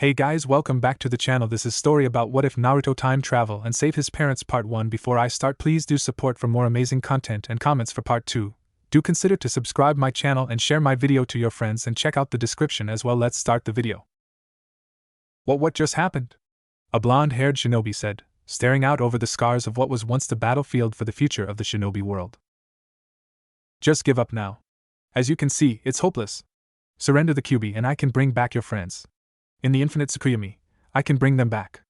Hey guys, welcome back to the channel. This is story about what if Naruto time travel and save his parents part 1. Before I start, please do support for more amazing content and comments for part 2. Do consider to subscribe my channel and share my video to your friends and check out the description as well. Let's start the video. What just happened? A blonde-haired shinobi said, staring out over the scars of what was once the battlefield for the future of the shinobi world. Just give up now. As you can see, it's hopeless. Surrender the Kyuubi and I can bring back your friends. In the infinite Tsukuyomi, I can bring them back.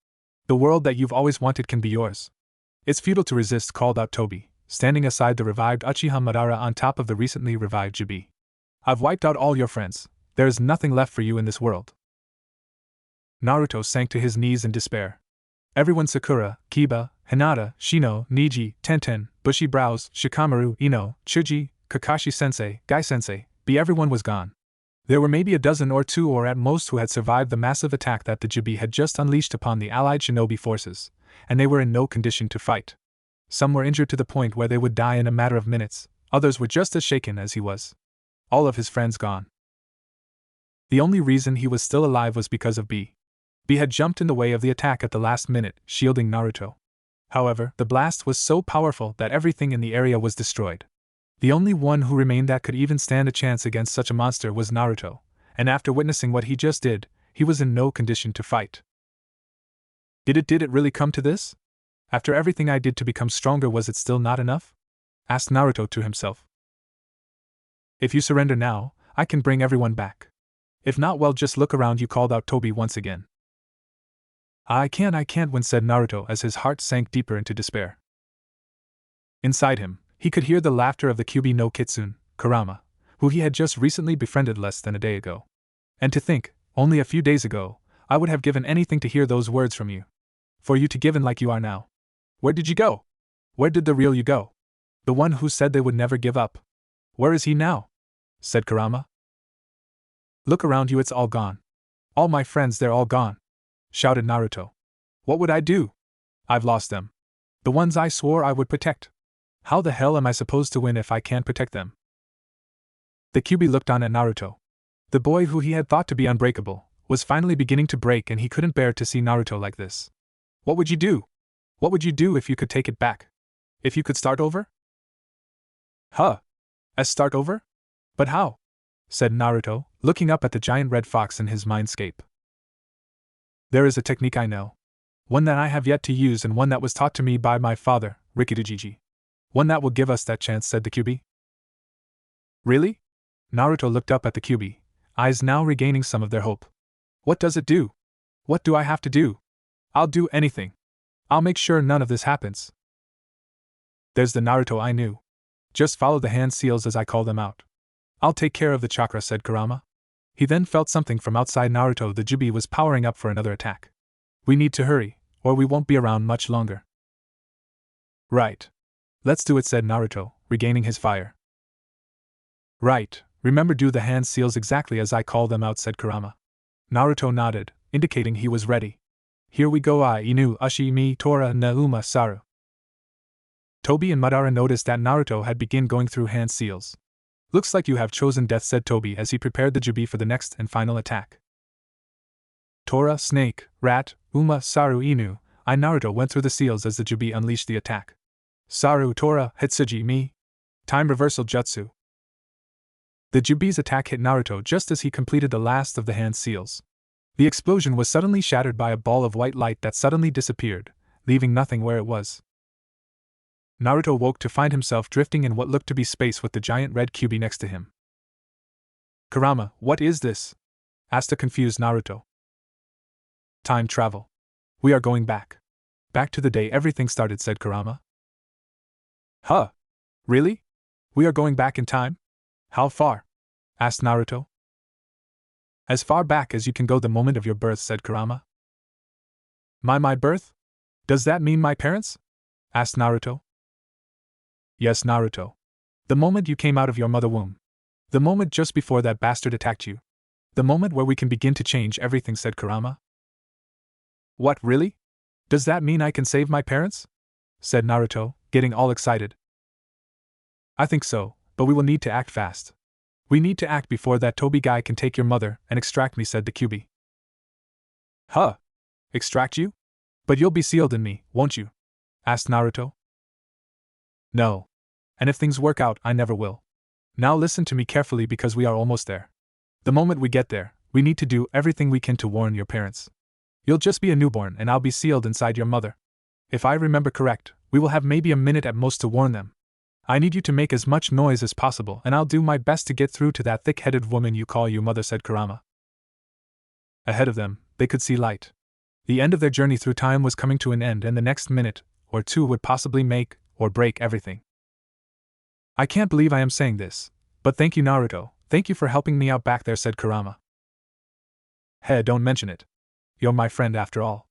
The world that you've always wanted can be yours. It's futile to resist, called out Tobi, standing aside the revived Uchiha Madara on top of the recently revived Jibi. I've wiped out all your friends. There is nothing left for you in this world. Naruto sank to his knees in despair. Everyone, Sakura, Kiba, Hinata, Shino, Niji, Tenten, Bushy Brows, Shikamaru, Ino, Chuji, Kakashi-sensei, Gai-sensei, everyone was gone. There were maybe a dozen or two or at most who had survived the massive attack that the Jibi had just unleashed upon the allied shinobi forces, and they were in no condition to fight. Some were injured to the point where they would die in a matter of minutes, others were just as shaken as he was. All of his friends gone. The only reason he was still alive was because of B. B had jumped in the way of the attack at the last minute, shielding Naruto. However, the blast was so powerful that everything in the area was destroyed. The only one who remained that could even stand a chance against such a monster was Naruto, and after witnessing what he just did, he was in no condition to fight. Did it really come to this? After everything I did to become stronger, was it still not enough? Asked Naruto to himself. If you surrender now, I can bring everyone back. If not, well, just look around you, called out Tobi once again. I can't win, said Naruto as his heart sank deeper into despair. Inside him, he could hear the laughter of the Kyuubi no Kitsune, Kurama, who he had just recently befriended less than a day ago. And to think, only a few days ago, I would have given anything to hear those words from you. For you to give in like you are now. Where did you go? Where did the real you go? The one who said they would never give up. Where is he now? Said Kurama. Look around you, it's all gone. All my friends, they're all gone. Shouted Naruto. What would I do? I've lost them. The ones I swore I would protect. How the hell am I supposed to win if I can't protect them? The Kyuubi looked on at Naruto. The boy who he had thought to be unbreakable was finally beginning to break, and he couldn't bear to see Naruto like this. What would you do? What would you do if you could take it back? If you could start over? Start over? But how? Said Naruto, looking up at the giant red fox in his mindscape. There is a technique I know. One that I have yet to use, and one that was taught to me by my father, Rikidojiji. One that will give us that chance, said the Kyuubi. Really? Naruto looked up at the Kyuubi, eyes now regaining some of their hope. What does it do? What do I have to do? I'll do anything. I'll make sure none of this happens. There's the Naruto I knew. Just follow the hand seals as I call them out. I'll take care of the chakra, said Kurama. He then felt something from outside Naruto. The Jibi was powering up for another attack. We need to hurry, or we won't be around much longer. Right. Let's do it, said Naruto, regaining his fire. Right, remember, do the hand seals exactly as I call them out, said Kurama. Naruto nodded, indicating he was ready. Here we go. I, Inu, Ushi, Mi, Tora, Na, Uma, Saru. Tobi and Madara noticed that Naruto had begun going through hand seals. Looks like you have chosen death, said Tobi as he prepared the Jibi for the next and final attack. Tora, Snake, Rat, Uma, Saru, Inu, I. Naruto went through the seals as the Jibi unleashed the attack. Saru, Tora, Hitsuji, Mi. Time reversal jutsu. The Jibi's attack hit Naruto just as he completed the last of the hand seals. The explosion was suddenly shattered by a ball of white light that suddenly disappeared, leaving nothing where it was. Naruto woke to find himself drifting in what looked to be space with the giant red Kyuubi next to him. Kurama, what is this? Asked a confused Naruto. Time travel. We are going back. Back to the day everything started, said Kurama. Really? We are going back in time? How far? Asked Naruto. As far back as you can go, the moment of your birth, said Kurama. My birth? Does that mean my parents? Asked Naruto. Yes, Naruto. The moment you came out of your mother womb. The moment just before that bastard attacked you. The moment where we can begin to change everything, said Kurama. What, really? Does that mean I can save my parents? Said Naruto, getting all excited. I think so, but we will need to act fast. We need to act before that Tobi guy can take your mother and extract me, said the Kyuubi. Huh? Extract you? But you'll be sealed in me, won't you? Asked Naruto. No. And if things work out, I never will. Now listen to me carefully because we are almost there. The moment we get there, we need to do everything we can to warn your parents. You'll just be a newborn and I'll be sealed inside your mother. If I remember correct, we will have maybe a minute at most to warn them. I need you to make as much noise as possible and I'll do my best to get through to that thick-headed woman you call your mother, said Kurama. Ahead of them, they could see light. The end of their journey through time was coming to an end and the next minute or two would possibly make or break everything. I can't believe I am saying this, but thank you, Naruto, thank you for helping me out back there, said Kurama. Hey, don't mention it. You're my friend after all.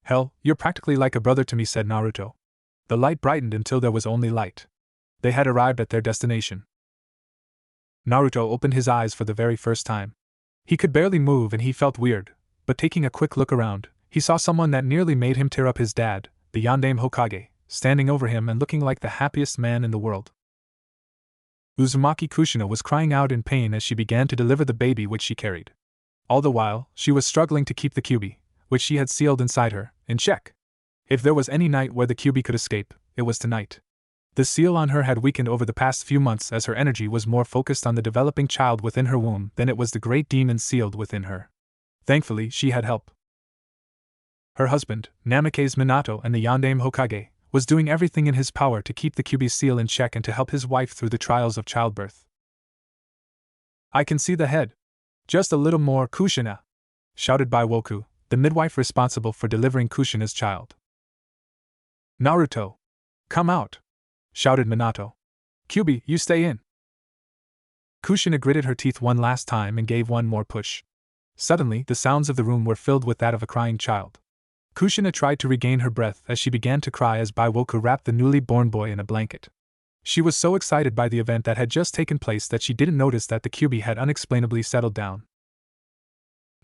Hell, you're practically like a brother to me, said Naruto. The light brightened until there was only light. They had arrived at their destination. Naruto opened his eyes for the very first time. He could barely move and he felt weird, but taking a quick look around, he saw someone that nearly made him tear up his dad, the Yondaime Hokage, standing over him and looking like the happiest man in the world. Uzumaki Kushina was crying out in pain as she began to deliver the baby which she carried. All the while, she was struggling to keep the Kyuubi, which she had sealed inside her, in check. If there was any night where the Kyuubi could escape, it was tonight. The seal on her had weakened over the past few months as her energy was more focused on the developing child within her womb than it was the great demon sealed within her. Thankfully, she had help. Her husband, Namake's Minato and the Yondaime Hokage, was doing everything in his power to keep the Kyuubi seal in check and to help his wife through the trials of childbirth. I can see the head. Just a little more, Kushina! Shouted Baiwoku, the midwife responsible for delivering Kushina's child. Naruto! Come out! Shouted Minato. Kyuubi, you stay in! Kushina gritted her teeth one last time and gave one more push. Suddenly, the sounds of the room were filled with that of a crying child. Kushina tried to regain her breath as she began to cry as Baiwoku wrapped the newly born boy in a blanket. She was so excited by the event that had just taken place that she didn't notice that the Kyuubi had unexplainably settled down.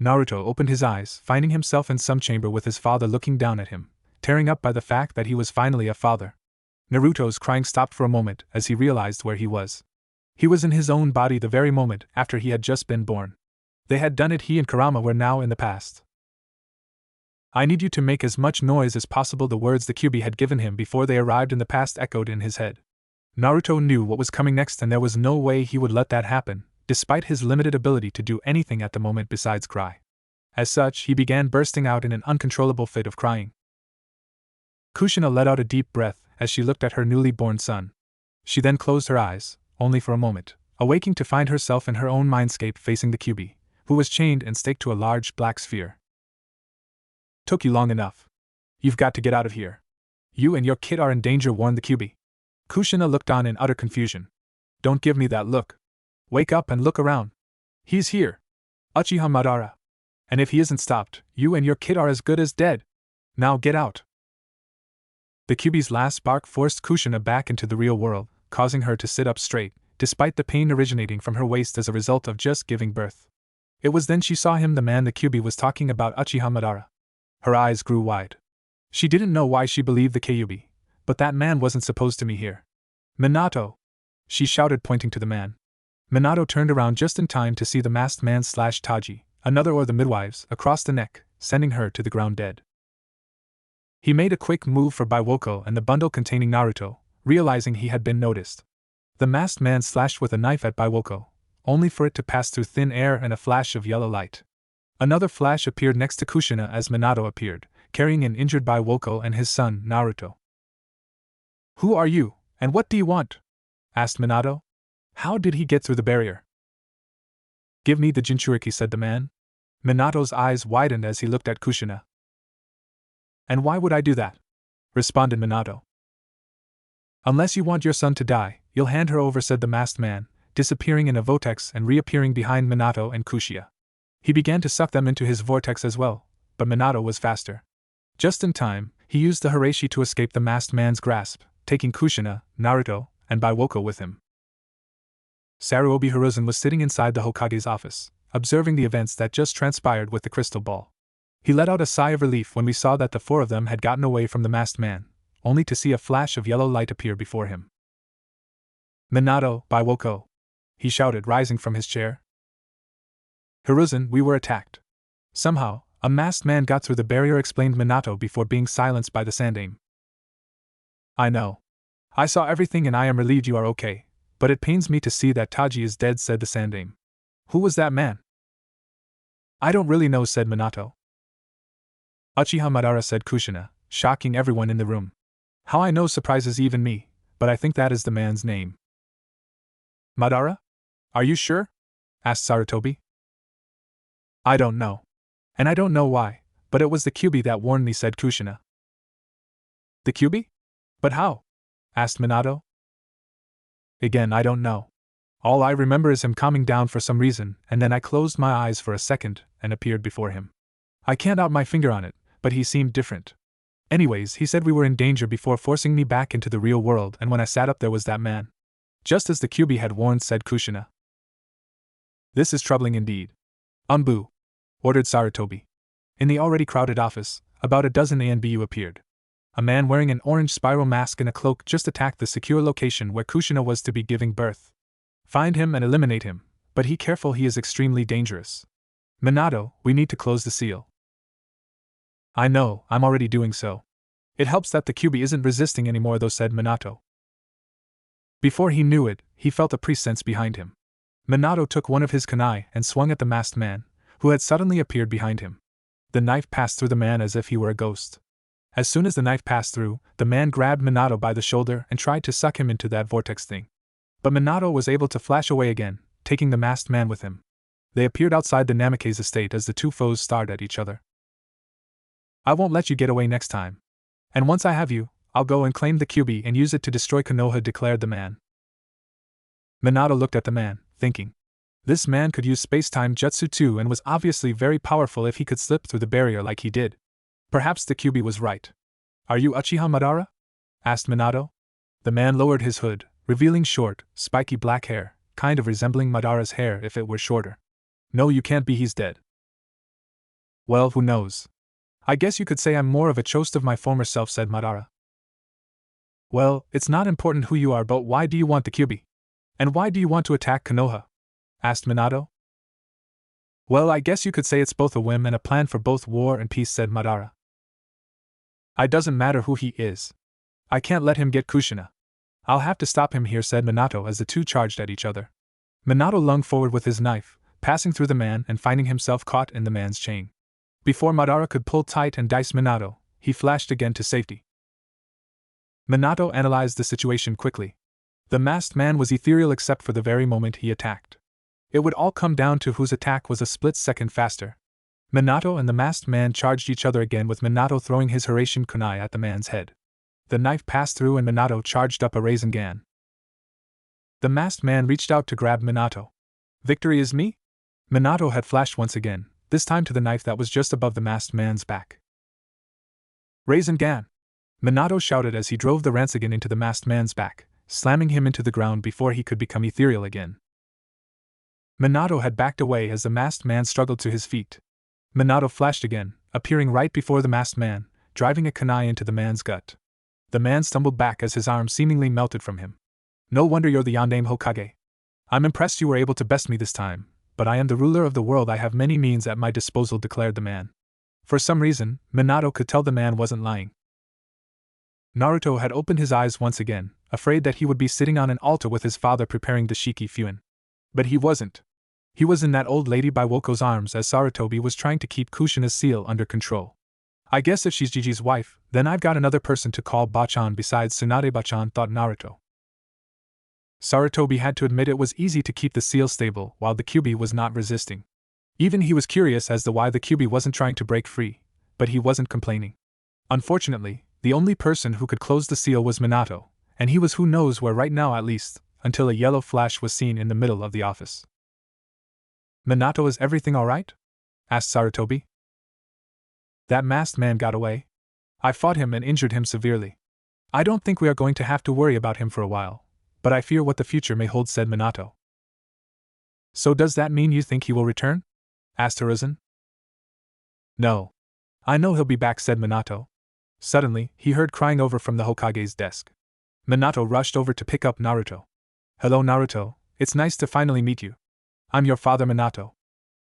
Naruto opened his eyes, finding himself in some chamber with his father looking down at him, tearing up by the fact that he was finally a father. Naruto's crying stopped for a moment as he realized where he was. He was in his own body the very moment after he had just been born. They had done it, he and Kurama were now in the past. I need you to make as much noise as possible, the words the Kyuubi had given him before they arrived in the past echoed in his head. Naruto knew what was coming next and there was no way he would let that happen, despite his limited ability to do anything at the moment besides cry. As such, he began bursting out in an uncontrollable fit of crying. Kushina let out a deep breath as she looked at her newly born son. She then closed her eyes, only for a moment, awaking to find herself in her own mindscape facing the Kyuubi, who was chained and staked to a large black sphere. Took you long enough. You've got to get out of here. You and your kid are in danger, warned the Kyuubi. Kushina looked on in utter confusion. Don't give me that look. Wake up and look around. He's here. Uchiha Madara. And if he isn't stopped, you and your kid are as good as dead. Now get out. The Kyuubi's last bark forced Kushina back into the real world, causing her to sit up straight, despite the pain originating from her waist as a result of just giving birth. It was then she saw him, the man the Kyuubi was talking about, Uchiha Madara. Her eyes grew wide. She didn't know why she believed the Kyuubi, but that man wasn't supposed to be here. Minato! She shouted, pointing to the man. Minato turned around just in time to see the masked man slash Taji, another of the midwives, across the neck, sending her to the ground dead. He made a quick move for Baiwoku and the bundle containing Naruto, realizing he had been noticed. The masked man slashed with a knife at Baiwoku, only for it to pass through thin air and a flash of yellow light. Another flash appeared next to Kushina as Minato appeared, carrying an injured Baiwoku and his son, Naruto. Who are you, and what do you want? Asked Minato. How did he get through the barrier? Give me the Jinchuriki, said the man. Minato's eyes widened as he looked at Kushina. And why would I do that? Responded Minato. Unless you want your son to die, you'll hand her over, said the masked man, disappearing in a vortex and reappearing behind Minato and Kushina. He began to suck them into his vortex as well, but Minato was faster. Just in time, he used the Hirashi to escape the masked man's grasp, taking Kushina, Naruto, and Baiwoku with him. Saruobi Hiruzen was sitting inside the Hokage's office, observing the events that just transpired with the crystal ball. He let out a sigh of relief when we saw that the four of them had gotten away from the masked man, only to see a flash of yellow light appear before him. Minato, Baiwoku! He shouted, rising from his chair. Hiruzen, we were attacked. Somehow, A masked man got through the barrier, explained Minato before being silenced by the Sandaime. I know. I saw everything and I am relieved you are okay, but it pains me to see that Taji is dead, said the Sandaime. Who was that man? I don't really know, said Minato. Uchiha Madara, said Kushina, shocking everyone in the room. How I know surprises even me, but I think that is the man's name. Madara? Are you sure? Asked Sarutobi. I don't know. And I don't know why, but it was the Kyuubi that warned me, said Kushina. The Kyuubi? But how? Asked Minato. Again, I don't know. All I remember is him calming down for some reason, and then I closed my eyes for a second and appeared before him. I can't out my finger on it, but he seemed different. Anyways, he said we were in danger before forcing me back into the real world, and when I sat up there was that man. Just as the Kyuubi had warned, said Kushina. This is troubling indeed. Ambu, ordered Sarutobi. In the already crowded office, about a dozen ANBU appeared. A man wearing an orange spiral mask and a cloak just attacked the secure location where Kushina was to be giving birth. Find him and eliminate him, but be careful, he is extremely dangerous. Minato, we need to close the seal. I know, I'm already doing so. It helps that the Kyuubi isn't resisting anymore though, said Minato. Before he knew it, he felt a presence behind him. Minato took one of his kunai and swung at the masked man, who had suddenly appeared behind him. The knife passed through the man as if he were a ghost. As soon as the knife passed through, the man grabbed Minato by the shoulder and tried to suck him into that vortex thing. But Minato was able to flash away again, taking the masked man with him. They appeared outside the Namake's estate as the two foes stared at each other. I won't let you get away next time. And once I have you, I'll go and claim the Kyuubi and use it to destroy Konoha, declared the man. Minato looked at the man, thinking. This man could use space-time jutsu too and was obviously very powerful if he could slip through the barrier like he did. Perhaps the Kyuubi was right. Are you Uchiha Madara? Asked Minato. The man lowered his hood, revealing short, spiky black hair, kind of resembling Madara's hair if it were shorter. No, you can't be, he's dead. Well, who knows? I guess you could say I'm more of a ghost of my former self, said Madara. Well, it's not important who you are, but why do you want the Kyuubi? And why do you want to attack Konoha? Asked Minato. Well, I guess you could say it's both a whim and a plan for both war and peace, said Madara. It doesn't matter who he is. I can't let him get Kushina. I'll have to stop him here, said Minato as the two charged at each other. Minato lunged forward with his knife, passing through the man and finding himself caught in the man's chain. Before Madara could pull tight and dice Minato, he flashed again to safety. Minato analyzed the situation quickly. The masked man was ethereal except for the very moment he attacked. It would all come down to whose attack was a split second faster. Minato and the masked man charged each other again, with Minato throwing his Hiraishin kunai at the man's head. The knife passed through and Minato charged up a Rasengan. The masked man reached out to grab Minato. Victory is me? Minato had flashed once again, this time to the knife that was just above the masked man's back. Rasengan! Minato shouted as he drove the Rasengan into the masked man's back, slamming him into the ground before he could become ethereal again. Minato had backed away as the masked man struggled to his feet. Minato flashed again, appearing right before the masked man, driving a kunai into the man's gut. The man stumbled back as his arm seemingly melted from him. No wonder you're the Yondaime Hokage. I'm impressed you were able to best me this time, but I am the ruler of the world. I have many means at my disposal, declared the man. For some reason, Minato could tell the man wasn't lying. Naruto had opened his eyes once again, afraid that he would be sitting on an altar with his father preparing the Shiki Fuin. But he wasn't. He was in that old lady by Woko's arms as Sarutobi was trying to keep Kushina's seal under control. I guess if she's Gigi's wife, then I've got another person to call Bachan besides Tsunade Bachan, thought Naruto. Sarutobi had to admit it was easy to keep the seal stable while the Kyuubi was not resisting. Even he was curious as to why the Kyuubi wasn't trying to break free, but he wasn't complaining. Unfortunately, the only person who could close the seal was Minato, and he was who knows where right now at least, until a yellow flash was seen in the middle of the office. Minato, is everything alright? Asked Sarutobi. That masked man got away. I fought him and injured him severely. I don't think we are going to have to worry about him for a while, but I fear what the future may hold, said Minato. So does that mean you think he will return? Asked Hiruzen. No. I know he'll be back, said Minato. Suddenly, he heard crying over from the Hokage's desk. Minato rushed over to pick up Naruto. Hello Naruto, it's nice to finally meet you. I'm your father Minato.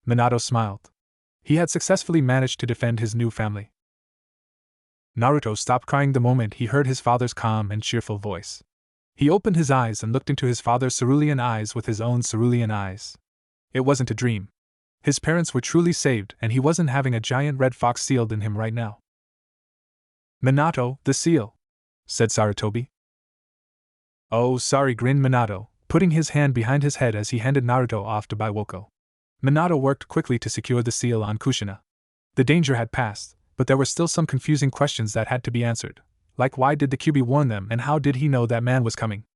Minato smiled. He had successfully managed to defend his new family. Naruto stopped crying the moment he heard his father's calm and cheerful voice. He opened his eyes and looked into his father's cerulean eyes with his own cerulean eyes. It wasn't a dream. His parents were truly saved, and he wasn't having a giant red fox sealed in him right now. "Minato, the seal," said Sarutobi. "Oh, sorry," grinned Minato, putting his hand behind his head as he handed Naruto off to Biwoko. Minato worked quickly to secure the seal on Kushina. The danger had passed, but there were still some confusing questions that had to be answered, like why did the Kyuubi warn them and how did he know that man was coming?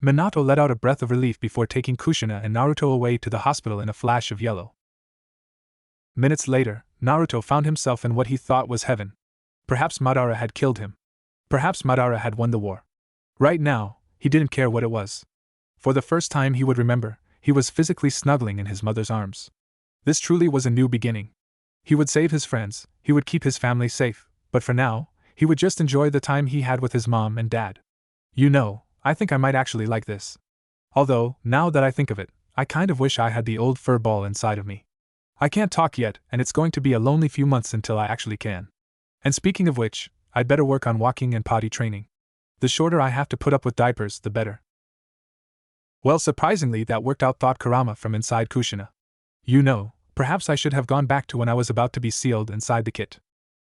Minato let out a breath of relief before taking Kushina and Naruto away to the hospital in a flash of yellow. Minutes later, Naruto found himself in what he thought was heaven. Perhaps Madara had killed him. Perhaps Madara had won the war. Right now, he didn't care what it was. For the first time he would remember, he was physically snuggling in his mother's arms. This truly was a new beginning. He would save his friends, he would keep his family safe, but for now, he would just enjoy the time he had with his mom and dad. You know, I think I might actually like this. Although, now that I think of it, I kind of wish I had the old fur ball inside of me. I can't talk yet, and it's going to be a lonely few months until I actually can. And speaking of which, I'd better work on walking and potty training. The shorter I have to put up with diapers, the better. Well, surprisingly, that worked out, thought Kurama from inside Kushina. You know, perhaps I should have gone back to when I was about to be sealed inside the kit.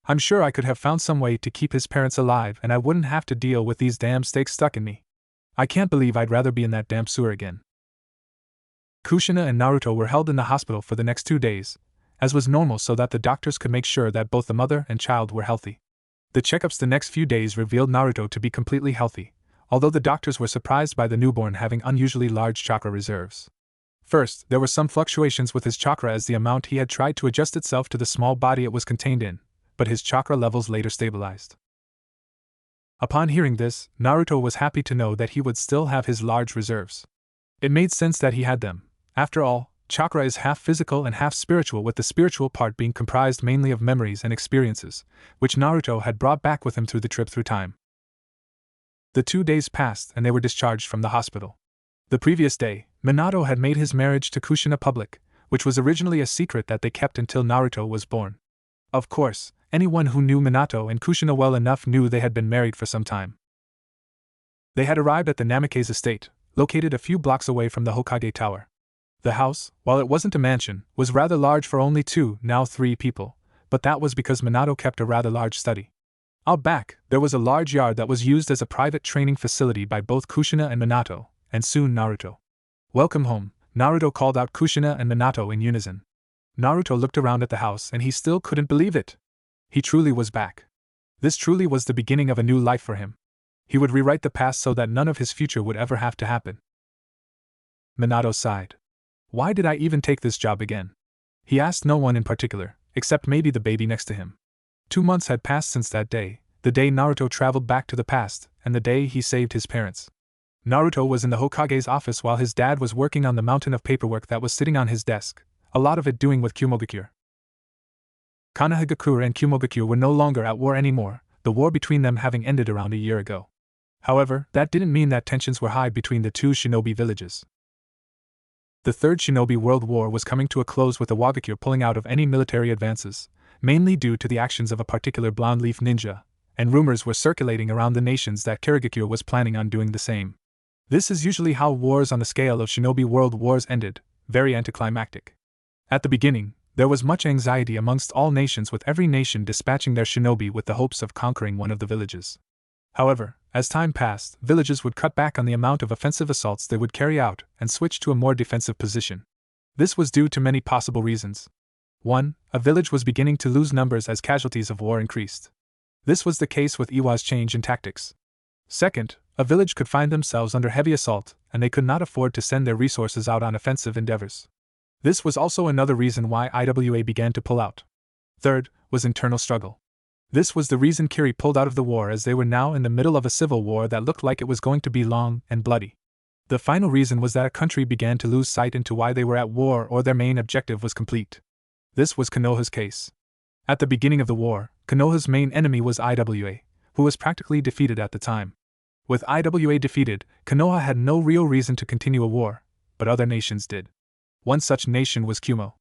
I'm sure I could have found some way to keep his parents alive and I wouldn't have to deal with these damn stakes stuck in me. I can't believe I'd rather be in that damn sewer again. Kushina and Naruto were held in the hospital for the next 2 days, as was normal, so that the doctors could make sure that both the mother and child were healthy. The checkups the next few days revealed Naruto to be completely healthy, although the doctors were surprised by the newborn having unusually large chakra reserves. First, there were some fluctuations with his chakra as the amount he had tried to adjust itself to the small body it was contained in, but his chakra levels later stabilized. Upon hearing this, Naruto was happy to know that he would still have his large reserves. It made sense that he had them. After all, chakra is half physical and half spiritual, with the spiritual part being comprised mainly of memories and experiences, which Naruto had brought back with him through the trip through time. The 2 days passed and they were discharged from the hospital. The previous day, Minato had made his marriage to Kushina public, which was originally a secret that they kept until Naruto was born. Of course, anyone who knew Minato and Kushina well enough knew they had been married for some time. They had arrived at the Namake's estate, located a few blocks away from the Hokage Tower. The house, while it wasn't a mansion, was rather large for only 2, now 3 people, but that was because Minato kept a rather large study. Out back, there was a large yard that was used as a private training facility by both Kushina and Minato, and soon Naruto. "Welcome home," Naruto called out Kushina and Minato in unison. Naruto looked around at the house and he still couldn't believe it. He truly was back. This truly was the beginning of a new life for him. He would rewrite the past so that none of his future would ever have to happen. Minato sighed. Why did I even take this job again? He asked no one in particular, except maybe the baby next to him. 2 months had passed since that day, the day Naruto traveled back to the past, and the day he saved his parents. Naruto was in the Hokage's office while his dad was working on the mountain of paperwork that was sitting on his desk, a lot of it doing with Kyumogakure. Konohagakure and Kyumogakure were no longer at war anymore, the war between them having ended around a year ago. However, that didn't mean that tensions were high between the 2 shinobi villages. The Third Shinobi World War was coming to a close with the Wagakure pulling out of any military advances, mainly due to the actions of a particular blonde leaf ninja, and rumors were circulating around the nations that Karagakure was planning on doing the same. This is usually how wars on the scale of Shinobi World Wars ended, very anticlimactic. At the beginning, there was much anxiety amongst all nations, with every nation dispatching their shinobi with the hopes of conquering one of the villages. However, as time passed, villages would cut back on the amount of offensive assaults they would carry out and switch to a more defensive position. This was due to many possible reasons. 1. A village was beginning to lose numbers as casualties of war increased. This was the case with Iwa's change in tactics. Second, a village could find themselves under heavy assault, and they could not afford to send their resources out on offensive endeavors. This was also another reason why IWA began to pull out. Third, was internal struggle. This was the reason Kiri pulled out of the war, as they were now in the middle of a civil war that looked like it was going to be long and bloody. The final reason was that a country began to lose sight into why they were at war or their main objective was complete. This was Konoha's case. At the beginning of the war, Konoha's main enemy was IWA, who was practically defeated at the time. With IWA defeated, Konoha had no real reason to continue a war, but other nations did. One such nation was Kumo.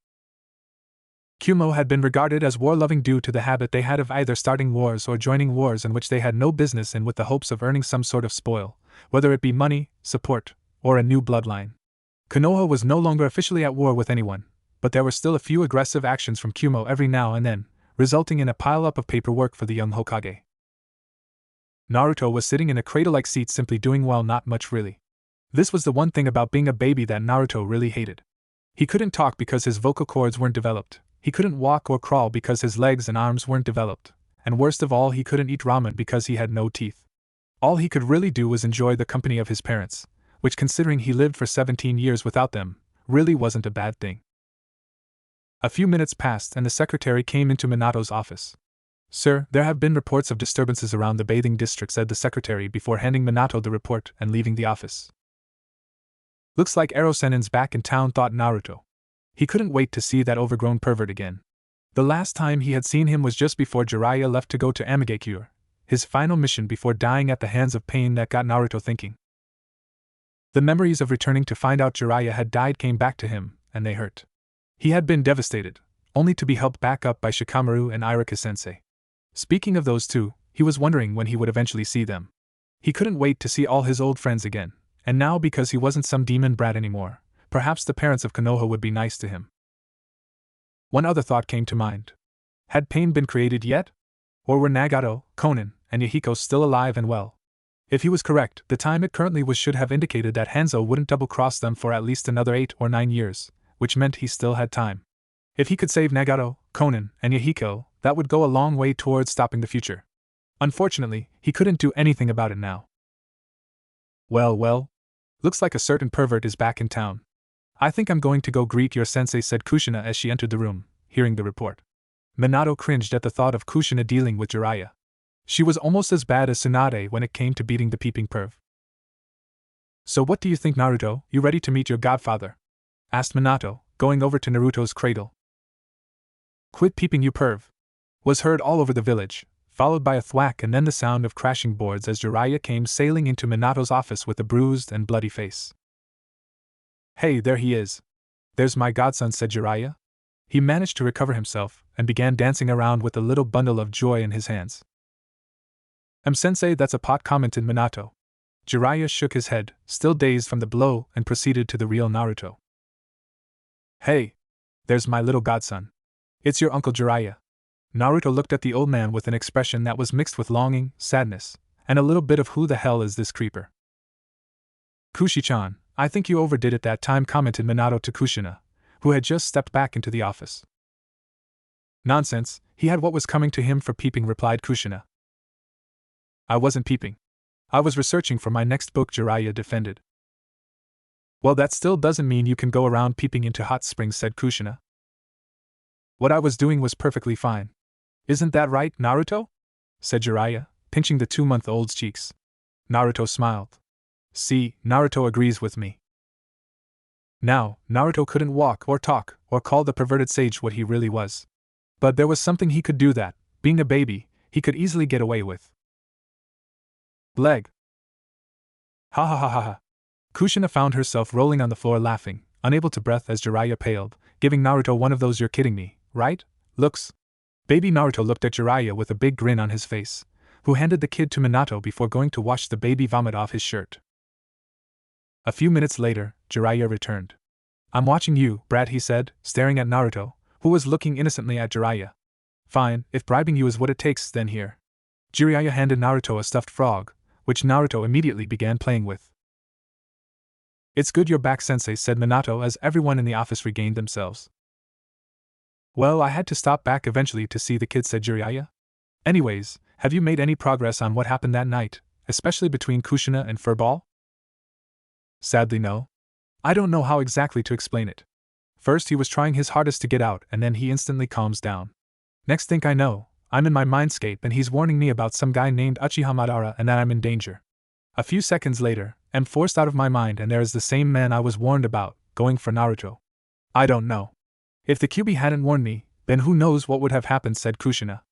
Kumo had been regarded as war-loving due to the habit they had of either starting wars or joining wars in which they had no business in with the hopes of earning some sort of spoil, whether it be money, support, or a new bloodline. Konoha was no longer officially at war with anyone, but there were still a few aggressive actions from Kumo every now and then, resulting in a pile-up of paperwork for the young Hokage. Naruto was sitting in a cradle-like seat simply doing well, not much really. This was the one thing about being a baby that Naruto really hated. He couldn't talk because his vocal cords weren't developed, he couldn't walk or crawl because his legs and arms weren't developed, and worst of all, he couldn't eat ramen because he had no teeth. All he could really do was enjoy the company of his parents, which, considering he lived for 17 years without them, really wasn't a bad thing. A few minutes passed and the secretary came into Minato's office. "Sir, there have been reports of disturbances around the bathing district," said the secretary before handing Minato the report and leaving the office. Looks like Rasengan's back in town, thought Naruto. He couldn't wait to see that overgrown pervert again. The last time he had seen him was just before Jiraiya left to go to Amigakure, his final mission before dying at the hands of pain. That got Naruto thinking. The memories of returning to find out Jiraiya had died came back to him, and they hurt. He had been devastated, only to be helped back up by Shikamaru and Iruka-sensei. Speaking of those two, he was wondering when he would eventually see them. He couldn't wait to see all his old friends again, and now because he wasn't some demon brat anymore, perhaps the parents of Konoha would be nice to him. One other thought came to mind. Had pain been created yet? Or were Nagato, Konan, and Yahiko still alive and well? If he was correct, the time it currently was should have indicated that Hanzo wouldn't double-cross them for at least another 8 or 9 years, which meant he still had time. If he could save Nagato, Konan, and Yahiko, that would go a long way towards stopping the future. Unfortunately, he couldn't do anything about it now. Well, looks like a certain pervert is back in town. I think I'm going to go greet your sensei, said Kushina as she entered the room, hearing the report. Minato cringed at the thought of Kushina dealing with Jiraiya. She was almost as bad as Tsunade when it came to beating the peeping perv. "So what do you think, Naruto? You ready to meet your godfather?" asked Minato, going over to Naruto's cradle. "Quit peeping, you perv," was heard all over the village, followed by a thwack and then the sound of crashing boards as Jiraiya came sailing into Minato's office with a bruised and bloody face. "Hey, there he is. There's my godson," said Jiraiya. He managed to recover himself and began dancing around with a little bundle of joy in his hands. "Sensei, that's a pot," commented Minato. Jiraiya shook his head, still dazed from the blow, and proceeded to the real Naruto. "Hey, there's my little godson. It's your uncle Jiraiya." Naruto looked at the old man with an expression that was mixed with longing, sadness, and a little bit of "who the hell is this creeper?" "Kushi-chan, I think you overdid it that time," commented Minato to Kushina, who had just stepped back into the office. "Nonsense, he had what was coming to him for peeping," replied Kushina. "I wasn't peeping. I was researching for my next book," Jiraiya defended. "Well, that still doesn't mean you can go around peeping into hot springs," said Kushina. "What I was doing was perfectly fine. Isn't that right, Naruto?" said Jiraiya, pinching the 2-month-old's cheeks. Naruto smiled. "See, Naruto agrees with me." Now, Naruto couldn't walk or talk or call the perverted sage what he really was. But there was something he could do that, being a baby, he could easily get away with. "Leg." Ha ha ha ha ha. Kushina found herself rolling on the floor laughing, unable to breathe as Jiraiya paled, giving Naruto one of those "you're kidding me, right?" looks. Baby Naruto looked at Jiraiya with a big grin on his face, who handed the kid to Minato before going to wash the baby vomit off his shirt. A few minutes later, Jiraiya returned. "I'm watching you, brat," he said, staring at Naruto, who was looking innocently at Jiraiya. "Fine, if bribing you is what it takes, then here." Jiraiya handed Naruto a stuffed frog, which Naruto immediately began playing with. "It's good you're back, sensei," said Minato as everyone in the office regained themselves. "Well, I had to stop back eventually to see the kid," said Jiraiya. "Anyways, have you made any progress on what happened that night, especially between Kushina and Furball?" "Sadly, no. I don't know how exactly to explain it. First he was trying his hardest to get out and then he instantly calms down. Next thing I know, I'm in my mindscape and he's warning me about some guy named Uchiha Madara and that I'm in danger. A few seconds later, I'm forced out of my mind and there is the same man I was warned about, going for Naruto. I don't know. If the Kyuubi hadn't warned me, then who knows what would have happened," said Kushina.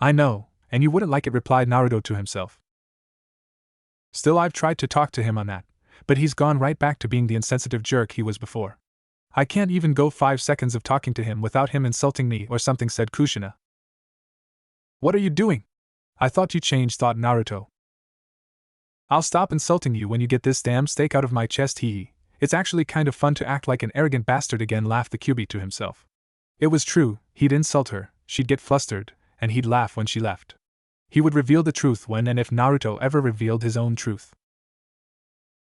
"I know, and you wouldn't like it," replied Naruto to himself. "Still, I've tried to talk to him on that, but he's gone right back to being the insensitive jerk he was before. I can't even go 5 seconds of talking to him without him insulting me or something, said Kushina. What are you doing? I thought you changed, thought Naruto. I'll stop insulting you when you get this damn steak out of my chest, hee. It's actually kind of fun to act like an arrogant bastard again, laughed the Kyuubi to himself. It was true, he'd insult her, she'd get flustered, and he'd laugh when she left. He would reveal the truth when and if Naruto ever revealed his own truth.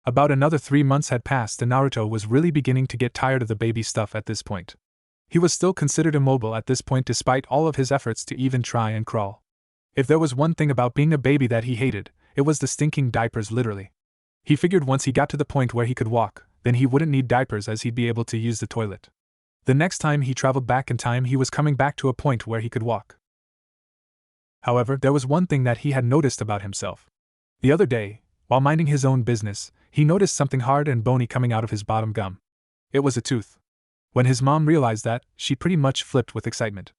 About another 3 months had passed and Naruto was really beginning to get tired of the baby stuff at this point. He was still considered immobile at this point despite all of his efforts to even try and crawl. If there was one thing about being a baby that he hated, it was the stinking diapers, literally. He figured once he got to the point where he could walk, then he wouldn't need diapers as he'd be able to use the toilet. The next time he traveled back in time, he was coming back to a point where he could walk. However, there was one thing that he had noticed about himself. The other day, while minding his own business, he noticed something hard and bony coming out of his bottom gum. It was a tooth. When his mom realized that, she pretty much flipped with excitement.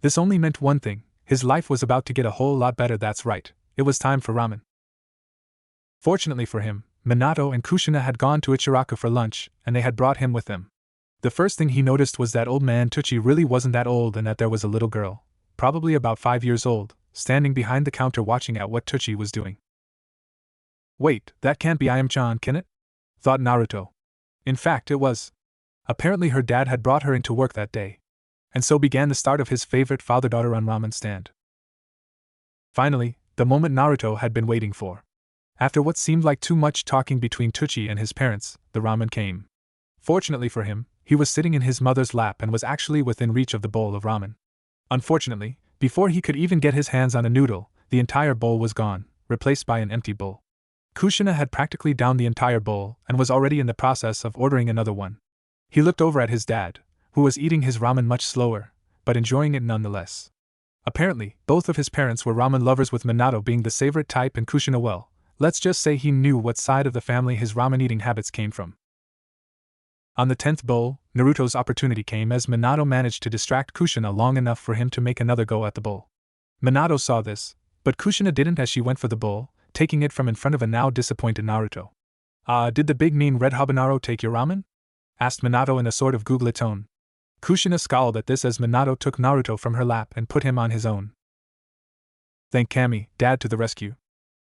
This only meant one thing: his life was about to get a whole lot better. That's right, it was time for ramen. Fortunately for him, Minato and Kushina had gone to Ichiraku for lunch, and they had brought him with them. The first thing he noticed was that old man Tucci really wasn't that old and that there was a little girl, probably about 5 years old, standing behind the counter watching at what Tucci was doing. Wait, that can't be Ayame-chan, can it? Thought Naruto. In fact, it was. Apparently her dad had brought her into work that day. And so began the start of his favorite father-daughter-run ramen stand. Finally, the moment Naruto had been waiting for. After what seemed like too much talking between Tucci and his parents, the ramen came. Fortunately for him, he was sitting in his mother's lap and was actually within reach of the bowl of ramen. Unfortunately, before he could even get his hands on a noodle, the entire bowl was gone, replaced by an empty bowl. Kushina had practically downed the entire bowl and was already in the process of ordering another one. He looked over at his dad, who was eating his ramen much slower, but enjoying it nonetheless. Apparently, both of his parents were ramen lovers, with Minato being the favorite type and Kushina, well, let's just say he knew what side of the family his ramen eating habits came from. On the 10th bowl, Naruto's opportunity came as Minato managed to distract Kushina long enough for him to make another go at the bowl. Minato saw this, but Kushina didn't as she went for the bowl, taking it from in front of a now disappointed Naruto. Did the big mean red habanero take your ramen? Asked Minato in a sort of googly tone. Kushina scowled at this as Minato took Naruto from her lap and put him on his own. Thank Kami, Dad to the rescue.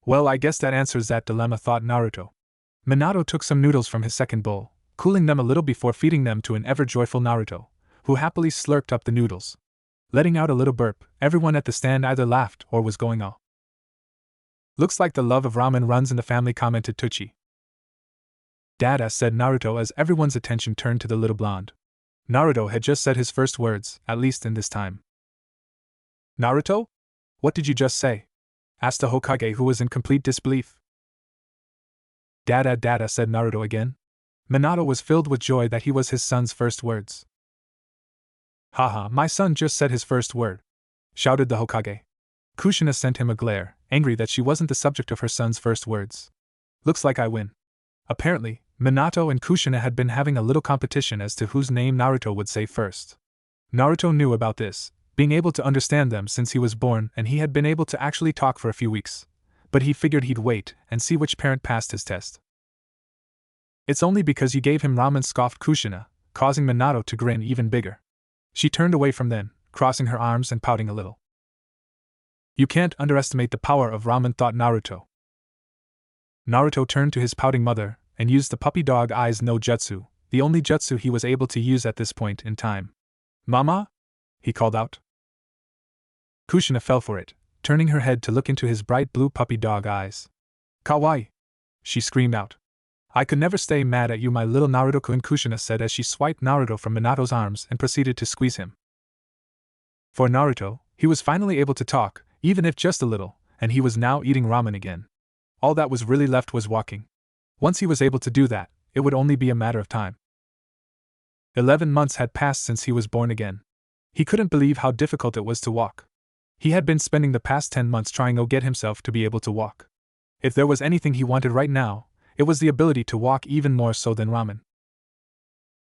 Well, I guess that answers that dilemma, thought Naruto. Minato took some noodles from his second bowl, cooling them a little before feeding them to an ever-joyful Naruto, who happily slurped up the noodles. Letting out a little burp, everyone at the stand either laughed or was going all. Looks like the love of ramen runs in the family, commented Tucci. Dada, said Naruto as everyone's attention turned to the little blonde. Naruto had just said his first words, at least in this time. Naruto? What did you just say? Asked the Hokage, who was in complete disbelief. Dada, said Naruto again. Minato was filled with joy that he was his son's first words. Haha, my son just said his first word, shouted the Hokage. Kushina sent him a glare, angry that she wasn't the subject of her son's first words. Looks like I win. Apparently, Minato and Kushina had been having a little competition as to whose name Naruto would say first. Naruto knew about this, being able to understand them since he was born, and he had been able to actually talk for a few weeks. But he figured he'd wait and see which parent passed his test. It's only because you gave him ramen, scoffed Kushina, causing Minato to grin even bigger. She turned away from them, crossing her arms and pouting a little. You can't underestimate the power of ramen, thought Naruto. Naruto turned to his pouting mother and used the puppy dog eyes no jutsu, the only jutsu he was able to use at this point in time. Mama? He called out. Kushina fell for it, turning her head to look into his bright blue puppy dog eyes. Kawaii! She screamed out. I could never stay mad at you, my little Naruto-kun, Kushina said as she swiped Naruto from Minato's arms and proceeded to squeeze him. For Naruto, he was finally able to talk, even if just a little, and he was now eating ramen again. All that was really left was walking. Once he was able to do that, it would only be a matter of time. 11 months had passed since he was born again. He couldn't believe how difficult it was to walk. He had been spending the past 10 months trying to get himself to be able to walk. If there was anything he wanted right now, it was the ability to walk, even more so than ramen.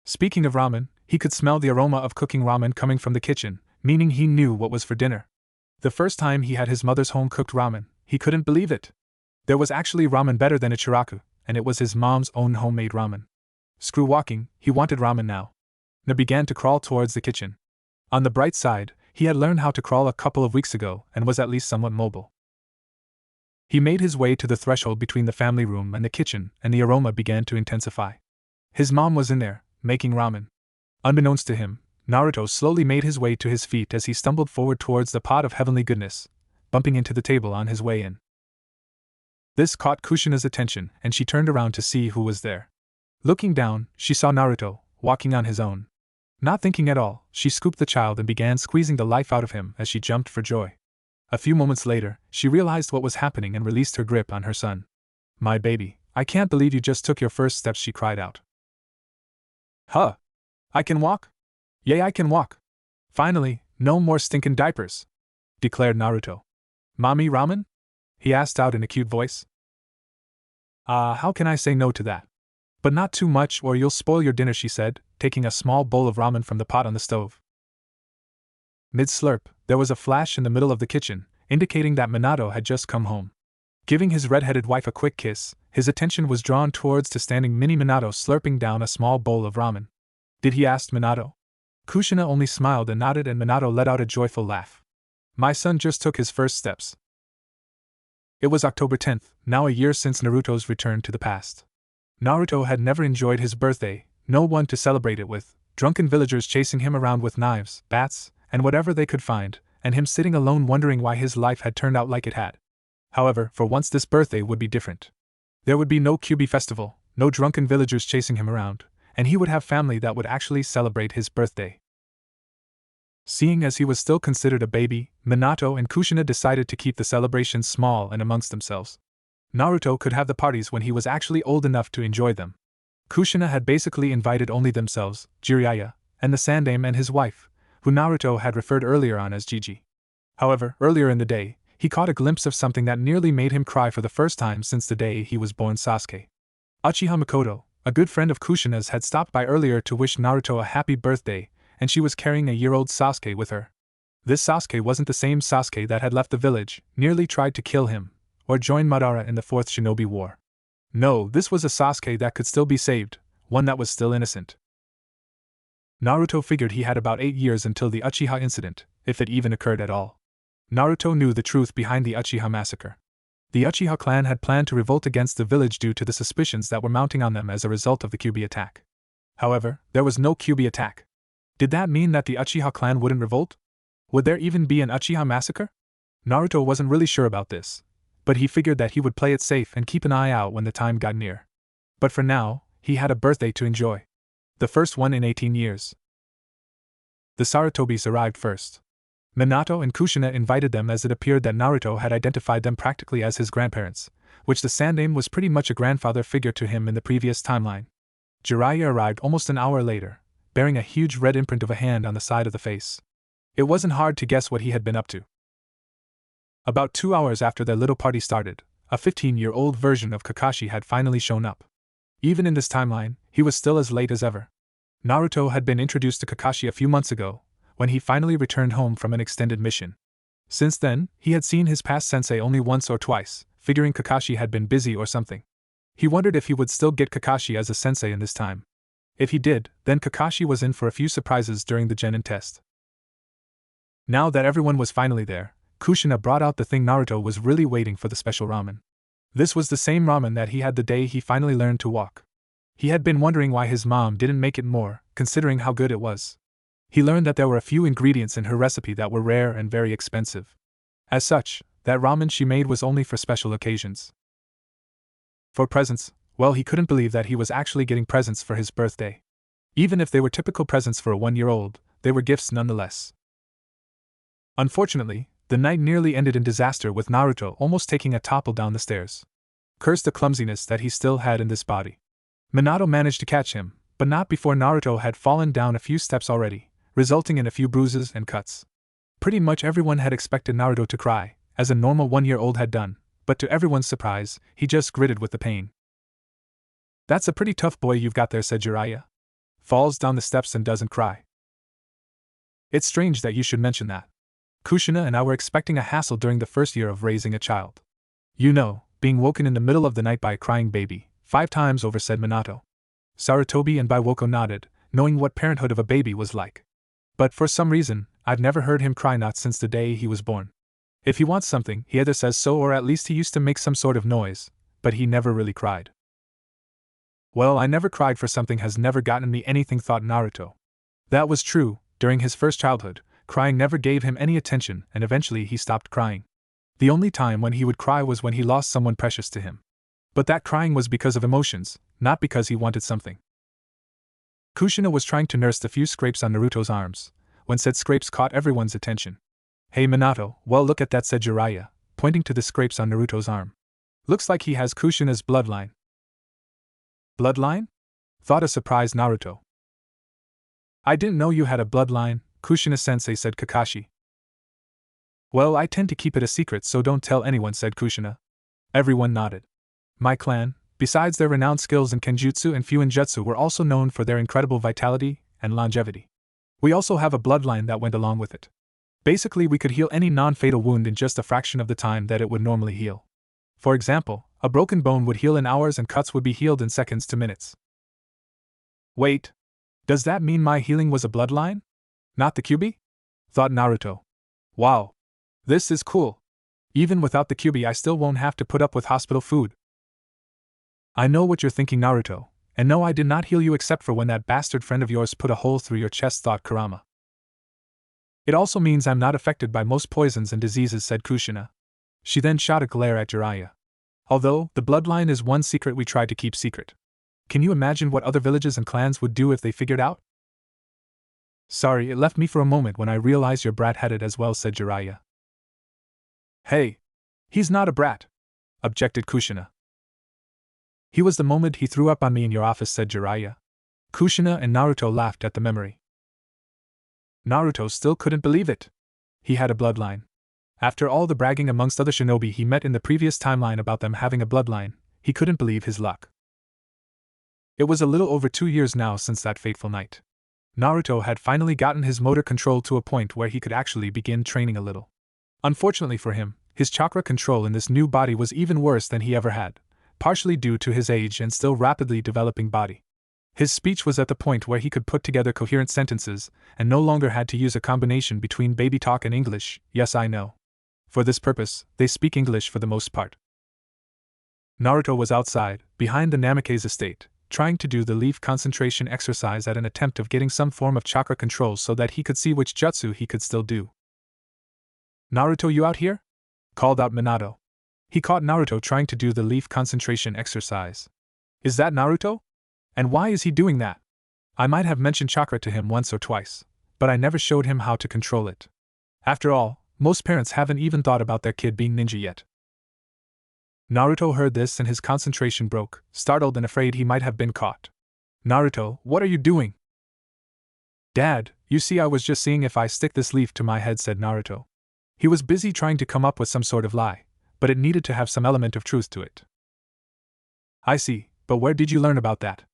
Speaking of ramen, he could smell the aroma of cooking ramen coming from the kitchen, meaning he knew what was for dinner. The first time he had his mother's home-cooked ramen, he couldn't believe it. There was actually ramen better than Ichiraku, and it was his mom's own homemade ramen. Screw walking, he wanted ramen now. Kushina began to crawl towards the kitchen. On the bright side, he had learned how to crawl a couple of weeks ago and was at least somewhat mobile. He made his way to the threshold between the family room and the kitchen, and the aroma began to intensify. His mom was in there, making ramen. Unbeknownst to him, Naruto slowly made his way to his feet as he stumbled forward towards the pot of heavenly goodness, bumping into the table on his way in. This caught Kushina's attention, and she turned around to see who was there. Looking down, she saw Naruto, walking on his own. Not thinking at all, she scooped the child and began squeezing the life out of him as she jumped for joy. A few moments later, she realized what was happening and released her grip on her son. "My baby, I can't believe you just took your first steps," she cried out. "Huh? I can walk? Yay, I can walk! Finally, no more stinkin' diapers," declared Naruto. "Mommy ramen?" he asked out in a cute voice. How can I say no to that? But not too much or you'll spoil your dinner," she said, taking a small bowl of ramen from the pot on the stove. Mid-slurp, there was a flash in the middle of the kitchen, indicating that Minato had just come home. Giving his red-headed wife a quick kiss, his attention was drawn towards to standing mini Minato slurping down a small bowl of ramen. "Did he?" asked Minato. Kushina only smiled and nodded, and Minato let out a joyful laugh. "My son just took his first steps." It was October 10th, now a year since Naruto's return to the past. Naruto had never enjoyed his birthday, no one to celebrate it with, drunken villagers chasing him around with knives, bats, and whatever they could find, and him sitting alone wondering why his life had turned out like it had. However, for once this birthday would be different. There would be no Kyuubi festival, no drunken villagers chasing him around, and he would have family that would actually celebrate his birthday. Seeing as he was still considered a baby, Minato and Kushina decided to keep the celebrations small and amongst themselves. Naruto could have the parties when he was actually old enough to enjoy them. Kushina had basically invited only themselves, Jiraiya, and the Sandaime and his wife, who Naruto had referred earlier on as Gigi. However, earlier in the day, he caught a glimpse of something that nearly made him cry for the first time since the day he was born: Sasuke. Uchiha Makoto, a good friend of Kushina's, had stopped by earlier to wish Naruto a happy birthday, and she was carrying a year-old Sasuke with her. This Sasuke wasn't the same Sasuke that had left the village, nearly tried to kill him, or join Madara in the Fourth Shinobi War. No, this was a Sasuke that could still be saved, one that was still innocent. Naruto figured he had about 8 years until the Uchiha incident, if it even occurred at all. Naruto knew the truth behind the Uchiha massacre. The Uchiha clan had planned to revolt against the village due to the suspicions that were mounting on them as a result of the Kyuubi attack. However, there was no Kyuubi attack. Did that mean that the Uchiha clan wouldn't revolt? Would there even be an Uchiha massacre? Naruto wasn't really sure about this, but he figured that he would play it safe and keep an eye out when the time got near. But for now, he had a birthday to enjoy. The first one in 18 years. The Sarutobis arrived first. Minato and Kushina invited them as it appeared that Naruto had identified them practically as his grandparents, which the Sandaime was pretty much a grandfather figure to him in the previous timeline. Jiraiya arrived almost an hour later, bearing a huge red imprint of a hand on the side of the face. It wasn't hard to guess what he had been up to. About 2 hours after their little party started, a 15-year-old version of Kakashi had finally shown up. Even in this timeline, he was still as late as ever. Naruto had been introduced to Kakashi a few months ago, when he finally returned home from an extended mission. Since then, he had seen his past sensei only once or twice, figuring Kakashi had been busy or something. He wondered if he would still get Kakashi as a sensei in this time. If he did, then Kakashi was in for a few surprises during the Genin test. Now that everyone was finally there, Kushina brought out the thing Naruto was really waiting for: the special ramen. This was the same ramen that he had the day he finally learned to walk. He had been wondering why his mom didn't make it more, considering how good it was. He learned that there were a few ingredients in her recipe that were rare and very expensive. As such, that ramen she made was only for special occasions. For presents, well, he couldn't believe that he was actually getting presents for his birthday. Even if they were typical presents for a 1-year-old, they were gifts nonetheless. Unfortunately, the night nearly ended in disaster, with Naruto almost taking a topple down the stairs. Curse the clumsiness that he still had in this body. Minato managed to catch him, but not before Naruto had fallen down a few steps already, resulting in a few bruises and cuts. Pretty much everyone had expected Naruto to cry, as a normal 1-year-old had done, but to everyone's surprise, he just gritted with the pain. "That's a pretty tough boy you've got there," said Jiraiya. "Falls down the steps and doesn't cry. It's strange that you should mention that. Kushina and I were expecting a hassle during the first year of raising a child. You know, being woken in the middle of the night by a crying baby, 5 times over," said Minato. Sarutobi and Biwoko nodded, knowing what parenthood of a baby was like. But for some reason, I've never heard him cry, not since the day he was born. If he wants something, he either says so or at least he used to make some sort of noise, but he never really cried. Well, I never cried for something has never gotten me anything, thought Naruto. That was true. During his first childhood, crying never gave him any attention, and eventually he stopped crying. The only time when he would cry was when he lost someone precious to him. But that crying was because of emotions, not because he wanted something. Kushina was trying to nurse the few scrapes on Naruto's arms, when said scrapes caught everyone's attention. Hey Minato, well look at that, said Jiraiya, pointing to the scrapes on Naruto's arm. Looks like he has Kushina's bloodline. Bloodline? Thought a surprised Naruto. I didn't know you had a bloodline, Kushina-sensei, said Kakashi. Well, I tend to keep it a secret, so don't tell anyone, said Kushina. Everyone nodded. My clan, besides their renowned skills in Kenjutsu and Fuinjutsu, were also known for their incredible vitality and longevity. We also have a bloodline that went along with it. Basically, we could heal any non-fatal wound in just a fraction of the time that it would normally heal. For example, a broken bone would heal in hours and cuts would be healed in seconds to minutes. Wait. Does that mean my healing was a bloodline? Not the Kyuubi? Thought Naruto. Wow. This is cool. Even without the Kyuubi, I still won't have to put up with hospital food. I know what you're thinking, Naruto, and no, I did not heal you except for when that bastard friend of yours put a hole through your chest, thought Kurama. It also means I'm not affected by most poisons and diseases, said Kushina. She then shot a glare at Jiraiya. Although, the bloodline is one secret we tried to keep secret. Can you imagine what other villages and clans would do if they figured out? Sorry, it left me for a moment when I realized you're brat-headed as well, said Jiraiya. Hey! He's not a brat, objected Kushina. He was the moment he threw up on me in your office, said Jiraiya. Kushina and Naruto laughed at the memory. Naruto still couldn't believe it. He had a bloodline. After all the bragging amongst other shinobi he met in the previous timeline about them having a bloodline, he couldn't believe his luck. It was a little over 2 years now since that fateful night. Naruto had finally gotten his motor control to a point where he could actually begin training a little. Unfortunately for him, his chakra control in this new body was even worse than he ever had, partially due to his age and still rapidly developing body. His speech was at the point where he could put together coherent sentences, and no longer had to use a combination between baby talk and English. Yes, I know. For this purpose, they speak English for the most part. Naruto was outside, behind the Namake's estate, trying to do the leaf concentration exercise at an attempt of getting some form of chakra control so that he could see which jutsu he could still do. Naruto, you out here? Called out Minato. He caught Naruto trying to do the leaf concentration exercise. Is that Naruto? And why is he doing that? I might have mentioned chakra to him once or twice, but I never showed him how to control it. After all, most parents haven't even thought about their kid being ninja yet. Naruto heard this and his concentration broke, startled and afraid he might have been caught. Naruto, what are you doing? Dad, you see, I was just seeing if I stick this leaf to my head, said Naruto. He was busy trying to come up with some sort of lie, but it needed to have some element of truth to it. I see, but where did you learn about that?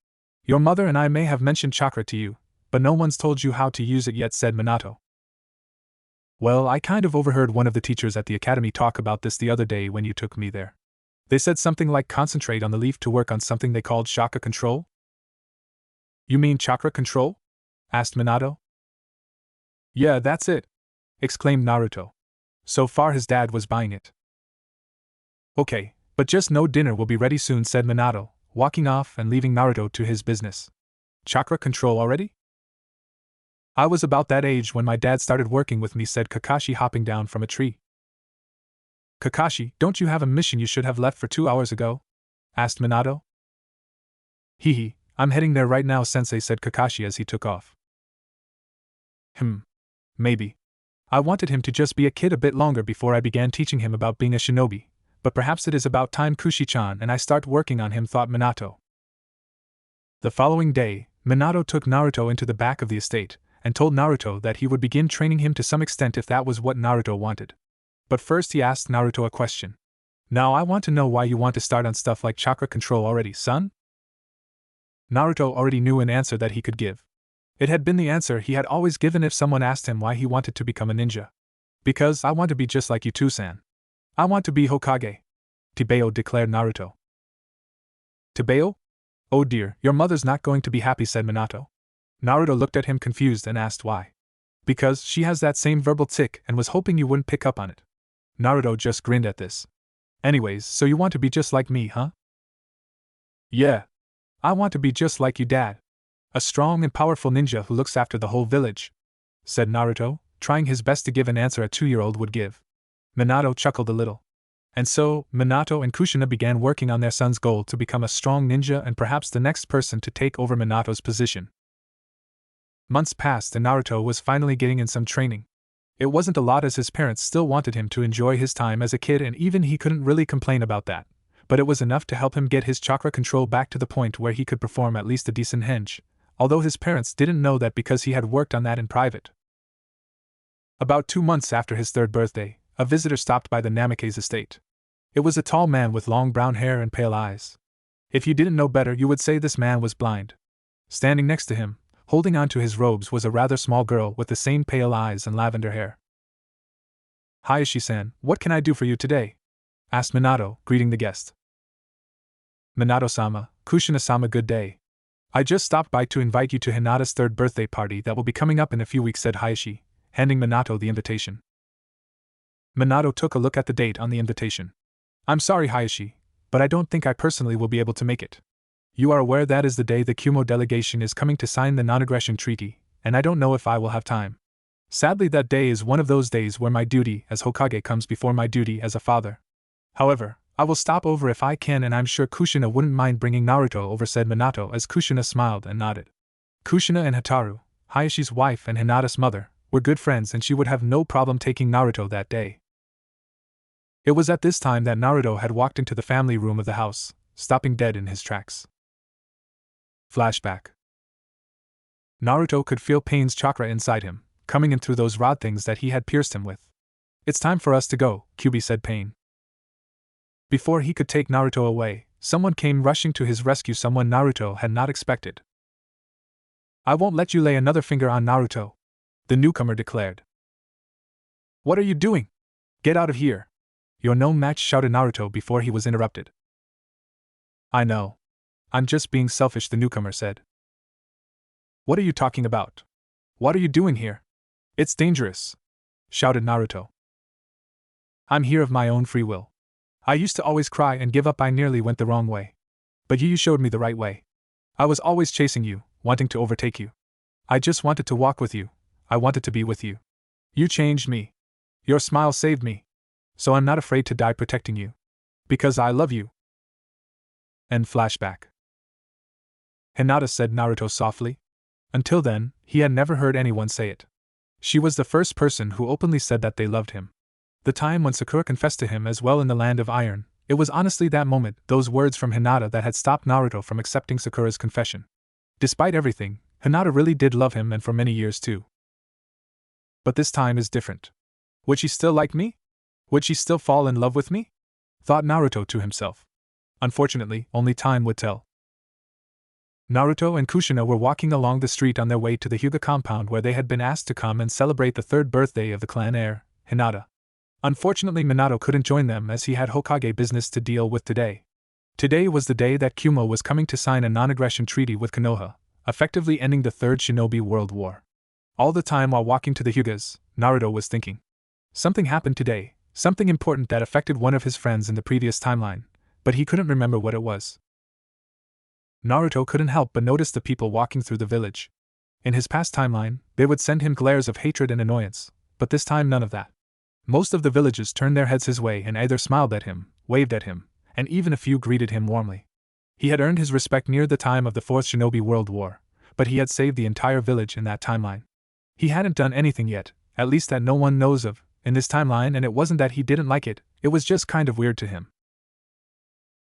Your mother and I may have mentioned chakra to you, but no one's told you how to use it yet, said Minato. Well, I kind of overheard one of the teachers at the academy talk about this the other day when you took me there. They said something like concentrate on the leaf to work on something they called chakra control? You mean chakra control? Asked Minato. Yeah, that's it, exclaimed Naruto. So far his dad was buying it. Okay, but just know dinner will be ready soon, said Minato, walking off and leaving Naruto to his business. Chakra control already? I was about that age when my dad started working with me, said Kakashi, hopping down from a tree. Kakashi, don't you have a mission you should have left for 2 hours ago? Asked Minato. Hehe, I'm heading there right now, sensei, said Kakashi as he took off. Maybe. I wanted him to just be a kid a bit longer before I began teaching him about being a shinobi, but perhaps it is about time Kushi-chan and I start working on him, thought Minato. The following day, Minato took Naruto into the back of the estate, and told Naruto that he would begin training him to some extent if that was what Naruto wanted. But first he asked Naruto a question. Now I want to know why you want to start on stuff like chakra control already, son? Naruto already knew an answer that he could give. It had been the answer he had always given if someone asked him why he wanted to become a ninja. Because I want to be just like you too, san. I want to be Hokage. Tebeo declared Naruto. Tebeo? Oh dear, your mother's not going to be happy, said Minato. Naruto looked at him confused and asked why. Because she has that same verbal tick and was hoping you wouldn't pick up on it. Naruto just grinned at this. Anyways, so you want to be just like me, huh? Yeah. I want to be just like you, Dad. A strong and powerful ninja who looks after the whole village, said Naruto, trying his best to give an answer a 2-year-old would give. Minato chuckled a little. And so, Minato and Kushina began working on their son's goal to become a strong ninja and perhaps the next person to take over Minato's position. Months passed and Naruto was finally getting in some training. It wasn't a lot as his parents still wanted him to enjoy his time as a kid and even he couldn't really complain about that, but it was enough to help him get his chakra control back to the point where he could perform at least a decent henge, although his parents didn't know that because he had worked on that in private. About 2 months after his 3rd birthday, a visitor stopped by the Namake's estate. It was a tall man with long brown hair and pale eyes. If you didn't know better, you would say this man was blind. Standing next to him, holding on to his robes, was a rather small girl with the same pale eyes and lavender hair. Hayashi-san, what can I do for you today? Asked Minato, greeting the guest. Minato-sama, Kushina-sama, good day. I just stopped by to invite you to Hinata's 3rd birthday party that will be coming up in a few weeks, said Hayashi, handing Minato the invitation. Minato took a look at the date on the invitation. I'm sorry, Hayashi, but I don't think I personally will be able to make it. You are aware that is the day the Kumo delegation is coming to sign the non-aggression treaty, and I don't know if I will have time. Sadly, that day is one of those days where my duty as Hokage comes before my duty as a father. However, I will stop over if I can, and I'm sure Kushina wouldn't mind bringing Naruto over, said Minato as Kushina smiled and nodded. Kushina and Hataru, Hayashi's wife and Hinata's mother, were good friends and she would have no problem taking Naruto that day. It was at this time that Naruto had walked into the family room of the house, stopping dead in his tracks. Flashback. Naruto could feel Pain's chakra inside him, coming in through those rod things that he had pierced him with. It's time for us to go, Kyubi, said Pain. Before he could take Naruto away, someone came rushing to his rescue, someone Naruto had not expected. I won't let you lay another finger on Naruto, the newcomer declared. What are you doing? Get out of here. You're no match, shouted Naruto before he was interrupted. I know. I'm just being selfish, the newcomer said. What are you talking about? What are you doing here? It's dangerous, shouted Naruto. I'm here of my own free will. I used to always cry and give up. I nearly went the wrong way. But you showed me the right way. I was always chasing you, wanting to overtake you. I just wanted to walk with you. I wanted to be with you. You changed me. Your smile saved me. So I'm not afraid to die protecting you. Because I love you. End flashback. Hinata, said Naruto softly. Until then, he had never heard anyone say it. She was the first person who openly said that they loved him. The time when Sakura confessed to him as well in the Land of Iron, it was honestly that moment, those words from Hinata, that had stopped Naruto from accepting Sakura's confession. Despite everything, Hinata really did love him, and for many years too. But this time is different. Would she still like me? Would she still fall in love with me? Thought Naruto to himself. Unfortunately, only time would tell. Naruto and Kushina were walking along the street on their way to the Hyuga compound, where they had been asked to come and celebrate the 3rd birthday of the clan heir, Hinata. Unfortunately, Minato couldn't join them as he had Hokage business to deal with today. Today was the day that Kumo was coming to sign a non-aggression treaty with Konoha, effectively ending the 3rd Shinobi World War. All the time while walking to the Hyugas, Naruto was thinking. Something happened today, something important that affected one of his friends in the previous timeline, but he couldn't remember what it was. Naruto couldn't help but notice the people walking through the village. In his past timeline, they would send him glares of hatred and annoyance, but this time none of that. Most of the villagers turned their heads his way and either smiled at him, waved at him, and even a few greeted him warmly. He had earned his respect near the time of the 4th Shinobi World War, but he had saved the entire village in that timeline. He hadn't done anything yet, at least that no one knows of, in this timeline, and it wasn't that he didn't like it, it was just kind of weird to him.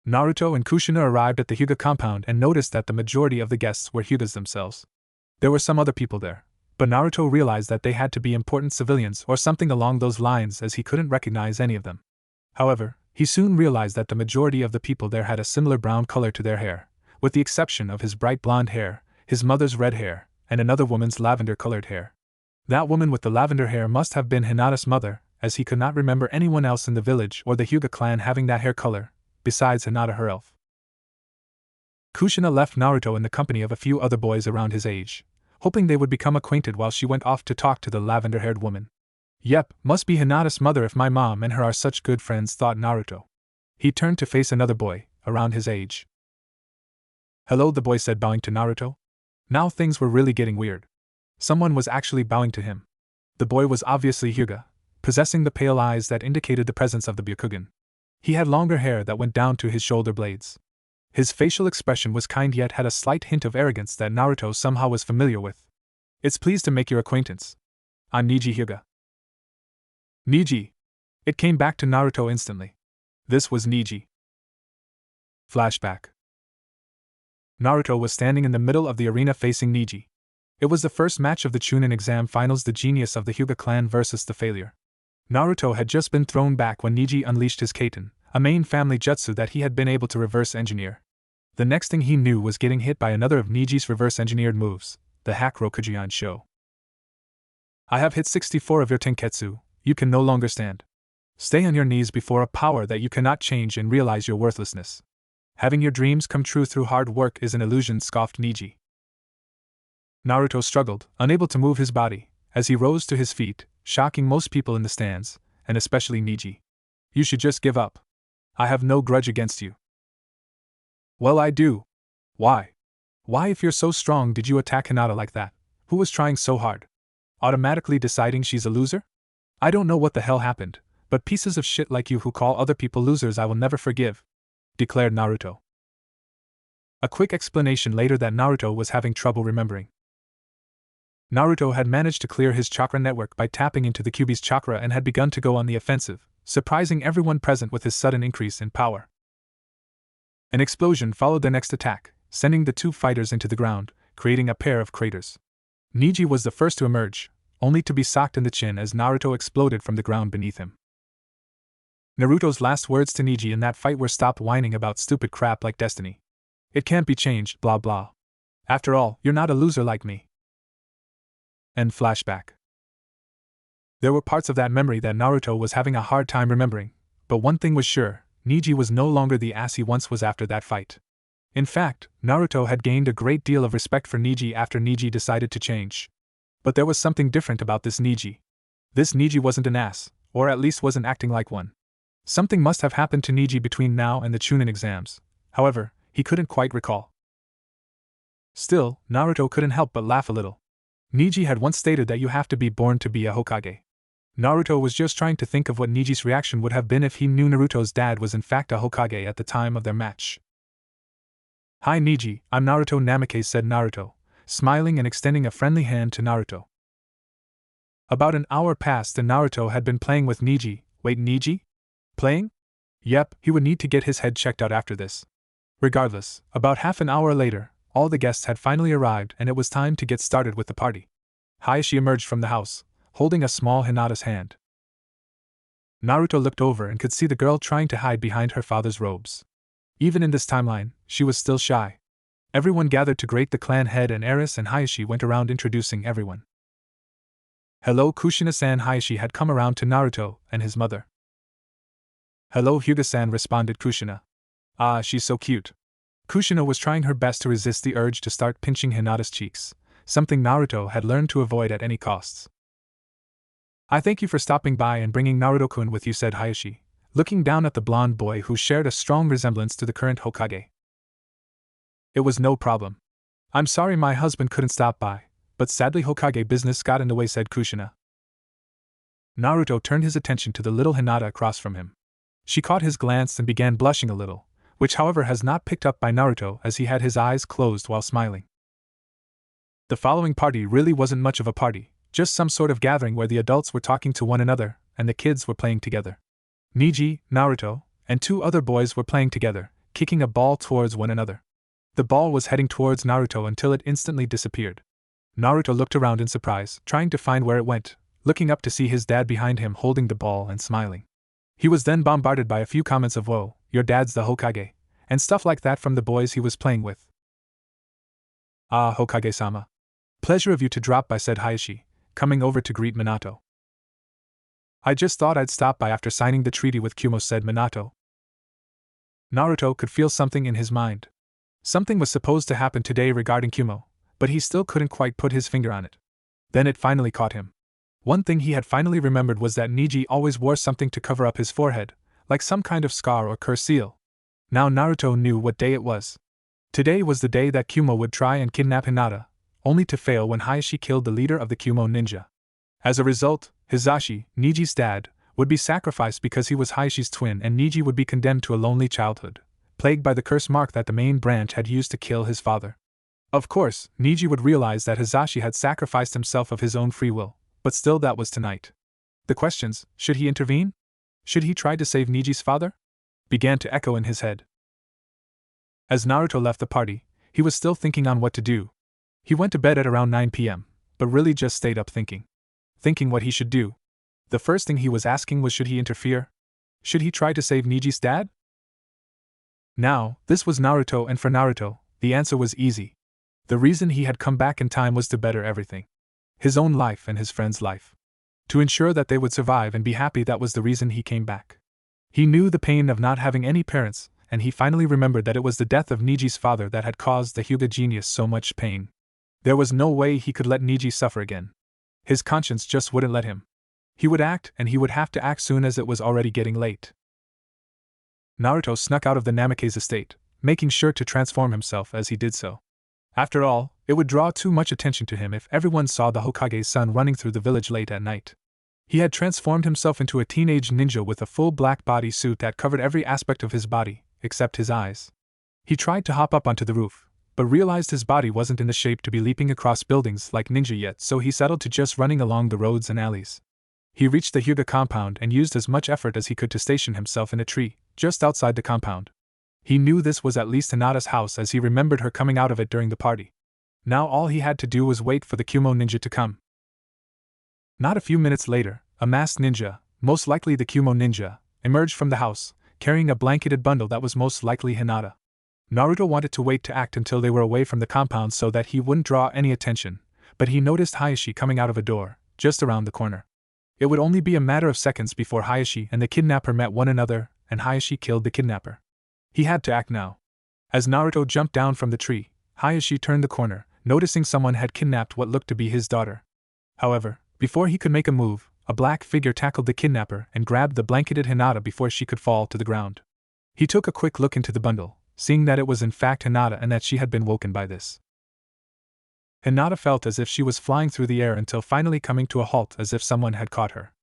Naruto and Kushina arrived at the Hyuga compound and noticed that the majority of the guests were Hyugas themselves. There were some other people there, but Naruto realized that they had to be important civilians or something along those lines, as he couldn't recognize any of them. However, he soon realized that the majority of the people there had a similar brown color to their hair, with the exception of his bright blonde hair, his mother's red hair, and another woman's lavender-colored hair. That woman with the lavender hair must have been Hinata's mother, as he could not remember anyone else in the village or the Hyuga clan having that hair color, besides Hinata her elf. Kushina left Naruto in the company of a few other boys around his age, hoping they would become acquainted while she went off to talk to the lavender-haired woman. Yep, must be Hinata's mother if my mom and her are such good friends, thought Naruto. He turned to face another boy, around his age. Hello, the boy said, bowing to Naruto. Now things were really getting weird. Someone was actually bowing to him. The boy was obviously Hyuga, possessing the pale eyes that indicated the presence of the Byakugan. He had longer hair that went down to his shoulder blades. His facial expression was kind yet had a slight hint of arrogance that Naruto somehow was familiar with. It's pleased to make your acquaintance. I'm Niji Hyuga. Niji. It came back to Naruto instantly. This was Niji. Flashback. Naruto was standing in the middle of the arena facing Niji. It was the first match of the Chunin exam finals, the genius of the Hyuga clan versus the failure. Naruto had just been thrown back when Niji unleashed his Kaiten, a main family jutsu that he had been able to reverse engineer. The next thing he knew was getting hit by another of Niji's reverse engineered moves, the Hakurokujian Sho. I have hit 64 of your Tenketsu, you can no longer stand. Stay on your knees before a power that you cannot change and realize your worthlessness. Having your dreams come true through hard work is an illusion, scoffed Niji. Naruto struggled, unable to move his body, as he rose to his feet, shocking most people in the stands, and especially Niji. You should just give up. I have no grudge against you. Well, I do. Why? Why, if you're so strong, did you attack Hinata like that, who was trying so hard? Automatically deciding she's a loser? I don't know what the hell happened, but pieces of shit like you who call other people losers I will never forgive, declared Naruto. A quick explanation later that Naruto was having trouble remembering. Naruto had managed to clear his chakra network by tapping into the Kyuubi's chakra and had begun to go on the offensive, surprising everyone present with his sudden increase in power. An explosion followed their next attack, sending the two fighters into the ground, creating a pair of craters. Niji was the first to emerge, only to be socked in the chin as Naruto exploded from the ground beneath him. Naruto's last words to Niji in that fight were, stop whining about stupid crap like destiny. It can't be changed, blah blah. After all, you're not a loser like me. End flashback. There were parts of that memory that Naruto was having a hard time remembering, but one thing was sure, Niji was no longer the ass he once was after that fight. In fact, Naruto had gained a great deal of respect for Niji after Niji decided to change. But there was something different about this Niji. This Niji wasn't an ass, or at least wasn't acting like one. Something must have happened to Niji between now and the Chunin exams. However, he couldn't quite recall. Still, Naruto couldn't help but laugh a little. Niji had once stated that you have to be born to be a Hokage. Naruto was just trying to think of what Niji's reaction would have been if he knew Naruto's dad was in fact a Hokage at the time of their match. Hi Niji, I'm Naruto Namikaze, said Naruto, smiling and extending a friendly hand to Naruto. About an hour passed and Naruto had been playing with Niji. Wait, Niji? Playing? Yep, he would need to get his head checked out after this. Regardless, about half an hour later, all the guests had finally arrived and it was time to get started with the party. Hayashi emerged from the house, holding a small Hinata's hand. Naruto looked over and could see the girl trying to hide behind her father's robes. Even in this timeline, she was still shy. Everyone gathered to greet the clan head and heiress, and Hayashi went around introducing everyone. Hello Kushina-san. Hayashi had come around to Naruto and his mother. Hello Hyuga-san, responded Kushina. Ah, she's so cute. Kushina was trying her best to resist the urge to start pinching Hinata's cheeks, something Naruto had learned to avoid at any costs. I thank you for stopping by and bringing Naruto-kun with you, said Hayashi, looking down at the blonde boy who shared a strong resemblance to the current Hokage. It was no problem. I'm sorry my husband couldn't stop by, but sadly Hokage business got in the way, said Kushina. Naruto turned his attention to the little Hinata across from him. She caught his glance and began blushing a little, which however has not picked up by Naruto as he had his eyes closed while smiling. The following party really wasn't much of a party, just some sort of gathering where the adults were talking to one another and the kids were playing together. Niji, Naruto, and two other boys were playing together, kicking a ball towards one another. The ball was heading towards Naruto until it instantly disappeared. Naruto looked around in surprise, trying to find where it went, looking up to see his dad behind him holding the ball and smiling. He was then bombarded by a few comments of "Whoa, your dad's the Hokage," and stuff like that from the boys he was playing with. Ah, Hokage-sama. Pleasure of you to drop by, said Hayashi, coming over to greet Minato. I just thought I'd stop by after signing the treaty with Kumo, said Minato. Naruto could feel something in his mind. Something was supposed to happen today regarding Kumo, but he still couldn't quite put his finger on it. Then it finally caught him. One thing he had finally remembered was that Neji always wore something to cover up his forehead, like some kind of scar or curse seal. Now Naruto knew what day it was. Today was the day that Kumo would try and kidnap Hinata, only to fail when Hayashi killed the leader of the Kumo ninja. As a result, Hizashi, Neji's dad, would be sacrificed because he was Hayashi's twin, and Neji would be condemned to a lonely childhood, plagued by the curse mark that the main branch had used to kill his father. Of course, Neji would realize that Hizashi had sacrificed himself of his own free will, but still that was tonight. The questions, should he intervene? Should he try to save Neji's father? Began to echo in his head. As Naruto left the party, he was still thinking on what to do. He went to bed at around 9 p.m., but really just stayed up thinking what he should do. The first thing he was asking was, should he interfere? Should he try to save Neji's dad? Now, this was Naruto, and for Naruto, the answer was easy. The reason he had come back in time was to better everything. His own life and his friend's life. To ensure that they would survive and be happy, that was the reason he came back. He knew the pain of not having any parents, and he finally remembered that it was the death of Neji's father that had caused the Hyuga genius so much pain. There was no way he could let Neji suffer again. His conscience just wouldn't let him. He would act, and he would have to act soon, as it was already getting late. Naruto snuck out of the Namake's estate, making sure to transform himself as he did so. After all, it would draw too much attention to him if everyone saw the Hokage's son running through the village late at night. He had transformed himself into a teenage ninja with a full black body suit that covered every aspect of his body, except his eyes. He tried to hop up onto the roof, but realized his body wasn't in the shape to be leaping across buildings like ninja yet, so he settled to just running along the roads and alleys. He reached the Hyuga compound and used as much effort as he could to station himself in a tree, just outside the compound. He knew this was at least Hinata's house, as he remembered her coming out of it during the party. Now all he had to do was wait for the Kumo ninja to come. Not a few minutes later, a masked ninja, most likely the Kumo ninja, emerged from the house, carrying a blanketed bundle that was most likely Hinata. Naruto wanted to wait to act until they were away from the compound so that he wouldn't draw any attention, but he noticed Hayashi coming out of a door, just around the corner. It would only be a matter of seconds before Hayashi and the kidnapper met one another, and Hayashi killed the kidnapper. He had to act now. As Naruto jumped down from the tree, Hayashi turned the corner, noticing someone had kidnapped what looked to be his daughter. However, before he could make a move, a black figure tackled the kidnapper and grabbed the blanketed Hinata before she could fall to the ground. He took a quick look into the bundle, seeing that it was in fact Hinata and that she had been woken by this. Hinata felt as if she was flying through the air until finally coming to a halt, as if someone had caught her.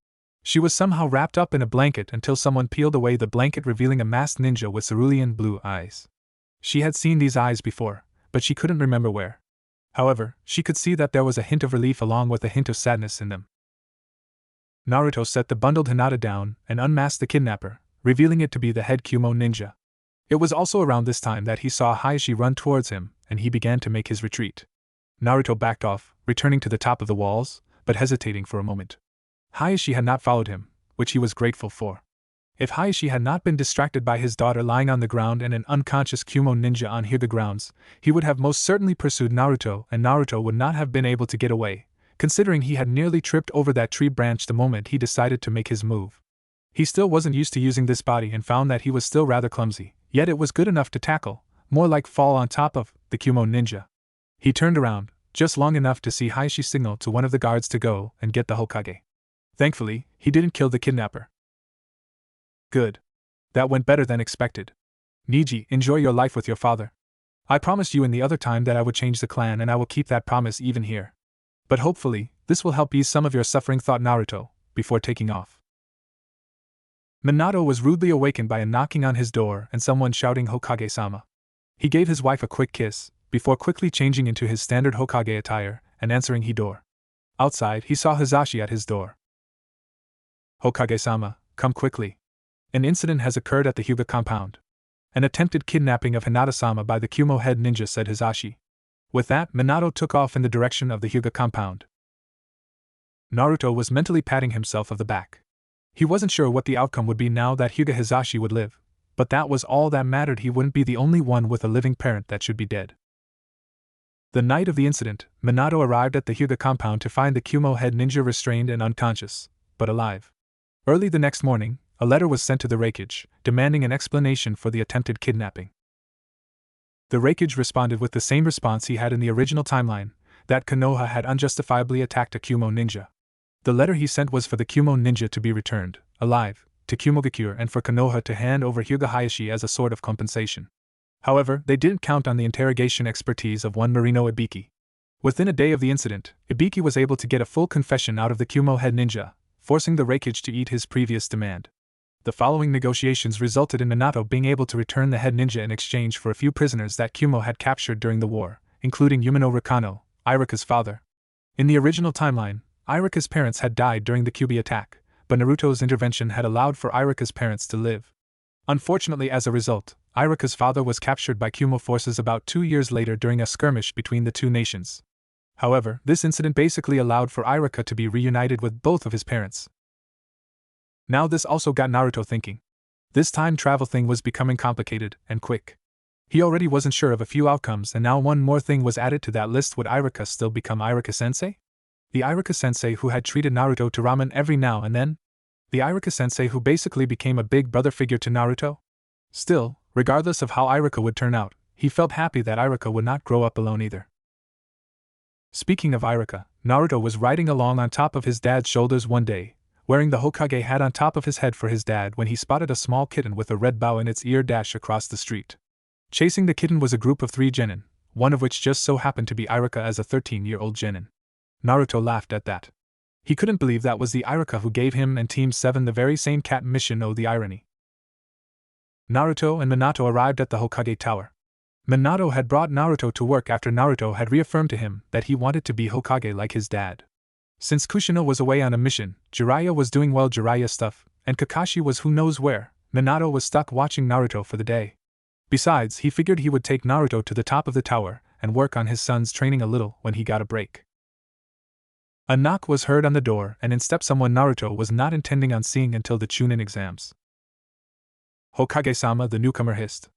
She was somehow wrapped up in a blanket until someone peeled away the blanket, revealing a masked ninja with cerulean blue eyes. She had seen these eyes before, but she couldn't remember where. However, she could see that there was a hint of relief along with a hint of sadness in them. Naruto set the bundled Hinata down and unmasked the kidnapper, revealing it to be the head Kumo ninja. It was also around this time that he saw Hayashi run towards him, and he began to make his retreat. Naruto backed off, returning to the top of the walls, but hesitating for a moment. Hayashi had not followed him, which he was grateful for. If Hayashi had not been distracted by his daughter lying on the ground and an unconscious Kumo ninja on Hyuga grounds, he would have most certainly pursued Naruto, and Naruto would not have been able to get away, considering he had nearly tripped over that tree branch the moment he decided to make his move. He still wasn't used to using this body and found that he was still rather clumsy, yet it was good enough to tackle, more like fall on top of, the Kumo ninja. He turned around, just long enough to see Hayashi signal to one of the guards to go and get the Hokage. Thankfully, he didn't kill the kidnapper. Good. That went better than expected. Neji, enjoy your life with your father. I promised you in the other time that I would change the clan, and I will keep that promise even here. But hopefully, this will help ease some of your suffering, thought Naruto, before taking off. Minato was rudely awakened by a knocking on his door and someone shouting Hokage-sama. He gave his wife a quick kiss, before quickly changing into his standard Hokage attire and answering his door. Outside, he saw Hizashi at his door. Hokage-sama, come quickly. An incident has occurred at the Hyuga compound. An attempted kidnapping of Hinata-sama by the Kumo head ninja, said Hizashi. With that, Minato took off in the direction of the Hyuga compound. Naruto was mentally patting himself on the back. He wasn't sure what the outcome would be now that Hyuga Hizashi would live, but that was all that mattered. He wouldn't be the only one with a living parent that should be dead. The night of the incident, Minato arrived at the Hyuga compound to find the Kumo head ninja restrained and unconscious, but alive. Early the next morning, a letter was sent to the Raikage, demanding an explanation for the attempted kidnapping. The Raikage responded with the same response he had in the original timeline, that Konoha had unjustifiably attacked a Kumo ninja. The letter he sent was for the Kumo ninja to be returned, alive, to Kumogakure and for Konoha to hand over Hyuga Hayashi as a sort of compensation. However, they didn't count on the interrogation expertise of one Marino Ibiki. Within a day of the incident, Ibiki was able to get a full confession out of the Kumo head ninja, forcing the Raikage to eat his previous demand. The following negotiations resulted in Minato being able to return the head ninja in exchange for a few prisoners that Kumo had captured during the war, including Yumino Rakano, Irika's father. In the original timeline, Irika's parents had died during the Kyuubi attack, but Naruto's intervention had allowed for Irika's parents to live. Unfortunately, as a result, Irika's father was captured by Kumo forces about 2 years later during a skirmish between the two nations. However, this incident basically allowed for Irika to be reunited with both of his parents. Now this also got Naruto thinking. This time travel thing was becoming complicated and quick. He already wasn't sure of a few outcomes, and now one more thing was added to that list. Would Irika still become Irika-sensei? The Irika-sensei who had treated Naruto to ramen every now and then? The Irika-sensei who basically became a big brother figure to Naruto? Still, regardless of how Irika would turn out, he felt happy that Irika would not grow up alone either. Speaking of Irika, Naruto was riding along on top of his dad's shoulders one day, wearing the Hokage hat on top of his head for his dad, when he spotted a small kitten with a red bow in its ear dash across the street. Chasing the kitten was a group of 3 genin, one of which just so happened to be Irika as a 13-year-old genin. Naruto laughed at that. He couldn't believe that was the Irika who gave him and Team 7 the very same cat mission. Oh, the irony. Naruto and Minato arrived at the Hokage Tower. Minato had brought Naruto to work after Naruto had reaffirmed to him that he wanted to be Hokage like his dad. Since Kushina was away on a mission, Jiraiya was doing well Jiraiya stuff, and Kakashi was who knows where. Minato was stuck watching Naruto for the day. Besides, he figured he would take Naruto to the top of the tower and work on his son's training a little when he got a break. A knock was heard on the door, and in stepped someone Naruto was not intending on seeing until the Chunin exams. Hokage-sama, the newcomer hissed,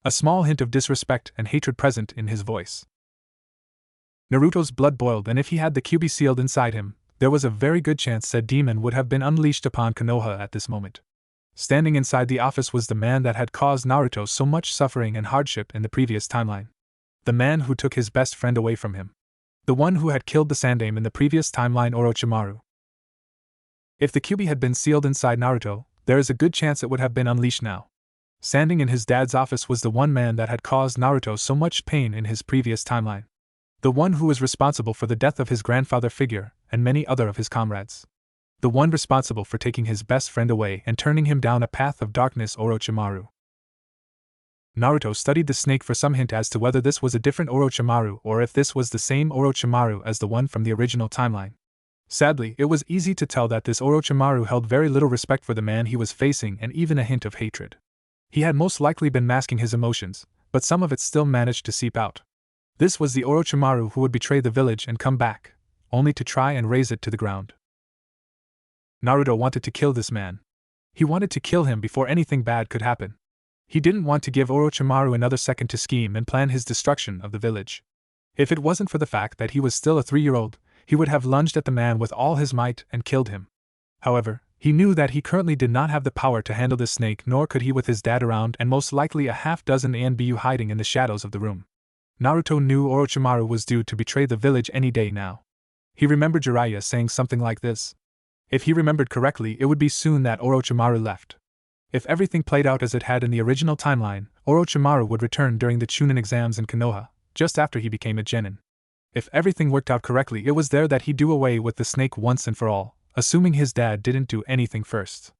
a small hint of disrespect and hatred present in his voice. Naruto's blood boiled, and if he had the Kyuubi sealed inside him, there was a very good chance said demon would have been unleashed upon Konoha at this moment. Standing inside the office was the man that had caused Naruto so much suffering and hardship in the previous timeline. The man who took his best friend away from him. The one who had killed the Sandaime in the previous timeline, Orochimaru. If the Kyuubi had been sealed inside Naruto, there is a good chance it would have been unleashed now. Standing in his dad's office was the one man that had caused Naruto so much pain in his previous timeline. The one who was responsible for the death of his grandfather figure and many other of his comrades. The one responsible for taking his best friend away and turning him down a path of darkness, Orochimaru. Naruto studied the snake for some hint as to whether this was a different Orochimaru or if this was the same Orochimaru as the one from the original timeline. Sadly, it was easy to tell that this Orochimaru held very little respect for the man he was facing and even a hint of hatred. He had most likely been masking his emotions, but some of it still managed to seep out. This was the Orochimaru who would betray the village and come back, only to try and raze it to the ground. Naruto wanted to kill this man. He wanted to kill him before anything bad could happen. He didn't want to give Orochimaru another second to scheme and plan his destruction of the village. If it wasn't for the fact that he was still a 3-year-old, he would have lunged at the man with all his might and killed him. However, he knew that he currently did not have the power to handle this snake, nor could he with his dad around and most likely a half-dozen Anbu hiding in the shadows of the room. Naruto knew Orochimaru was due to betray the village any day now. He remembered Jiraiya saying something like this. If he remembered correctly, it would be soon that Orochimaru left. If everything played out as it had in the original timeline, Orochimaru would return during the Chunin exams in Konoha, just after he became a genin. If everything worked out correctly, it was there that he'd do away with the snake once and for all, assuming his dad didn't do anything first.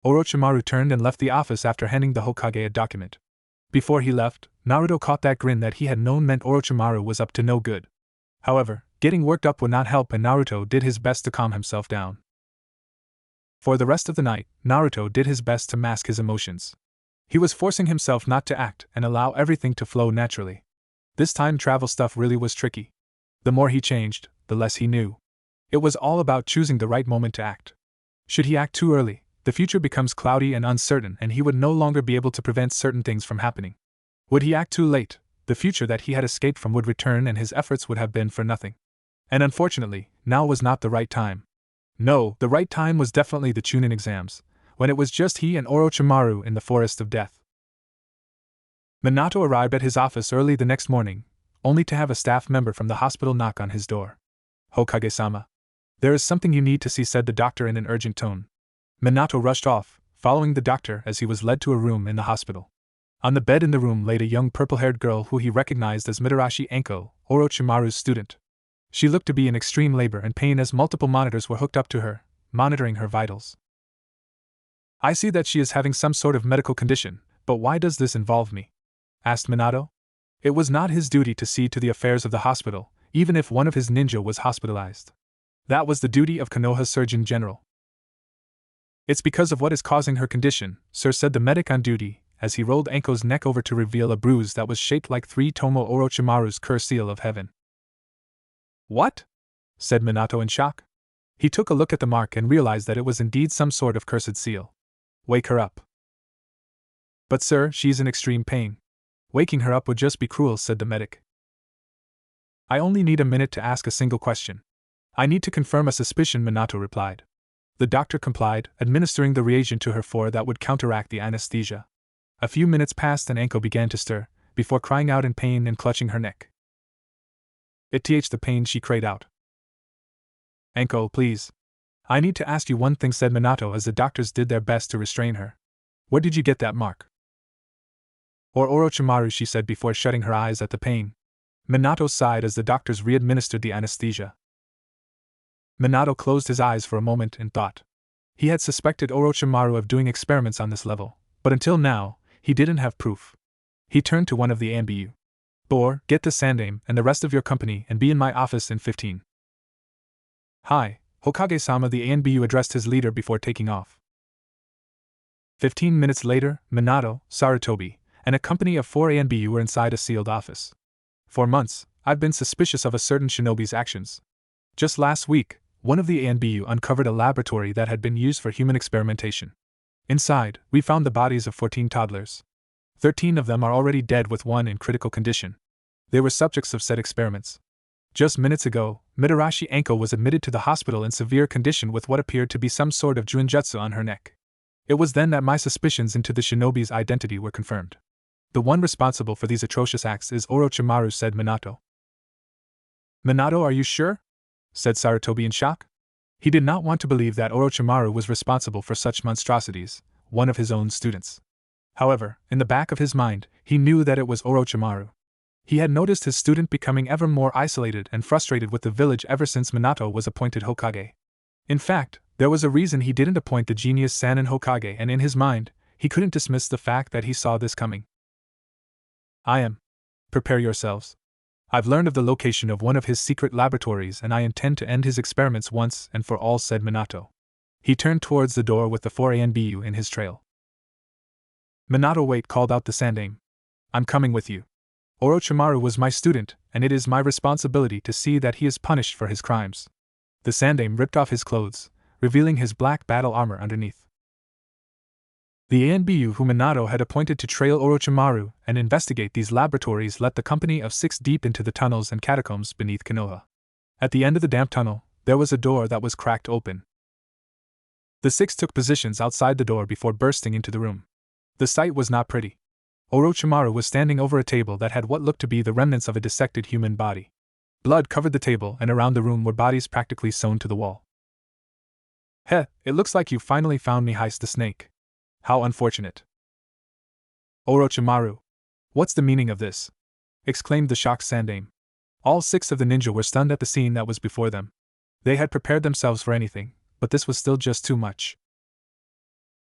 Orochimaru turned and left the office after handing the Hokage a document. Before he left, Naruto caught that grin that he had known meant Orochimaru was up to no good. However, getting worked up would not help, and Naruto did his best to calm himself down. For the rest of the night, Naruto did his best to mask his emotions. He was forcing himself not to act and allow everything to flow naturally. This time travel stuff really was tricky. The more he changed, the less he knew. It was all about choosing the right moment to act. Should he act too early, the future becomes cloudy and uncertain and he would no longer be able to prevent certain things from happening. Would he act too late, the future that he had escaped from would return and his efforts would have been for nothing. And unfortunately, now was not the right time. No, the right time was definitely the Chunin exams, when it was just he and Orochimaru in the Forest of Death. Minato arrived at his office early the next morning, only to have a staff member from the hospital knock on his door. "Hokage-sama. There is something you need to see," said the doctor in an urgent tone. Minato rushed off, following the doctor as he was led to a room in the hospital. On the bed in the room laid a young purple-haired girl who he recognized as Mitarashi Enko, Orochimaru's student. She looked to be in extreme labor and pain as multiple monitors were hooked up to her, monitoring her vitals. "I see that she is having some sort of medical condition, but why does this involve me?" asked Minato. It was not his duty to see to the affairs of the hospital, even if one of his ninja was hospitalized. That was the duty of Konoha's Surgeon General. "It's because of what is causing her condition, sir," said the medic on duty, as he rolled Enko's neck over to reveal a bruise that was shaped like 3 Tomo Orochimaru's curse seal of heaven. "What?" said Minato in shock. He took a look at the mark and realized that it was indeed some sort of cursed seal. "Wake her up." "But sir, she's in extreme pain." "Waking her up would just be cruel," said the medic. "I only need a minute to ask a single question." "I need to confirm a suspicion," Minato replied. The doctor complied, administering the reagent to her that would counteract the anesthesia. A few minutes passed and Enko began to stir, before crying out in pain and clutching her neck. "It's the pain," she cried out. "Enko, please. I need to ask you one thing," said Minato as the doctors did their best to restrain her. "Where did you get that mark?" "Or Orochimaru," she said before shutting her eyes at the pain. Minato sighed as the doctors re-administered the anesthesia. Minato closed his eyes for a moment and thought. He had suspected Orochimaru of doing experiments on this level, but until now, he didn't have proof. He turned to one of the Ambu. "Bor, get the Sandaime and the rest of your company and be in my office in 15. "Hi, Hokage-sama," the Anbu addressed his leader before taking off. 15 minutes later, Minato, Sarutobi, and a company of 4 Anbu were inside a sealed office. "For months, I've been suspicious of a certain shinobi's actions. Just last week, one of the Anbu uncovered a laboratory that had been used for human experimentation. Inside, we found the bodies of 14 toddlers. 13 of them are already dead with one in critical condition. They were subjects of said experiments. Just minutes ago, Mitarashi Enko was admitted to the hospital in severe condition with what appeared to be some sort of juinjutsu on her neck. It was then that my suspicions into the shinobi's identity were confirmed. The one responsible for these atrocious acts is Orochimaru," said Minato. "Minato, are you sure?" said Sarutobi in shock. He did not want to believe that Orochimaru was responsible for such monstrosities, one of his own students. However, in the back of his mind, he knew that it was Orochimaru. He had noticed his student becoming ever more isolated and frustrated with the village ever since Minato was appointed Hokage. In fact, there was a reason he didn't appoint the genius Sannin Hokage, and in his mind, he couldn't dismiss the fact that he saw this coming. "I am. Prepare yourselves. I've learned of the location of one of his secret laboratories and I intend to end his experiments once and for all," said Minato. He turned towards the door with the 4 Anbu in his trail. "Minato, wait," called out the Sandaime. "I'm coming with you. Orochimaru was my student, and it is my responsibility to see that he is punished for his crimes." The Sandaime ripped off his clothes, revealing his black battle armor underneath. The Anbu whom Minato had appointed to trail Orochimaru and investigate these laboratories let the company of 6 deep into the tunnels and catacombs beneath Konoha. At the end of the damp tunnel, there was a door that was cracked open. The 6 took positions outside the door before bursting into the room. The sight was not pretty. Orochimaru was standing over a table that had what looked to be the remnants of a dissected human body. Blood covered the table, and around the room were bodies practically sewn to the wall. "Heh, it looks like you finally found me," hissed the snake. "How unfortunate." "Orochimaru, what's the meaning of this?" exclaimed the shocked Sandaime. All 6 of the ninja were stunned at the scene that was before them. They had prepared themselves for anything, but this was still just too much.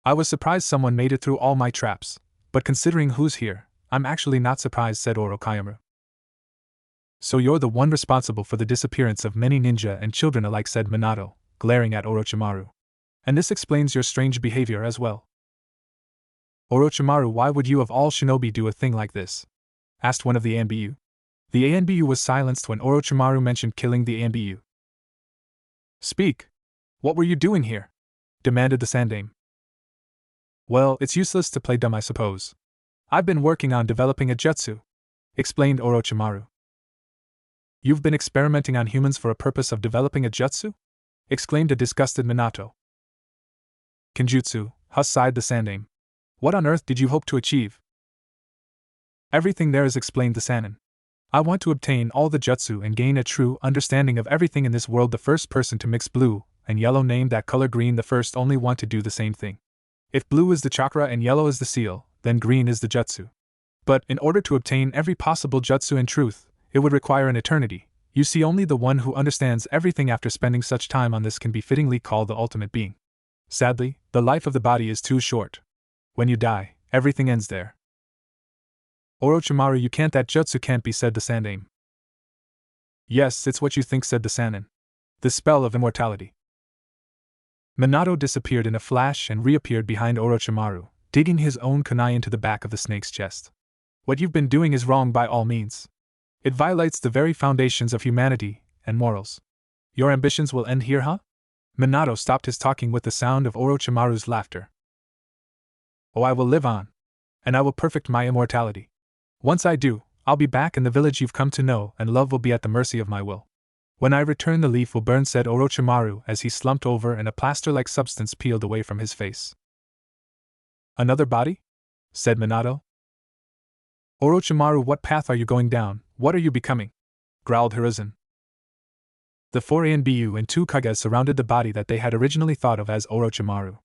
"I was surprised someone made it through all my traps, but considering who's here, I'm actually not surprised," said Orochimaru. "So you're the one responsible for the disappearance of many ninja and children alike," said Minato, glaring at Orochimaru. "And this explains your strange behavior as well." "Orochimaru, why would you of all shinobi do a thing like this?" asked one of the Anbu. The Anbu was silenced when Orochimaru mentioned killing the Anbu. "Speak! What were you doing here?" demanded the Sandaime. "Well, it's useless to play dumb, I suppose. I've been working on developing a jutsu," explained Orochimaru. "You've been experimenting on humans for a purpose of developing a jutsu?" exclaimed a disgusted Minato. "Kenjutsu," sighed the Sandaime. "What on earth did you hope to achieve?" Everything there is explained the Sannin. I want to obtain all the jutsu and gain a true understanding of everything in this world. The first person to mix blue and yellow named that color green. The first only want to do the same thing. If blue is the chakra and yellow is the seal, then green is the jutsu. But in order to obtain every possible jutsu in truth, it would require an eternity. You see, only the one who understands everything after spending such time on this can be fittingly called the ultimate being. Sadly, the life of the body is too short. When you die, everything ends there. Orochimaru, you can't, that jutsu can't be, said the Sandaime. Yes, it's what you think, said the Sannin. The spell of immortality. Minato disappeared in a flash and reappeared behind Orochimaru, digging his own kunai into the back of the snake's chest. What you've been doing is wrong by all means. It violates the very foundations of humanity and morals. Your ambitions will end here, huh? Minato stopped his talking with the sound of Orochimaru's laughter. Oh, I will live on. And I will perfect my immortality. Once I do, I'll be back in the village you've come to know, and love will be at the mercy of my will. When I return, the leaf will burn, said Orochimaru as he slumped over and a plaster-like substance peeled away from his face. Another body? Said Minato. Orochimaru, what path are you going down? What are you becoming? Growled Hiruzen. The 4 Anbu and 2 Kages surrounded the body that they had originally thought of as Orochimaru.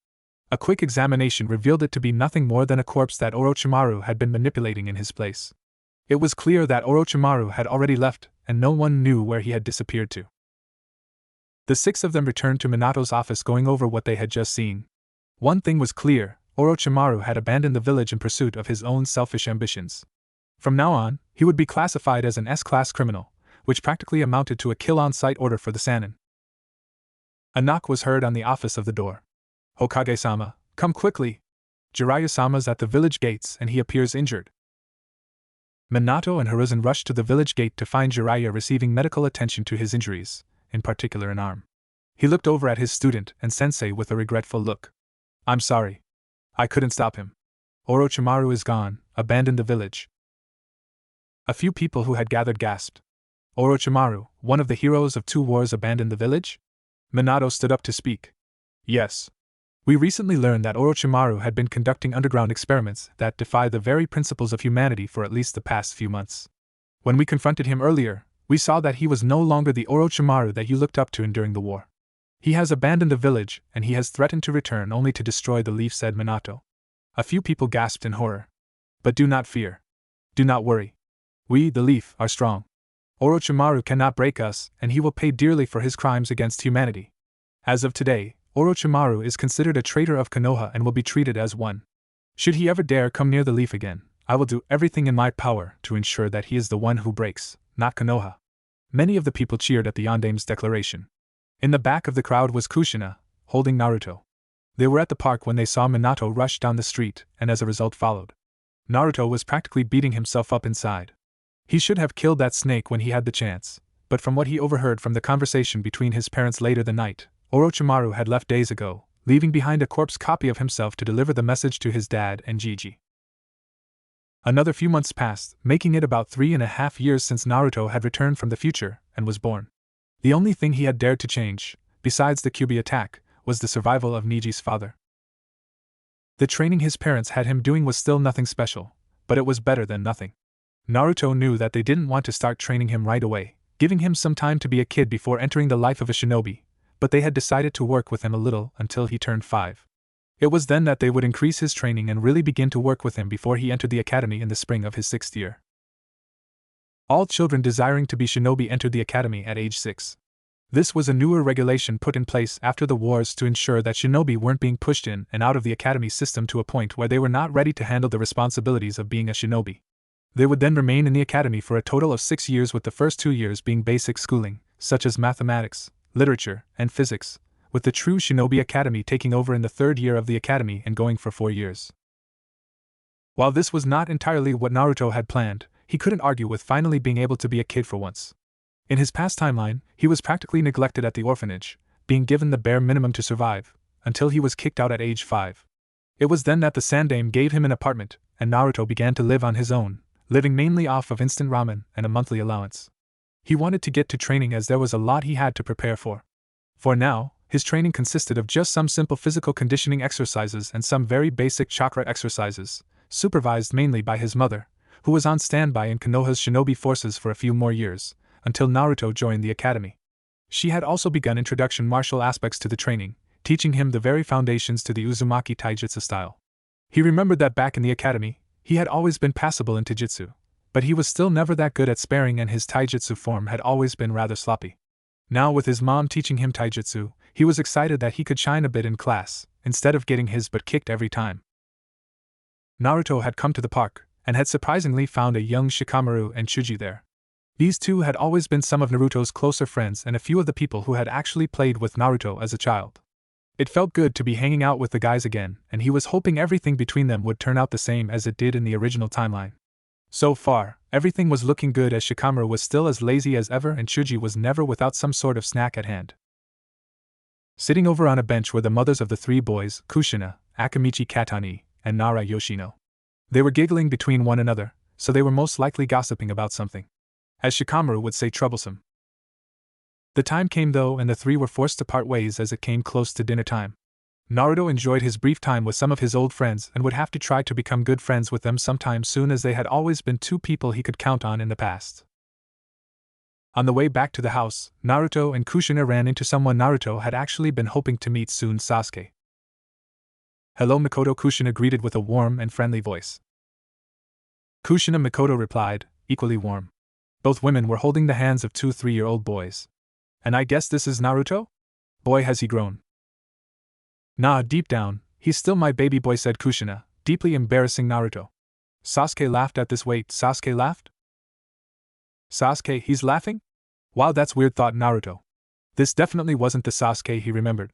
A quick examination revealed it to be nothing more than a corpse that Orochimaru had been manipulating in his place. It was clear that Orochimaru had already left, and no one knew where he had disappeared to. The 6 of them returned to Minato's office, going over what they had just seen. One thing was clear: Orochimaru had abandoned the village in pursuit of his own selfish ambitions. From now on, he would be classified as an S-class criminal, which practically amounted to a kill-on-sight order for the Sannin. A knock was heard on the office of the door. Hokage-sama, come quickly. Jiraiya-sama's at the village gates and he appears injured. Minato and Hiruzen rushed to the village gate to find Jiraiya receiving medical attention to his injuries, in particular an arm. He looked over at his student and sensei with a regretful look. I'm sorry. I couldn't stop him. Orochimaru is gone, abandoned the village. A few people who had gathered gasped. Orochimaru, one of the heroes of 2 wars, abandoned the village? Minato stood up to speak. Yes. We recently learned that Orochimaru had been conducting underground experiments that defy the very principles of humanity for at least the past few months. When we confronted him earlier, we saw that he was no longer the Orochimaru that you looked up to during the war. He has abandoned the village, and he has threatened to return only to destroy the leaf, said Minato. A few people gasped in horror. But do not fear. Do not worry. We, the leaf, are strong. Orochimaru cannot break us, and he will pay dearly for his crimes against humanity. As of today, Orochimaru is considered a traitor of Konoha and will be treated as one. Should he ever dare come near the leaf again, I will do everything in my power to ensure that he is the one who breaks, not Konoha. Many of the people cheered at the Yondaime's declaration. In the back of the crowd was Kushina, holding Naruto. They were at the park when they saw Minato rush down the street, and as a result followed. Naruto was practically beating himself up inside. He should have killed that snake when he had the chance, but from what he overheard from the conversation between his parents later the night, Orochimaru had left days ago, leaving behind a corpse copy of himself to deliver the message to his dad and Gigi. Another few months passed, making it about 3.5 years since Naruto had returned from the future and was born. The only thing he had dared to change, besides the Kyuubi attack, was the survival of Niji's father. The training his parents had him doing was still nothing special, but it was better than nothing. Naruto knew that they didn't want to start training him right away, giving him some time to be a kid before entering the life of a shinobi, but they had decided to work with him a little until he turned 5. It was then that they would increase his training and really begin to work with him before he entered the academy in the spring of his 6th year. All children desiring to be shinobi entered the academy at age 6. This was a newer regulation put in place after the wars to ensure that shinobi weren't being pushed in and out of the academy system to a point where they were not ready to handle the responsibilities of being a shinobi. They would then remain in the academy for a total of 6 years, with the first 2 years being basic schooling, such as mathematics, literature, and physics, with the true shinobi academy taking over in the 3rd year of the academy and going for 4 years. While this was not entirely what Naruto had planned, he couldn't argue with finally being able to be a kid for once. In his past timeline, he was practically neglected at the orphanage, being given the bare minimum to survive, until he was kicked out at age 5. It was then that the Sandaime gave him an apartment, and Naruto began to live on his own, living mainly off of instant ramen and a monthly allowance. He wanted to get to training as there was a lot he had to prepare for. For now, his training consisted of just some simple physical conditioning exercises and some very basic chakra exercises, supervised mainly by his mother, who was on standby in Konoha's shinobi forces for a few more years, until Naruto joined the academy. She had also begun introduction martial aspects to the training, teaching him the very foundations to the Uzumaki taijutsu style. He remembered that back in the academy, he had always been passable in taijutsu, but he was still never that good at sparring and his taijutsu form had always been rather sloppy. Now with his mom teaching him taijutsu, he was excited that he could shine a bit in class, instead of getting his butt kicked every time. Naruto had come to the park, and had surprisingly found a young Shikamaru and Chuji there. These two had always been some of Naruto's closer friends and a few of the people who had actually played with Naruto as a child. It felt good to be hanging out with the guys again, and he was hoping everything between them would turn out the same as it did in the original timeline. So far, everything was looking good as Shikamaru was still as lazy as ever and Chuji was never without some sort of snack at hand. Sitting over on a bench were the mothers of the three boys, Kushina, Akamichi Katani, and Nara Yoshino. They were giggling between one another, so they were most likely gossiping about something. As Shikamaru would say, troublesome. The time came though, and the three were forced to part ways as it came close to dinner time. Naruto enjoyed his brief time with some of his old friends and would have to try to become good friends with them sometime soon, as they had always been two people he could count on in the past. On the way back to the house, Naruto and Kushina ran into someone Naruto had actually been hoping to meet soon, Sasuke. Hello Mikoto, Kushina greeted with a warm and friendly voice. Kushina Mikoto replied, equally warm. Both women were holding the hands of two 3-year-old boys. And I guess this is Naruto? Boy, has he grown. Nah, deep down, he's still my baby boy, said Kushina, deeply embarrassing Naruto. Sasuke laughed at this. Wait, Sasuke laughed? Sasuke, he's laughing? Wow, that's weird, thought Naruto. This definitely wasn't the Sasuke he remembered.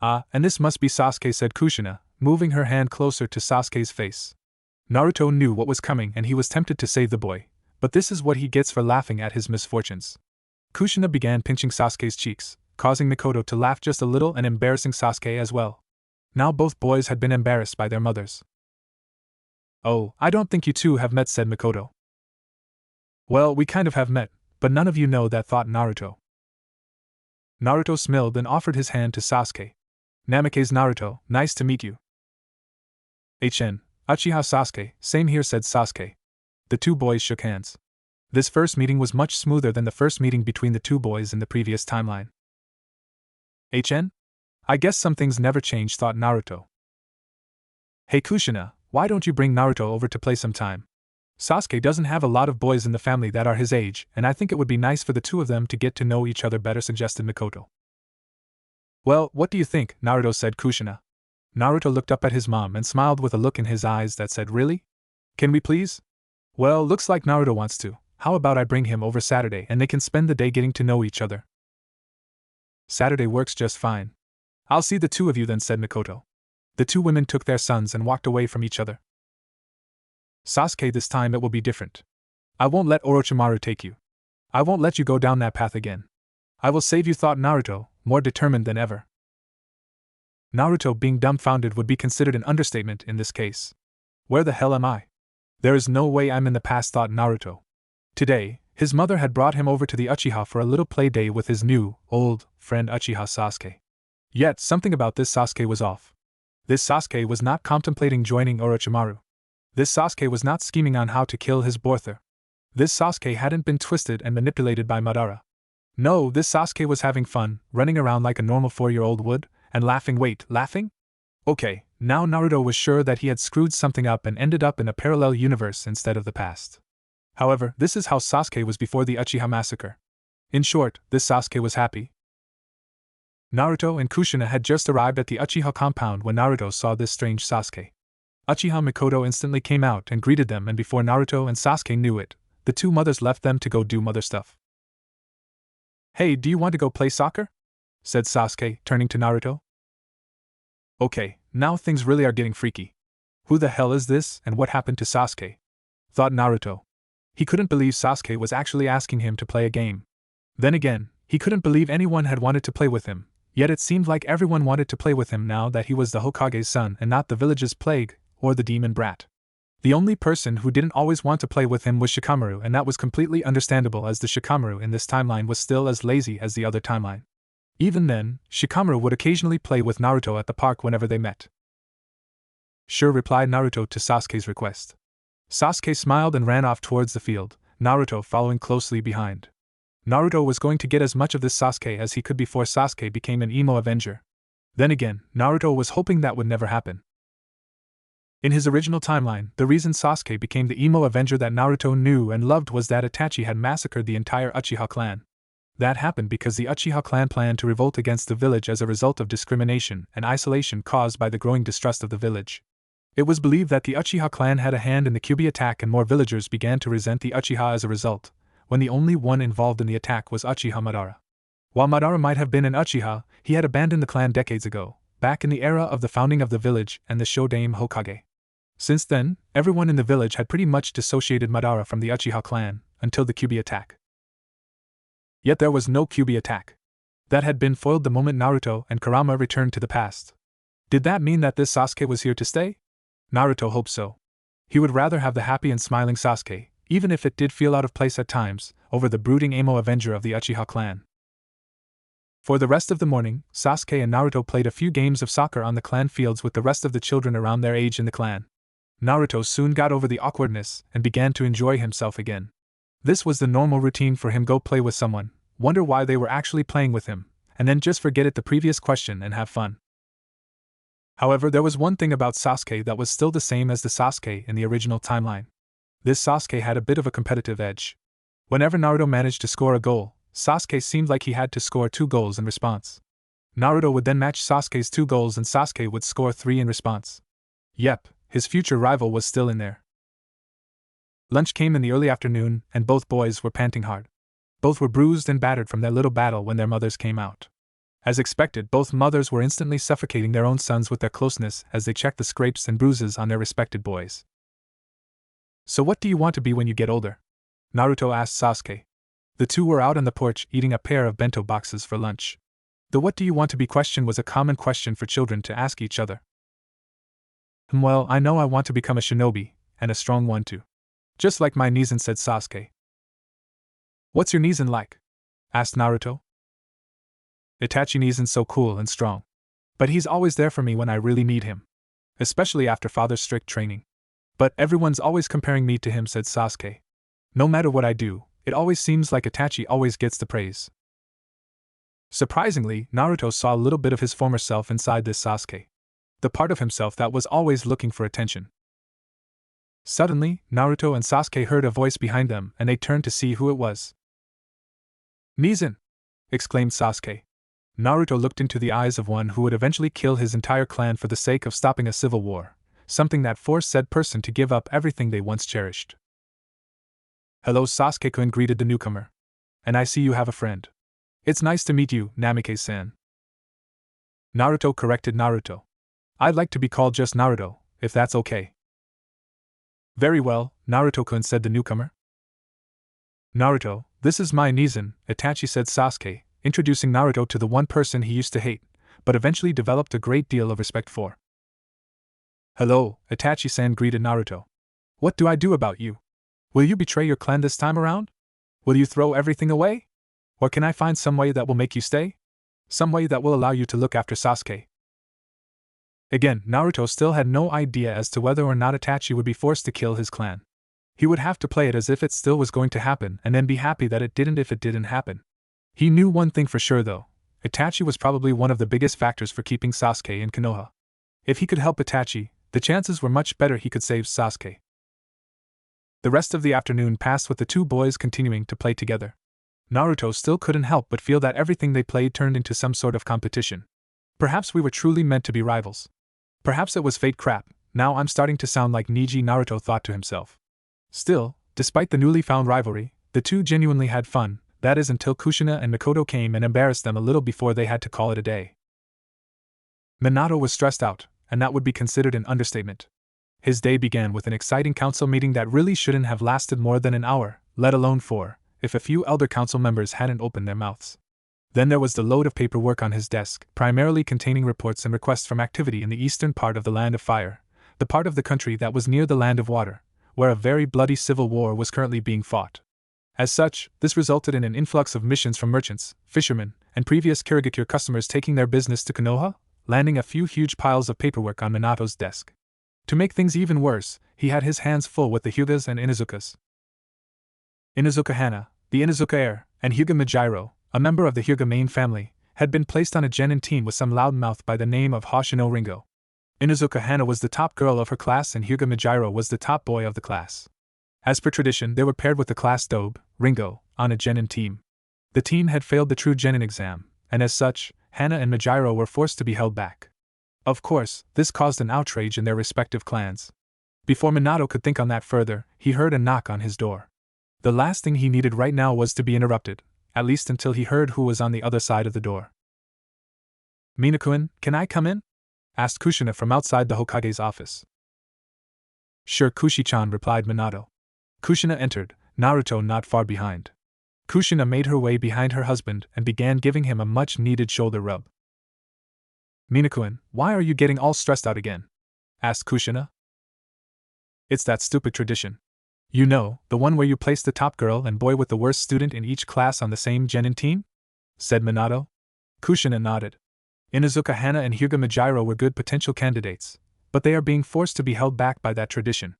Ah, and this must be Sasuke, said Kushina, moving her hand closer to Sasuke's face. Naruto knew what was coming and he was tempted to save the boy, but this is what he gets for laughing at his misfortunes. Kushina began pinching Sasuke's cheeks, causing Mikoto to laugh just a little and embarrassing Sasuke as well. Now both boys had been embarrassed by their mothers. Oh, I don't think you two have met, said Mikoto. Well, we kind of have met, but none of you know that, thought Naruto. Naruto smiled and offered his hand to Sasuke. Namikaze Naruto, nice to meet you. Uchiha Sasuke, same here, said Sasuke. The two boys shook hands. This first meeting was much smoother than the first meeting between the two boys in the previous timeline. I guess some things never change, thought Naruto. Hey Kushina, why don't you bring Naruto over to play sometime? Sasuke doesn't have a lot of boys in the family that are his age, and I think it would be nice for the two of them to get to know each other better, suggested Mikoto. Well, what do you think, Naruto, said Kushina. Naruto looked up at his mom and smiled with a look in his eyes that said, really? Can we please? Well, looks like Naruto wants to. How about I bring him over Saturday and they can spend the day getting to know each other? Saturday works just fine. I'll see the two of you then, said Mikoto. The two women took their sons and walked away from each other. Sasuke, this time it will be different. I won't let Orochimaru take you. I won't let you go down that path again. I will save you, thought Naruto, more determined than ever. Naruto being dumbfounded would be considered an understatement in this case. Where the hell am I? There is no way I'm in the past, thought Naruto. Today, his mother had brought him over to the Uchiha for a little play day with his new, old, friend Uchiha Sasuke. Yet, something about this Sasuke was off. This Sasuke was not contemplating joining Orochimaru. This Sasuke was not scheming on how to kill his brother. This Sasuke hadn't been twisted and manipulated by Madara. No, this Sasuke was having fun, running around like a normal 4-year-old would, and laughing. Wait, laughing? Okay, now Naruto was sure that he had screwed something up and ended up in a parallel universe instead of the past. However, this is how Sasuke was before the Uchiha massacre. In short, this Sasuke was happy. Naruto and Kushina had just arrived at the Uchiha compound when Naruto saw this strange Sasuke. Uchiha Mikoto instantly came out and greeted them, and before Naruto and Sasuke knew it, the two mothers left them to go do mother stuff. Hey, do you want to go play soccer? Said Sasuke, turning to Naruto. Okay, now things really are getting freaky. Who the hell is this, and what happened to Sasuke? Thought Naruto. He couldn't believe Sasuke was actually asking him to play a game. Then again, he couldn't believe anyone had wanted to play with him, yet it seemed like everyone wanted to play with him now that he was the Hokage's son and not the village's plague, or the demon brat. The only person who didn't always want to play with him was Shikamaru, and that was completely understandable as the Shikamaru in this timeline was still as lazy as the other timeline. Even then, Shikamaru would occasionally play with Naruto at the park whenever they met. Sure, replied Naruto to Sasuke's request. Sasuke smiled and ran off towards the field, Naruto following closely behind. Naruto was going to get as much of this Sasuke as he could before Sasuke became an emo Avenger. Then again, Naruto was hoping that would never happen. In his original timeline, the reason Sasuke became the emo Avenger that Naruto knew and loved was that Itachi had massacred the entire Uchiha clan. That happened because the Uchiha clan planned to revolt against the village as a result of discrimination and isolation caused by the growing distrust of the village. It was believed that the Uchiha clan had a hand in the Kyuubi attack and more villagers began to resent the Uchiha as a result, when the only one involved in the attack was Uchiha Madara. While Madara might have been an Uchiha, he had abandoned the clan decades ago, back in the era of the founding of the village and the Shodaime Hokage. Since then, everyone in the village had pretty much dissociated Madara from the Uchiha clan, until the Kyuubi attack. Yet there was no Kyuubi attack. That had been foiled the moment Naruto and Kurama returned to the past. Did that mean that this Sasuke was here to stay? Naruto hoped so. He would rather have the happy and smiling Sasuke, even if it did feel out of place at times, over the brooding emo Avenger of the Uchiha clan. For the rest of the morning, Sasuke and Naruto played a few games of soccer on the clan fields with the rest of the children around their age in the clan. Naruto soon got over the awkwardness and began to enjoy himself again. This was the normal routine for him: go play with someone, wonder why they were actually playing with him, and then just forget it the previous question and have fun. However, there was one thing about Sasuke that was still the same as the Sasuke in the original timeline. This Sasuke had a bit of a competitive edge. Whenever Naruto managed to score a goal, Sasuke seemed like he had to score 2 goals in response. Naruto would then match Sasuke's 2 goals and Sasuke would score 3 in response. Yep, his future rival was still in there. Lunch came in the early afternoon, and both boys were panting hard. Both were bruised and battered from their little battle when their mothers came out. As expected, both mothers were instantly suffocating their own sons with their closeness as they checked the scrapes and bruises on their respected boys. "So what do you want to be when you get older?" Naruto asked Sasuke. The two were out on the porch eating a pair of bento boxes for lunch. The "what do you want to be" question was a common question for children to ask each other. "Well, I know I want to become a shinobi, and a strong one too. Just like my Nizen," said Sasuke. "What's your Nizen like?" asked Naruto. "Itachi Nizen's so cool and strong. But he's always there for me when I really need him. Especially after father's strict training. But everyone's always comparing me to him," said Sasuke. "No matter what I do, it always seems like Itachi always gets the praise." Surprisingly, Naruto saw a little bit of his former self inside this Sasuke. The part of himself that was always looking for attention. Suddenly, Naruto and Sasuke heard a voice behind them and they turned to see who it was. "Nizen!" exclaimed Sasuke. Naruto looked into the eyes of one who would eventually kill his entire clan for the sake of stopping a civil war, something that forced said person to give up everything they once cherished. "Hello," Sasuke-kun greeted the newcomer. "And I see you have a friend. It's nice to meet you, Namikaze-san." Naruto corrected Naruto. "I'd like to be called just Naruto, if that's okay." "Very well, Naruto-kun," said the newcomer. "Naruto, this is my Nizen," Itachi said Sasuke, introducing Naruto to the one person he used to hate, but eventually developed a great deal of respect for. "Hello," Itachi-san greeted Naruto. "What do I do about you? Will you betray your clan this time around? Will you throw everything away? Or can I find some way that will make you stay? Some way that will allow you to look after Sasuke?" Again, Naruto still had no idea as to whether or not Itachi would be forced to kill his clan. He would have to play it as if it still was going to happen and then be happy that it didn't if it didn't happen. He knew one thing for sure though: Itachi was probably one of the biggest factors for keeping Sasuke in Konoha. If he could help Itachi, the chances were much better he could save Sasuke. The rest of the afternoon passed with the two boys continuing to play together. Naruto still couldn't help but feel that everything they played turned into some sort of competition. Perhaps we were truly meant to be rivals. Perhaps it was fate crap. Now I'm starting to sound like Niji, Naruto thought to himself. Still, despite the newly found rivalry, the two genuinely had fun, that is until Kushina and Mikoto came and embarrassed them a little before they had to call it a day. Minato was stressed out, and that would be considered an understatement. His day began with an exciting council meeting that really shouldn't have lasted more than an hour, let alone 4, if a few elder council members hadn't opened their mouths. Then there was the load of paperwork on his desk, primarily containing reports and requests from activity in the eastern part of the Land of Fire, the part of the country that was near the Land of Water, where a very bloody civil war was currently being fought. As such, this resulted in an influx of missions from merchants, fishermen, and previous Kirigakure customers taking their business to Konoha, landing a few huge piles of paperwork on Minato's desk. To make things even worse, he had his hands full with the Hyugas and Inuzukas. Inuzuka Hana, the Inuzuka heir, and Hyuga Majiro, a member of the Hyuga main family, had been placed on a genin team with some loudmouth by the name of Hoshino Ringo. Inuzuka Hana was the top girl of her class and Hyuga Majiro was the top boy of the class. As per tradition, they were paired with the class dobe, Ringo, on a genin team. The team had failed the true genin exam, and as such, Hana and Majiro were forced to be held back. Of course, this caused an outrage in their respective clans. Before Minato could think on that further, he heard a knock on his door. The last thing he needed right now was to be interrupted, at least until he heard who was on the other side of the door. "Minakuin, can I come in?" asked Kushina from outside the Hokage's office. "Sure, Kushi-chan," replied Minato. Kushina entered, Naruto not far behind. Kushina made her way behind her husband and began giving him a much-needed shoulder rub. "Minakuin, why are you getting all stressed out again?" asked Kushina. "It's that stupid tradition. You know, the one where you place the top girl and boy with the worst student in each class on the same genin team?" said Minato. Kushina nodded. Inuzuka Hana and Hyuga Majiro were good potential candidates, but they are being forced to be held back by that tradition.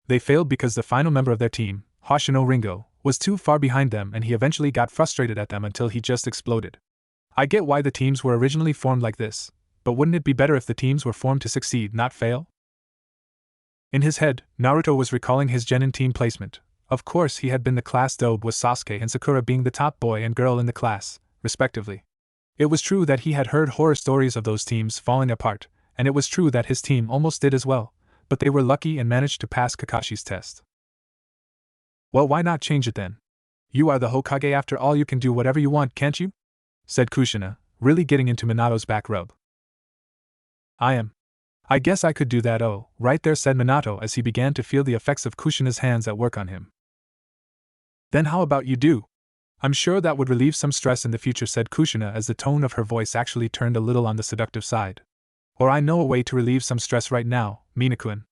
They failed because the final member of their team, Hoshino Ringo, was too far behind them and he eventually got frustrated at them until he just exploded. I get why the teams were originally formed like this, but wouldn't it be better if the teams were formed to succeed, not fail? In his head, Naruto was recalling his genin team placement. Of course, he had been the class dobe with Sasuke and Sakura being the top boy and girl in the class, respectively. It was true that he had heard horror stories of those teams falling apart, and it was true that his team almost did as well, but they were lucky and managed to pass Kakashi's test. "Well, why not change it then? You are the Hokage after all, you can do whatever you want, can't you?" said Kushina, really getting into Minato's back rub. I guess I could do that, oh, right there, said Minato as he began to feel the effects of Kushina's hands at work on him. "Then how about you do? I'm sure that would relieve some stress in the future," said Kushina as the tone of her voice actually turned a little on the seductive side. "Or I know a way to relieve some stress right now, Minakuin."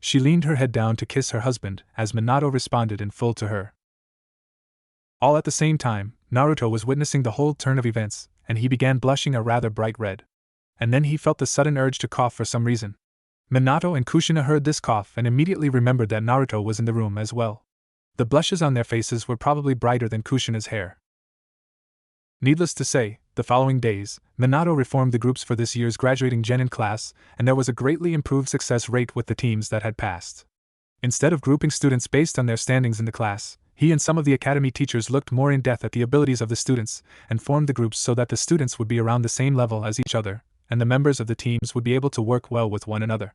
She leaned her head down to kiss her husband as Minato responded in full to her. All at the same time, Naruto was witnessing the whole turn of events, and he began blushing a rather bright red. And then he felt the sudden urge to cough for some reason. Minato and Kushina heard this cough and immediately remembered that Naruto was in the room as well. The blushes on their faces were probably brighter than Kushina's hair. Needless to say, the following days, Minato reformed the groups for this year's graduating genin class, and there was a greatly improved success rate with the teams that had passed. Instead of grouping students based on their standings in the class, he and some of the academy teachers looked more in depth at the abilities of the students and formed the groups so that the students would be around the same level as each other, and the members of the teams would be able to work well with one another.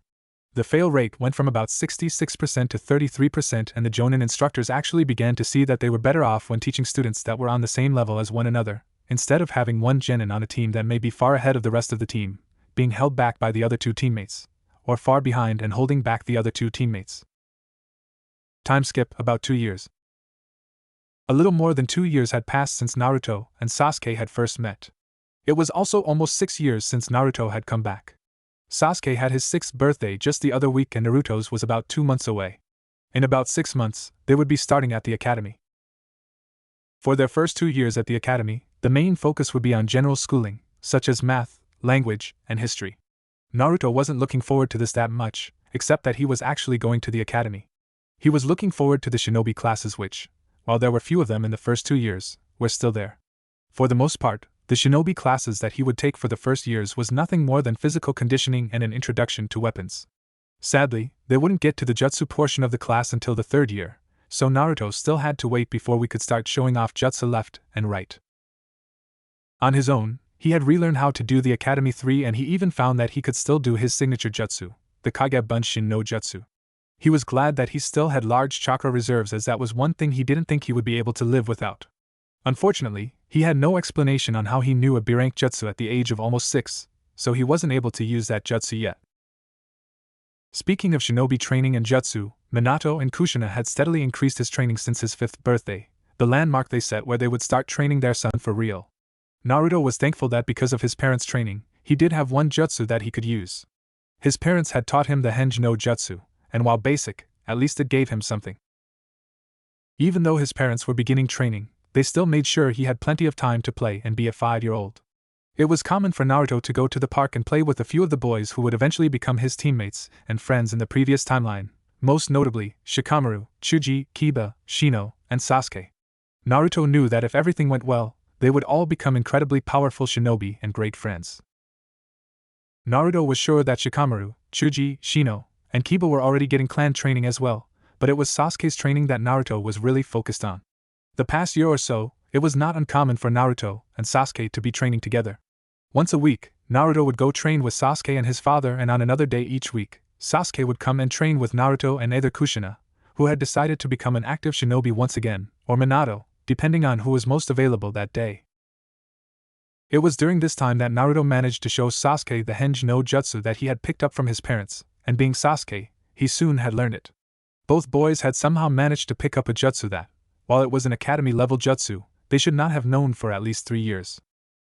The fail rate went from about 66% to 33%, and the Jonin instructors actually began to see that they were better off when teaching students that were on the same level as one another, instead of having one genin on a team that may be far ahead of the rest of the team, being held back by the other two teammates, or far behind and holding back the other two teammates. Time skip about 2 years. A little more than 2 years had passed since Naruto and Sasuke had first met. It was also almost 6 years since Naruto had come back. Sasuke had his 6th birthday just the other week and Naruto's was about 2 months away. In about 6 months, they would be starting at the academy. For their first 2 years at the academy, the main focus would be on general schooling, such as math, language, and history. Naruto wasn't looking forward to this that much, except that he was actually going to the academy. He was looking forward to the shinobi classes which, while there were few of them in the first 2 years, were still there. For the most part, the shinobi classes that he would take for the first years was nothing more than physical conditioning and an introduction to weapons. Sadly, they wouldn't get to the jutsu portion of the class until the 3rd year, so Naruto still had to wait before we could start showing off jutsu left and right. On his own, he had relearned how to do the Academy 3 and he even found that he could still do his signature jutsu, the Kage Bunshin no Jutsu. He was glad that he still had large chakra reserves as that was one thing he didn't think he would be able to live without. Unfortunately, he had no explanation on how he knew a B-rank jutsu at the age of almost 6, so he wasn't able to use that jutsu yet. Speaking of shinobi training and jutsu, Minato and Kushina had steadily increased his training since his 5th birthday, the landmark they set where they would start training their son for real. Naruto was thankful that because of his parents' training, he did have one jutsu that he could use. His parents had taught him the Henj no Jutsu, and while basic, at least it gave him something. Even though his parents were beginning training, they still made sure he had plenty of time to play and be a 5-year-old. It was common for Naruto to go to the park and play with a few of the boys who would eventually become his teammates and friends in the previous timeline, most notably Shikamaru, Chuji, Kiba, Shino, and Sasuke. Naruto knew that if everything went well, they would all become incredibly powerful shinobi and great friends. Naruto was sure that Shikamaru, Chuji, Shino, and Kiba were already getting clan training as well, but it was Sasuke's training that Naruto was really focused on. The past year or so, it was not uncommon for Naruto and Sasuke to be training together. Once a week, Naruto would go train with Sasuke and his father, and on another day each week, Sasuke would come and train with Naruto and either Kushina, who had decided to become an active shinobi once again, or Minato, depending on who was most available that day. It was during this time that Naruto managed to show Sasuke the Henj no Jutsu that he had picked up from his parents, and being Sasuke, he soon had learned it. Both boys had somehow managed to pick up a jutsu that, while it was an academy-level jutsu, they should not have known for at least 3 years.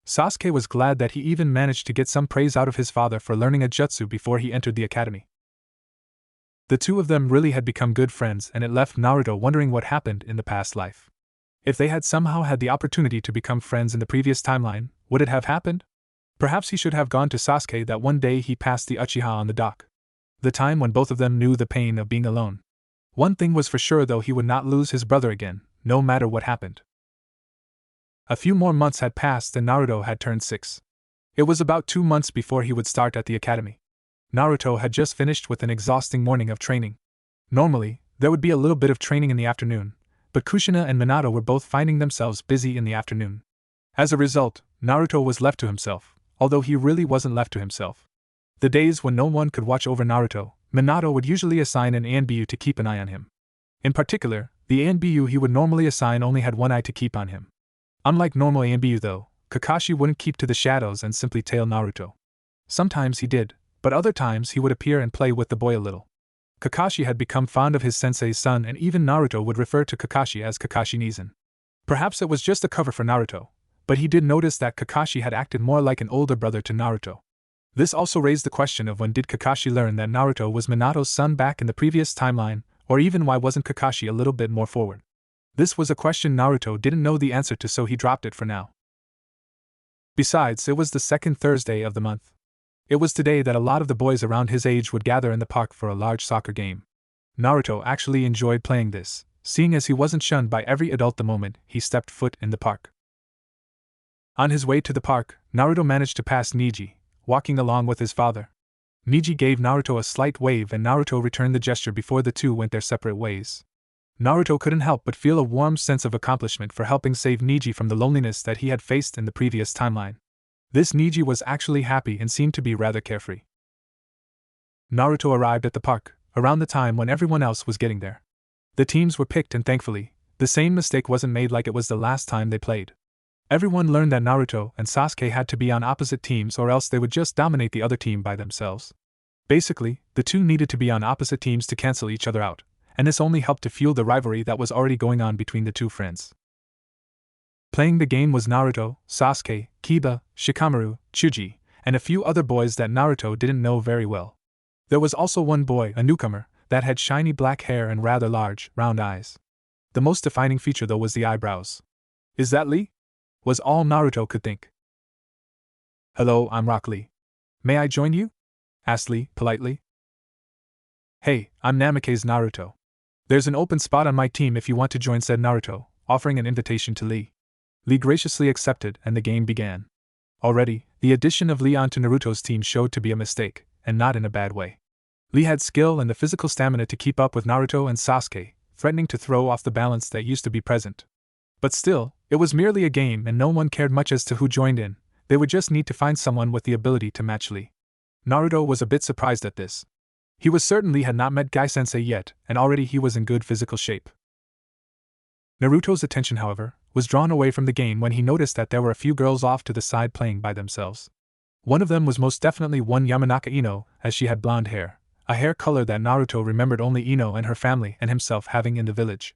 Sasuke was glad that he even managed to get some praise out of his father for learning a jutsu before he entered the academy. The two of them really had become good friends, and it left Naruto wondering what happened in the past life. If they had somehow had the opportunity to become friends in the previous timeline, would it have happened? Perhaps he should have gone to Sasuke that one day he passed the Uchiha on the dock. The time when both of them knew the pain of being alone. One thing was for sure though, he would not lose his brother again, no matter what happened. A few more months had passed and Naruto had turned 6. It was about 2 months before he would start at the academy. Naruto had just finished with an exhausting morning of training. Normally, there would be a little bit of training in the afternoon, but Kushina and Minato were both finding themselves busy in the afternoon. As a result, Naruto was left to himself, although he really wasn't left to himself. The days when no one could watch over Naruto, Minato would usually assign an ANBU to keep an eye on him. In particular, the ANBU he would normally assign only had one eye to keep on him. Unlike normal ANBU though, Kakashi wouldn't keep to the shadows and simply tail Naruto. Sometimes he did, but other times he would appear and play with the boy a little. Kakashi had become fond of his sensei's son, and even Naruto would refer to Kakashi as Kakashi-Nizen. Perhaps it was just a cover for Naruto, but he did notice that Kakashi had acted more like an older brother to Naruto. This also raised the question of when did Kakashi learn that Naruto was Minato's son back in the previous timeline, or even why wasn't Kakashi a little bit more forward? This was a question Naruto didn't know the answer to, so he dropped it for now. Besides, it was the second Thursday of the month. It was today that a lot of the boys around his age would gather in the park for a large soccer game. Naruto actually enjoyed playing this, seeing as he wasn't shunned by every adult the moment he stepped foot in the park. On his way to the park, Naruto managed to pass Neji, walking along with his father. Neji gave Naruto a slight wave and Naruto returned the gesture before the two went their separate ways. Naruto couldn't help but feel a warm sense of accomplishment for helping save Neji from the loneliness that he had faced in the previous timeline. This Neji was actually happy and seemed to be rather carefree. Naruto arrived at the park, around the time when everyone else was getting there. The teams were picked and thankfully, the same mistake wasn't made like it was the last time they played. Everyone learned that Naruto and Sasuke had to be on opposite teams or else they would just dominate the other team by themselves. Basically, the two needed to be on opposite teams to cancel each other out, and this only helped to fuel the rivalry that was already going on between the two friends. Playing the game was Naruto, Sasuke, Kiba, Shikamaru, Chuji, and a few other boys that Naruto didn't know very well. There was also one boy, a newcomer, that had shiny black hair and rather large, round eyes. The most defining feature though was the eyebrows. "Is that Lee?" was all Naruto could think. "Hello, I'm Rock Lee. May I join you?" asked Lee, politely. "Hey, I'm Namake's Naruto. There's an open spot on my team if you want to join," said Naruto, offering an invitation to Lee. Lee graciously accepted and the game began. Already, the addition of Lee onto Naruto's team showed to be a mistake, and not in a bad way. Lee had skill and the physical stamina to keep up with Naruto and Sasuke, threatening to throw off the balance that used to be present. But still, it was merely a game and no one cared much as to who joined in, they would just need to find someone with the ability to match Lee. Naruto was a bit surprised at this. He was certain Lee had not met Gai-sensei yet, and already he was in good physical shape. Naruto's attention, however, was drawn away from the game when he noticed that there were a few girls off to the side playing by themselves. One of them was most definitely one Yamanaka Ino, as she had blonde hair, a hair color that Naruto remembered only Ino and her family and himself having in the village.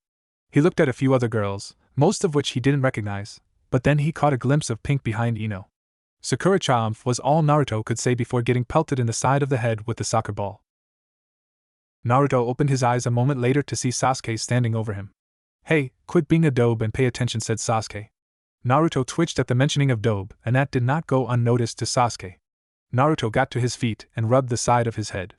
He looked at a few other girls, most of which he didn't recognize, but then he caught a glimpse of pink behind Ino. Sakura Triumph was all Naruto could say before getting pelted in the side of the head with the soccer ball. Naruto opened his eyes a moment later to see Sasuke standing over him. "Hey, quit being a dobe and pay attention," said Sasuke. Naruto twitched at the mentioning of dobe, and that did not go unnoticed to Sasuke. Naruto got to his feet and rubbed the side of his head.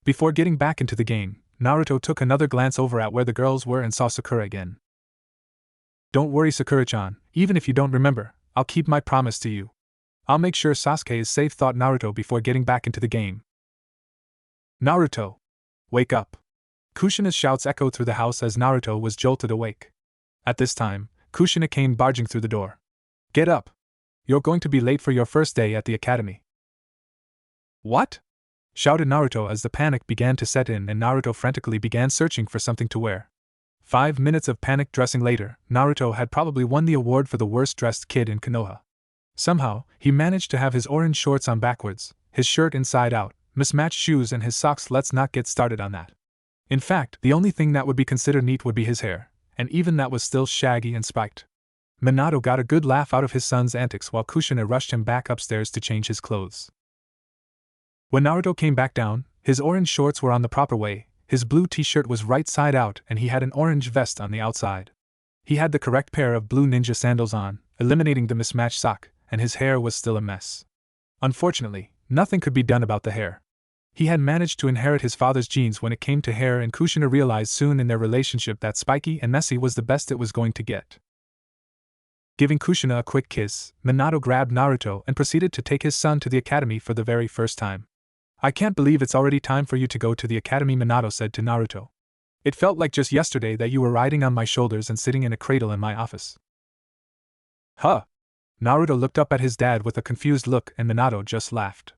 Before getting back into the game, Naruto took another glance over at where the girls were and saw Sakura again. Don't worry, Sakura-chan, even if you don't remember, I'll keep my promise to you. I'll make sure Sasuke is safe, thought Naruto before getting back into the game. Naruto! Wake up! Kushina's shouts echoed through the house as Naruto was jolted awake. At this time, Kushina came barging through the door. Get up! You're going to be late for your first day at the academy. What? Shouted Naruto as the panic began to set in and Naruto frantically began searching for something to wear. 5 minutes of panic dressing later, Naruto had probably won the award for the worst dressed kid in Konoha. Somehow, he managed to have his orange shorts on backwards, his shirt inside out, mismatched shoes and his socks. Let's not get started on that. In fact, the only thing that would be considered neat would be his hair, and even that was still shaggy and spiked. Minato got a good laugh out of his son's antics while Kushina rushed him back upstairs to change his clothes. When Naruto came back down, his orange shorts were on the proper way, his blue t-shirt was right side out and he had an orange vest on the outside. He had the correct pair of blue ninja sandals on, eliminating the mismatched sock, and his hair was still a mess. Unfortunately, nothing could be done about the hair. He had managed to inherit his father's genes when it came to hair, and Kushina realized soon in their relationship that spiky and messy was the best it was going to get. Giving Kushina a quick kiss, Minato grabbed Naruto and proceeded to take his son to the academy for the very first time. I can't believe it's already time for you to go to the academy, Minato said to Naruto. It felt like just yesterday that you were riding on my shoulders and sitting in a cradle in my office. Huh? Naruto looked up at his dad with a confused look and Minato just laughed.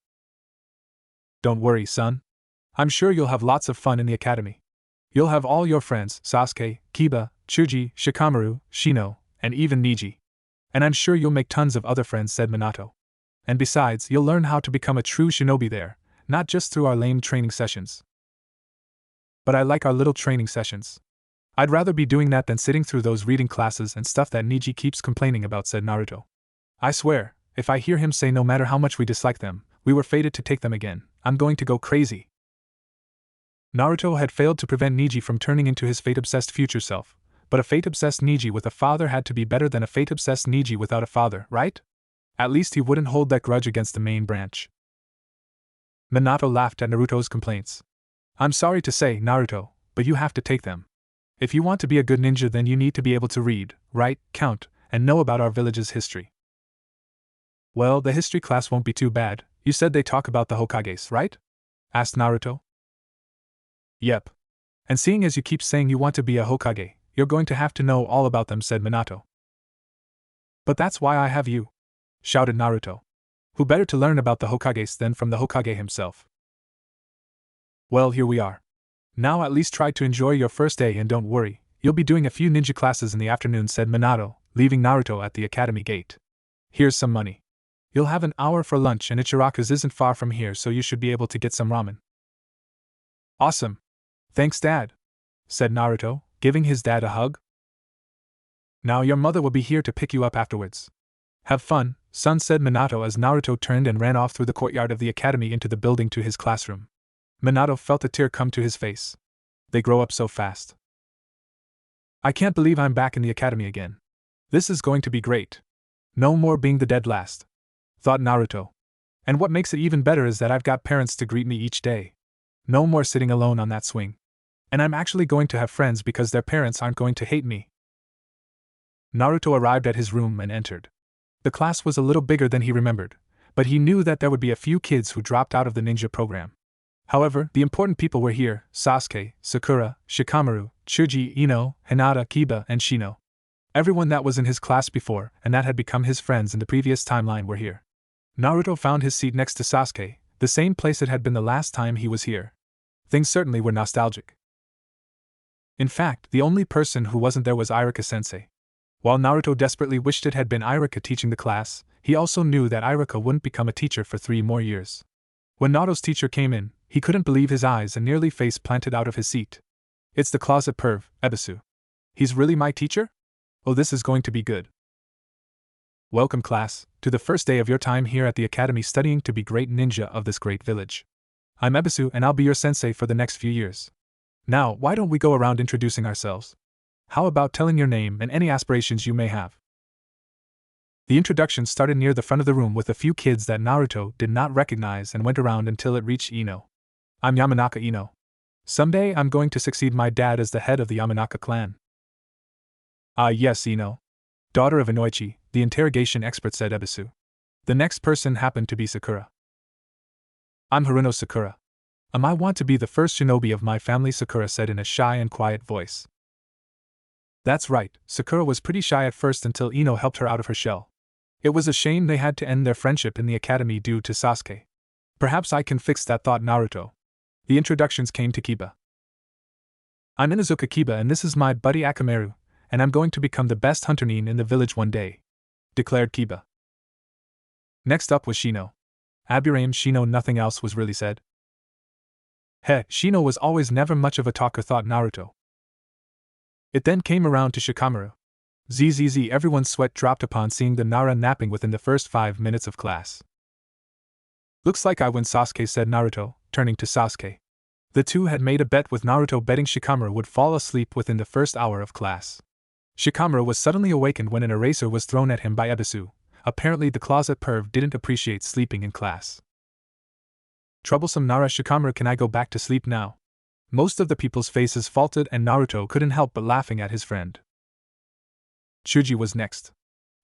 Don't worry, son. I'm sure you'll have lots of fun in the academy. You'll have all your friends, Sasuke, Kiba, Chuji, Shikamaru, Shino, and even Neji. And I'm sure you'll make tons of other friends, said Minato. And besides, you'll learn how to become a true shinobi there, not just through our lame training sessions. But I like our little training sessions. I'd rather be doing that than sitting through those reading classes and stuff that Neji keeps complaining about, said Naruto. I swear, if I hear him say no matter how much we dislike them, we were fated to take them again, I'm going to go crazy. Naruto had failed to prevent Neji from turning into his fate-obsessed future self, but a fate-obsessed Neji with a father had to be better than a fate-obsessed Neji without a father, right? At least he wouldn't hold that grudge against the main branch. Minato laughed at Naruto's complaints. I'm sorry to say, Naruto, but you have to take them. If you want to be a good ninja, then you need to be able to read, write, count, and know about our village's history. Well, the history class won't be too bad. You said they talk about the Hokages, right? Asked Naruto. Yep. And seeing as you keep saying you want to be a Hokage, you're going to have to know all about them, said Minato. But that's why I have you, shouted Naruto. Who better to learn about the Hokages than from the Hokage himself? Well, here we are. Now at least try to enjoy your first day and don't worry, you'll be doing a few ninja classes in the afternoon, said Minato, leaving Naruto at the academy gate. Here's some money. You'll have an hour for lunch and Ichiraku's isn't far from here, so you should be able to get some ramen. Awesome. Thanks, Dad, said Naruto, giving his dad a hug. Now your mother will be here to pick you up afterwards. Have fun, son, said Minato as Naruto turned and ran off through the courtyard of the academy into the building to his classroom. Minato felt a tear come to his face. They grow up so fast. I can't believe I'm back in the academy again. This is going to be great. No more being the dead last, thought Naruto. And what makes it even better is that I've got parents to greet me each day. No more sitting alone on that swing. And I'm actually going to have friends because their parents aren't going to hate me. Naruto arrived at his room and entered. The class was a little bigger than he remembered, but he knew that there would be a few kids who dropped out of the ninja program. However, the important people were here: Sasuke, Sakura, Shikamaru, Chuji, Ino, Hinata, Kiba, and Shino. Everyone that was in his class before, and that had become his friends in the previous timeline, were here. Naruto found his seat next to Sasuke, the same place it had been the last time he was here. Things certainly were nostalgic. In fact, the only person who wasn't there was Iruka-sensei. While Naruto desperately wished it had been Iruka teaching the class, he also knew that Iruka wouldn't become a teacher for 3 more years. When Naruto's teacher came in, he couldn't believe his eyes and nearly face planted out of his seat. It's the closet perv, Ebisu. He's really my teacher? Oh, this is going to be good. Welcome, class, to the first day of your time here at the academy studying to be great ninja of this great village. I'm Ebisu and I'll be your sensei for the next few years. Now, why don't we go around introducing ourselves? How about telling your name and any aspirations you may have? The introduction started near the front of the room with a few kids that Naruto did not recognize and went around until it reached Ino. I'm Yamanaka Ino. Someday I'm going to succeed my dad as the head of the Yamanaka clan. Ah yes, Ino. Daughter of Inoichi, the interrogation expert said Ebisu. The next person happened to be Sakura. I'm Haruno Sakura. I want to be the first shinobi of my family, Sakura said in a shy and quiet voice. That's right, Sakura was pretty shy at first until Ino helped her out of her shell. It was a shame they had to end their friendship in the academy due to Sasuke. Perhaps I can fix that, thought Naruto. The introductions came to Kiba. I'm Inuzuka Kiba and this is my buddy Akamaru, and I'm going to become the best hunter nin in the village one day, declared Kiba. Next up was Shino. Aburaim Shino, nothing else was really said. Shino was always never much of a talker, thought Naruto. It then came around to Shikamaru. Zzz, everyone's sweat dropped upon seeing the Nara napping within the first 5 minutes of class. Looks like I win, Sasuke said Naruto, turning to Sasuke. The two had made a bet with Naruto betting Shikamaru would fall asleep within the first hour of class. Shikamaru was suddenly awakened when an eraser was thrown at him by Ebisu. Apparently the closet perv didn't appreciate sleeping in class. Troublesome Nara Shikamaru, can I go back to sleep now? Most of the people's faces faltered and Naruto couldn't help but laughing at his friend. Chuji was next.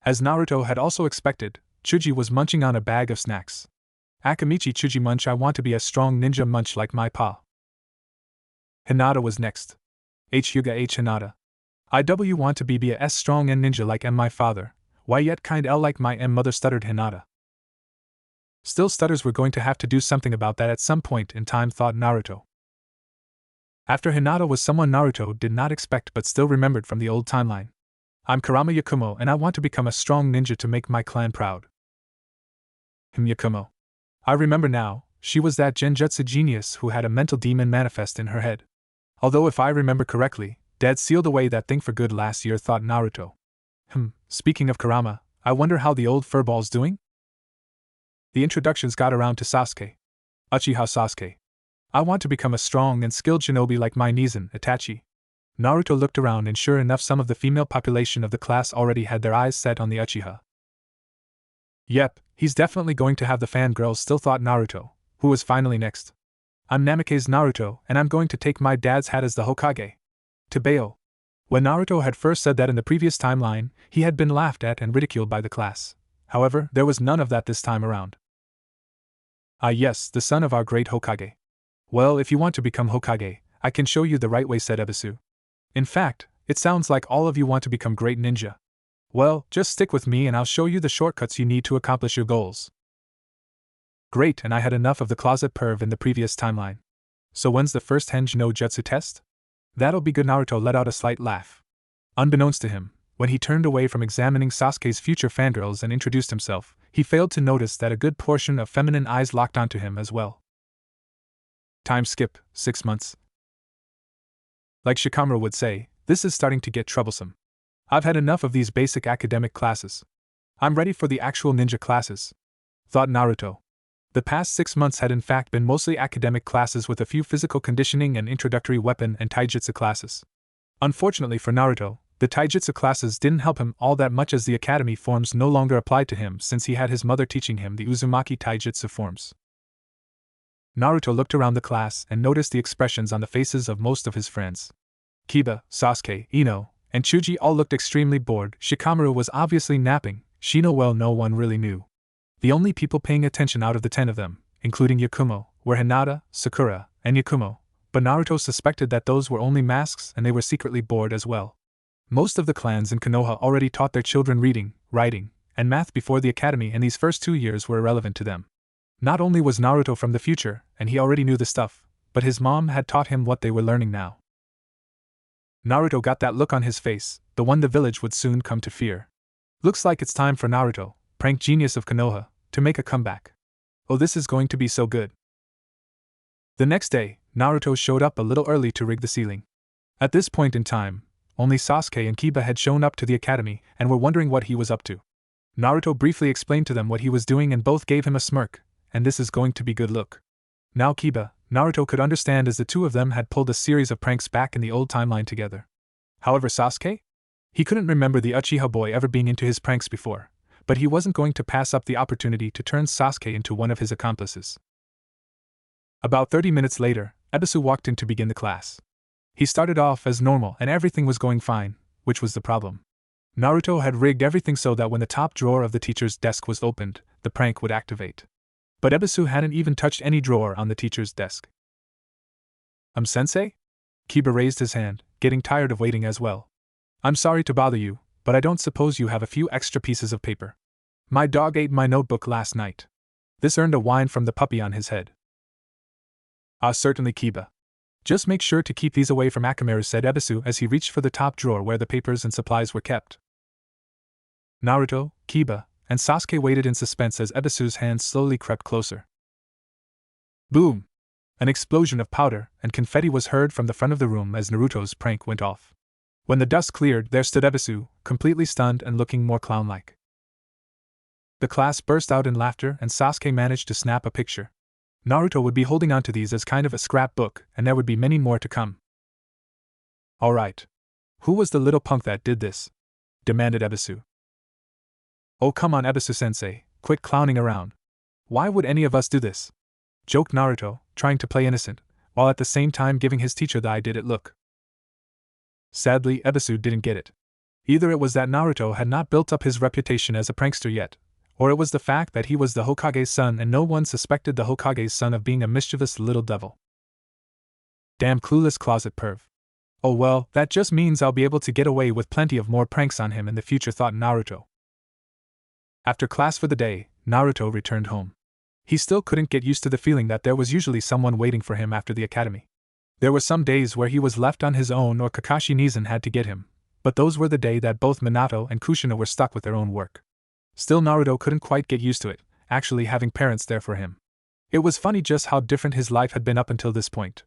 As Naruto had also expected, Chuji was munching on a bag of snacks. Akamichi Chuji munch, I want to be a strong ninja munch like my pa. Hinata was next. Hyuga Hinata. IW want to be a strong and ninja like my father. Why yet kind L like my mother, stuttered Hinata. Still, stutters were going to have to do something about that at some point in time, thought Naruto. After Hinata was someone Naruto did not expect but still remembered from the old timeline. I'm Kurama Yakumo and I want to become a strong ninja to make my clan proud. Yakumo. I remember now, she was that genjutsu genius who had a mental demon manifest in her head. Although if I remember correctly, Dad sealed away that thing for good last year, thought Naruto. Speaking of Kurama, I wonder how the old furball's doing? The introductions got around to Sasuke. Uchiha Sasuke. I want to become a strong and skilled shinobi like my Nizan, Itachi. Naruto looked around and sure enough some of the female population of the class already had their eyes set on the Uchiha. Yep, he's definitely going to have the fangirls still, thought Naruto, who was finally next. I'm Namikaze Naruto and I'm going to take my dad's hat as the Hokage. Tebeo. When Naruto had first said that in the previous timeline, he had been laughed at and ridiculed by the class. However, there was none of that this time around. Ah yes, the son of our great Hokage. Well, if you want to become Hokage, I can show you the right way, said Ebisu. In fact, it sounds like all of you want to become great ninja. Well, just stick with me and I'll show you the shortcuts you need to accomplish your goals. Great, and I had enough of the closet perv in the previous timeline. So when's the first Henj no Jutsu test? That'll be good. Naruto let out a slight laugh. Unbeknownst to him, when he turned away from examining Sasuke's future fangirls and introduced himself, he failed to notice that a good portion of feminine eyes locked onto him as well. Time skip, 6 months. Like Shikamaru would say, this is starting to get troublesome. I've had enough of these basic academic classes. I'm ready for the actual ninja classes, thought Naruto. The past 6 months had in fact been mostly academic classes with a few physical conditioning and introductory weapon and taijutsu classes. Unfortunately for Naruto, the taijutsu classes didn't help him all that much as the academy forms no longer applied to him since he had his mother teaching him the Uzumaki taijutsu forms. Naruto looked around the class and noticed the expressions on the faces of most of his friends. Kiba, Sasuke, Ino, and Chuji all looked extremely bored. Shikamaru was obviously napping. Shino, well, no one really knew. The only people paying attention out of the 10 of them, including Yakumo, were Hinata, Sakura, and Yakumo, but Naruto suspected that those were only masks and they were secretly bored as well. Most of the clans in Konoha already taught their children reading, writing, and math before the academy, and these first 2 years were irrelevant to them. Not only was Naruto from the future, and he already knew the stuff, but his mom had taught him what they were learning now. Naruto got that look on his face, the one the village would soon come to fear. Looks like it's time for Naruto, prank genius of Konoha, to make a comeback. Oh, this is going to be so good. The next day, Naruto showed up a little early to rig the ceiling. At this point in time, only Sasuke and Kiba had shown up to the academy and were wondering what he was up to. Naruto briefly explained to them what he was doing and both gave him a smirk, and this is going to be good look. Now Kiba, Naruto could understand as the two of them had pulled a series of pranks back in the old timeline together. However, Sasuke? He couldn't remember the Uchiha boy ever being into his pranks before, but he wasn't going to pass up the opportunity to turn Sasuke into one of his accomplices. About 30 minutes later, Ebisu walked in to begin the class. He started off as normal and everything was going fine, which was the problem. Naruto had rigged everything so that when the top drawer of the teacher's desk was opened, the prank would activate. But Ebisu hadn't even touched any drawer on the teacher's desk. Sensei? Kiba raised his hand, getting tired of waiting as well. I'm sorry to bother you, but I don't suppose you have a few extra pieces of paper. My dog ate my notebook last night. This earned a whine from the puppy on his head. Certainly, Kiba. Just make sure to keep these away from Akamaru, said Ebisu as he reached for the top drawer where the papers and supplies were kept. Naruto, Kiba, and Sasuke waited in suspense as Ebisu's hand slowly crept closer. Boom! An explosion of powder and confetti was heard from the front of the room as Naruto's prank went off. When the dust cleared, there stood Ebisu, completely stunned and looking more clown-like. The class burst out in laughter and Sasuke managed to snap a picture. Naruto would be holding onto these as kind of a scrapbook, and there would be many more to come. Alright. Who was the little punk that did this? Demanded Ebisu. Oh, come on, Ebisu-sensei, quit clowning around. Why would any of us do this? Joked Naruto, trying to play innocent, while at the same time giving his teacher the I did it look. Sadly, Ebisu didn't get it. Either it was that Naruto had not built up his reputation as a prankster yet, or it was the fact that he was the Hokage's son and no one suspected the Hokage's son of being a mischievous little devil. Damn clueless closet perv. Oh well, that just means I'll be able to get away with plenty of more pranks on him in the future, thought Naruto. After class for the day, Naruto returned home. He still couldn't get used to the feeling that there was usually someone waiting for him after the academy. There were some days where he was left on his own or Kakashi Nizan had to get him, but those were the days that both Minato and Kushina were stuck with their own work. Still, Naruto couldn't quite get used to it, actually having parents there for him. It was funny just how different his life had been up until this point.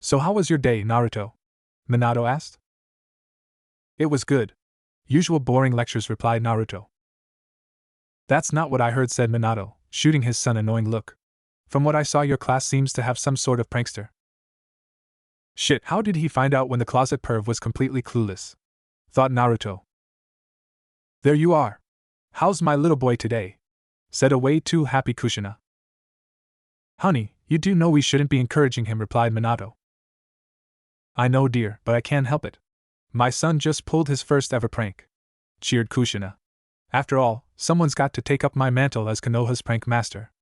So how was your day, Naruto? Minato asked. It was good. Usual boring lectures, replied Naruto. That's not what I heard, said Minato, shooting his son an annoying look. From what I saw, your class seems to have some sort of prankster. Shit, how did he find out when the closet perv was completely clueless? Thought Naruto. There you are. How's my little boy today? Said a way too happy Kushina. Honey, you do know we shouldn't be encouraging him, replied Minato. I know, dear, but I can't help it. My son just pulled his first ever prank. Cheered Kushina. After all, someone's got to take up my mantle as Konoha's prank master.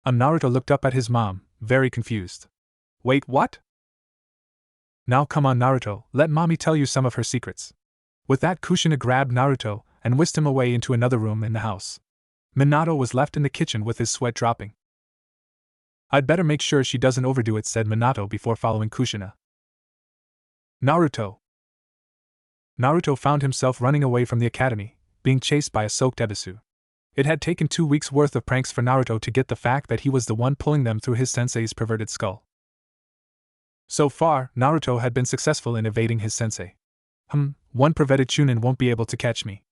Naruto looked up at his mom, very confused. Wait, what? Now come on, Naruto, let mommy tell you some of her secrets. With that, Kushina grabbed Naruto and whisked him away into another room in the house. Minato was left in the kitchen with his sweat dropping. I'd better make sure she doesn't overdo it, said Minato before following Kushina. Naruto found himself running away from the academy, being chased by a soaked Ebisu. It had taken 2 weeks' worth of pranks for Naruto to get the fact that he was the one pulling them through his sensei's perverted skull. So far, Naruto had been successful in evading his sensei. One perverted chunin won't be able to catch me.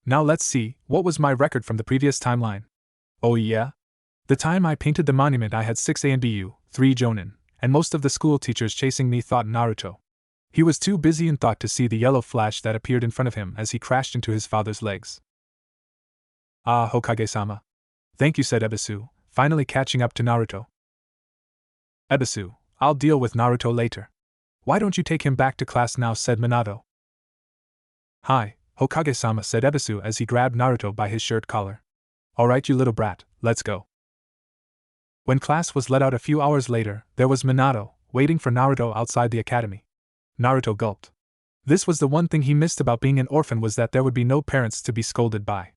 Now let's see, what was my record from the previous timeline? Oh yeah? The time I painted the monument I had 6 ANBU, 3 Jonin, and most of the school teachers chasing me, thought Naruto. He was too busy in thought to see the yellow flash that appeared in front of him as he crashed into his father's legs. Ah, Hokage-sama. Thank you, said Ebisu, finally catching up to Naruto. Ebisu, I'll deal with Naruto later. Why don't you take him back to class now, said Minato. Hi, Hokage-sama, said Ebisu as he grabbed Naruto by his shirt collar. Alright, you little brat, let's go. When class was let out a few hours later, there was Minato, waiting for Naruto outside the academy. Naruto gulped. This was the one thing he missed about being an orphan, was that there would be no parents to be scolded by.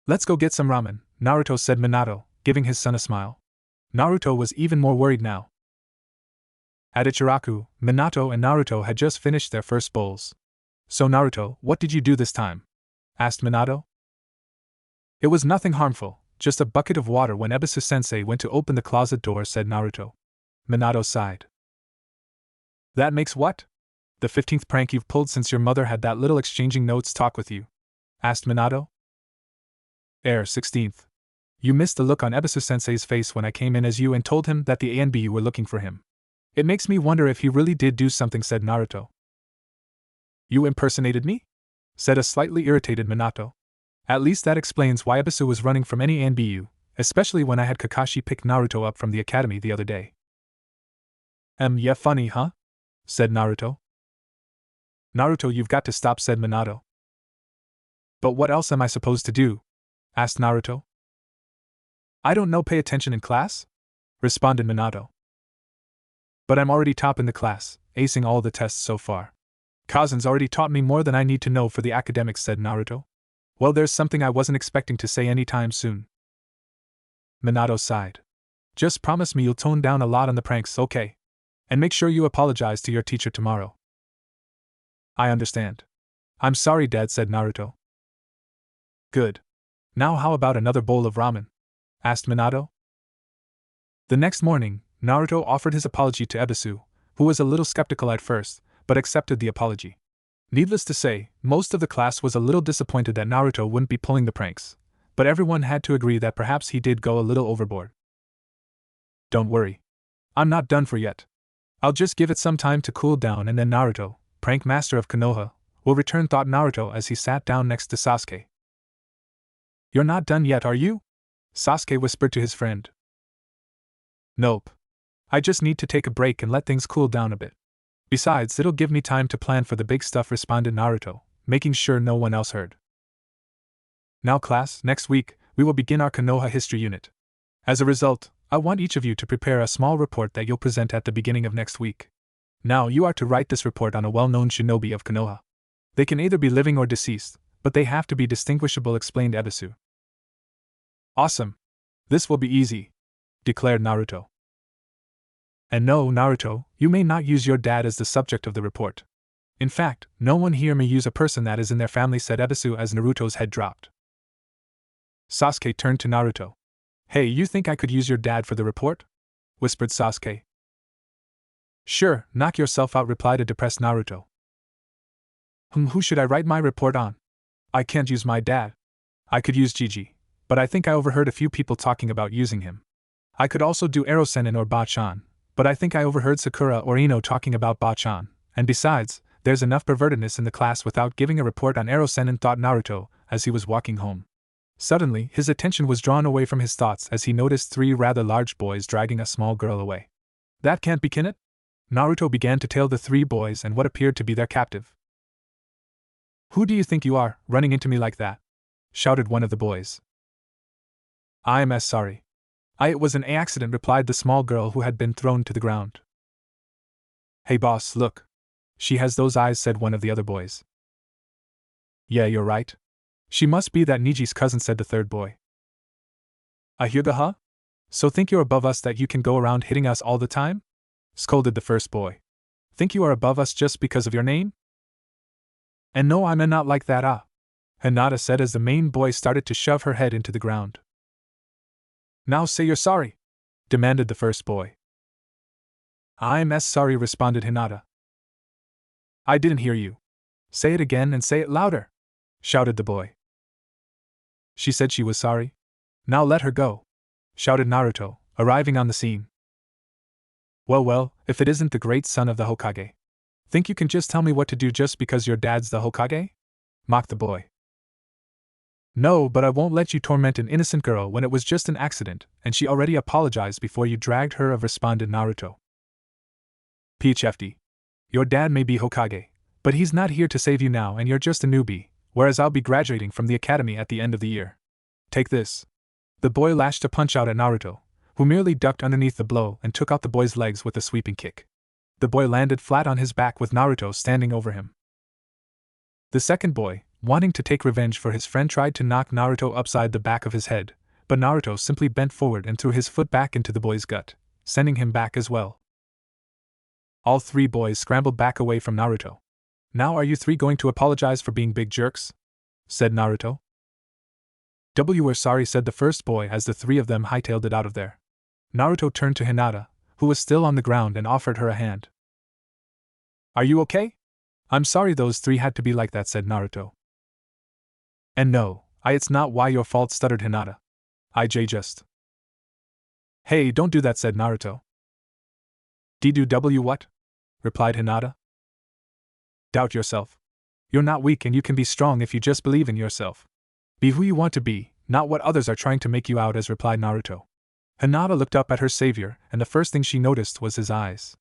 Let's go get some ramen, Naruto, said Minato, giving his son a smile. Naruto was even more worried now. At Ichiraku, Minato and Naruto had just finished their first bowls. So Naruto, what did you do this time? Asked Minato. It was nothing harmful, just a bucket of water when Ebisu-sensei went to open the closet door, said Naruto. Minato sighed. That makes what? The 15th prank you've pulled since your mother had that little exchanging notes talk with you? Asked Minato. 16th. You missed the look on Ebisu-sensei's face when I came in as you and told him that the ANBU were looking for him. It makes me wonder if he really did do something, said Naruto. You impersonated me? said a slightly irritated Minato. At least that explains why Ebisu was running from any ANBU, especially when I had Kakashi pick Naruto up from the academy the other day. Yeah, funny, huh? Said Naruto. Naruto, you've got to stop, said Minato. But what else am I supposed to do? Asked Naruto. I don't know, pay attention in class? Responded Minato. But I'm already top in the class, acing all the tests so far. Kazan's already taught me more than I need to know for the academics, said Naruto. Well, there's something I wasn't expecting to say anytime soon. Minato sighed. Just promise me you'll tone down a lot on the pranks, okay? And make sure you apologize to your teacher tomorrow. I understand. I'm sorry, Dad, said Naruto. Good. Now how about another bowl of ramen? Asked Minato. The next morning, Naruto offered his apology to Ebisu, who was a little skeptical at first, but accepted the apology. Needless to say, most of the class was a little disappointed that Naruto wouldn't be pulling the pranks, but everyone had to agree that perhaps he did go a little overboard. Don't worry. I'm not done for yet. I'll just give it some time to cool down and then Naruto, prank master of Konoha, will return, thought Naruto as he sat down next to Sasuke. You're not done yet, are you? Sasuke whispered to his friend. Nope. I just need to take a break and let things cool down a bit. Besides, it'll give me time to plan for the big stuff, responded Naruto, making sure no one else heard. Now class, next week, we will begin our Konoha history unit. As a result, I want each of you to prepare a small report that you'll present at the beginning of next week. Now you are to write this report on a well-known shinobi of Konoha. They can either be living or deceased, but they have to be distinguishable, explained Ebisu. Awesome. This will be easy, declared Naruto. And no, Naruto, you may not use your dad as the subject of the report. In fact, no one here may use a person that is in their family, said Ebisu as Naruto's head dropped. Sasuke turned to Naruto. Hey, you think I could use your dad for the report? Whispered Sasuke. Sure, knock yourself out, replied a depressed Naruto. Who should I write my report on? I can't use my dad. I could use Gigi, but I think I overheard a few people talking about using him. I could also do Rasengan or Bachan, but I think I overheard Sakura or Ino talking about Bachan, and besides, there's enough pervertedness in the class without giving a report on Rasengan, thought Naruto, as he was walking home. Suddenly, his attention was drawn away from his thoughts as he noticed three rather large boys dragging a small girl away. That can't be Kinnit? Naruto began to tail the three boys and what appeared to be their captive. Who do you think you are, running into me like that? Shouted one of the boys. I'm sorry. It was an accident, replied the small girl who had been thrown to the ground. Hey boss, look. She has those eyes, said one of the other boys. Yeah, you're right. She must be that Niji's cousin, said the third boy. A Hyuga, huh? So think you're above us that you can go around hitting us all the time? Scolded the first boy. Think you are above us just because of your name? And no, I'm not like that, Hinata said as the main boy started to shove her head into the ground. Now say you're sorry, demanded the first boy. I'm sorry, responded Hinata. I didn't hear you. Say it again and say it louder, shouted the boy. She said she was sorry. Now let her go, shouted Naruto, arriving on the scene. Well, if it isn't the great son of the Hokage. Think you can just tell me what to do just because your dad's the Hokage? Mocked the boy. No, but I won't let you torment an innocent girl when it was just an accident, and she already apologized before you dragged her, responded Naruto. Peach FD. Your dad may be Hokage, but he's not here to save you now and you're just a newbie, whereas I'll be graduating from the academy at the end of the year. Take this. The boy lashed a punch out at Naruto, who merely ducked underneath the blow and took out the boy's legs with a sweeping kick. The boy landed flat on his back with Naruto standing over him. The second boy, wanting to take revenge for his friend, tried to knock Naruto upside the back of his head, but Naruto simply bent forward and threw his foot back into the boy's gut, sending him back as well. All three boys scrambled back away from Naruto. Now are you three going to apologize for being big jerks? Said Naruto. We're sorry, said the first boy as the three of them hightailed it out of there. Naruto turned to Hinata, who was still on the ground, and offered her a hand. Are you okay? I'm sorry those three had to be like that, said Naruto. And no, it's not why your fault, stuttered Hinata. Just. Hey, don't do that, said Naruto. What? Replied Hinata. Doubt yourself. You're not weak and you can be strong if you just believe in yourself. Be who you want to be, not what others are trying to make you out as, replied Naruto. Hinata looked up at her savior, and the first thing she noticed was his eyes.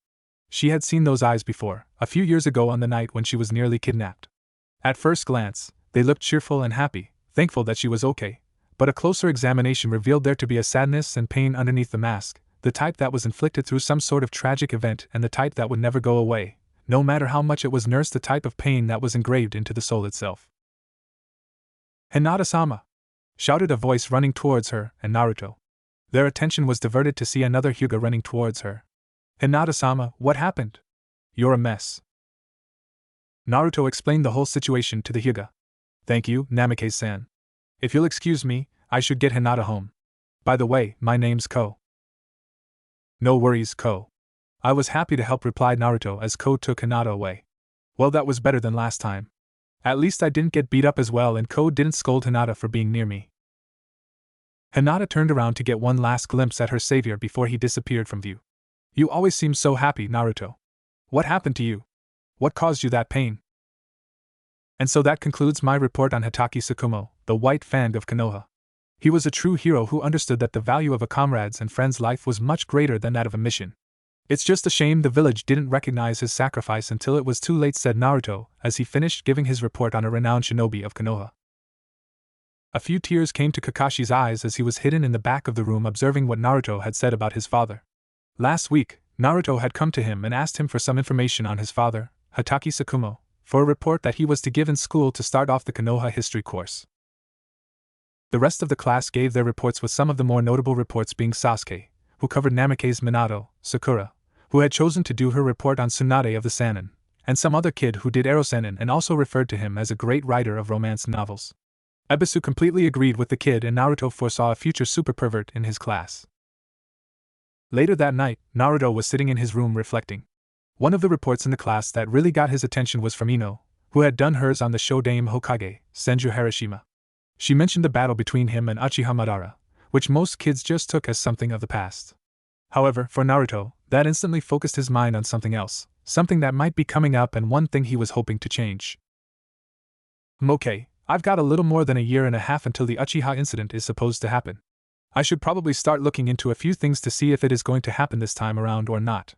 She had seen those eyes before, a few years ago on the night when she was nearly kidnapped. At first glance, they looked cheerful and happy, thankful that she was okay, but a closer examination revealed there to be a sadness and pain underneath the mask, the type that was inflicted through some sort of tragic event and the type that would never go away, no matter how much it was nursed, the type of pain that was engraved into the soul itself. "Hinata-sama!" shouted a voice running towards her and Naruto. Their attention was diverted to see another Hyuga running towards her. "Hinata-sama, what happened? You're a mess." Naruto explained the whole situation to the Hyuga. "Thank you, Namikaze-san. If you'll excuse me, I should get Hinata home. By the way, my name's Ko." "No worries, Ko. I was happy to help," replied Naruto as Ko took Hinata away. "Well, that was better than last time. At least I didn't get beat up as well and Ko didn't scold Hinata for being near me." Hinata turned around to get one last glimpse at her savior before he disappeared from view. "You always seem so happy, Naruto. What happened to you? What caused you that pain?" And so that concludes my report on Hitaki Tsukumo, the White Fang of Konoha. He was a true hero who understood that the value of a comrade's and friend's life was much greater than that of a mission. "It's just a shame the village didn't recognize his sacrifice until it was too late," said Naruto, as he finished giving his report on a renowned shinobi of Konoha. A few tears came to Kakashi's eyes as he was hidden in the back of the room observing what Naruto had said about his father. Last week, Naruto had come to him and asked him for some information on his father, Hitaki Tsukumo, for a report that he was to give in school to start off the Konoha history course. The rest of the class gave their reports, with some of the more notable reports being Sasuke, who covered Namikaze Minato, Sakura, who had chosen to do her report on Tsunade of the Sannin, and some other kid who did Erosenin and also referred to him as a great writer of romance novels. Ebisu completely agreed with the kid and Naruto foresaw a future super pervert in his class. Later that night, Naruto was sitting in his room reflecting. One of the reports in the class that really got his attention was from Ino, who had done hers on the Shodame Hokage, Senju Harashima. She mentioned the battle between him and Uchiha Madara, which most kids just took as something of the past. However, for Naruto, that instantly focused his mind on something else, something that might be coming up and one thing he was hoping to change. "Okay, I've got a little more than a year and a half until the Uchiha incident is supposed to happen. I should probably start looking into a few things to see if it is going to happen this time around or not.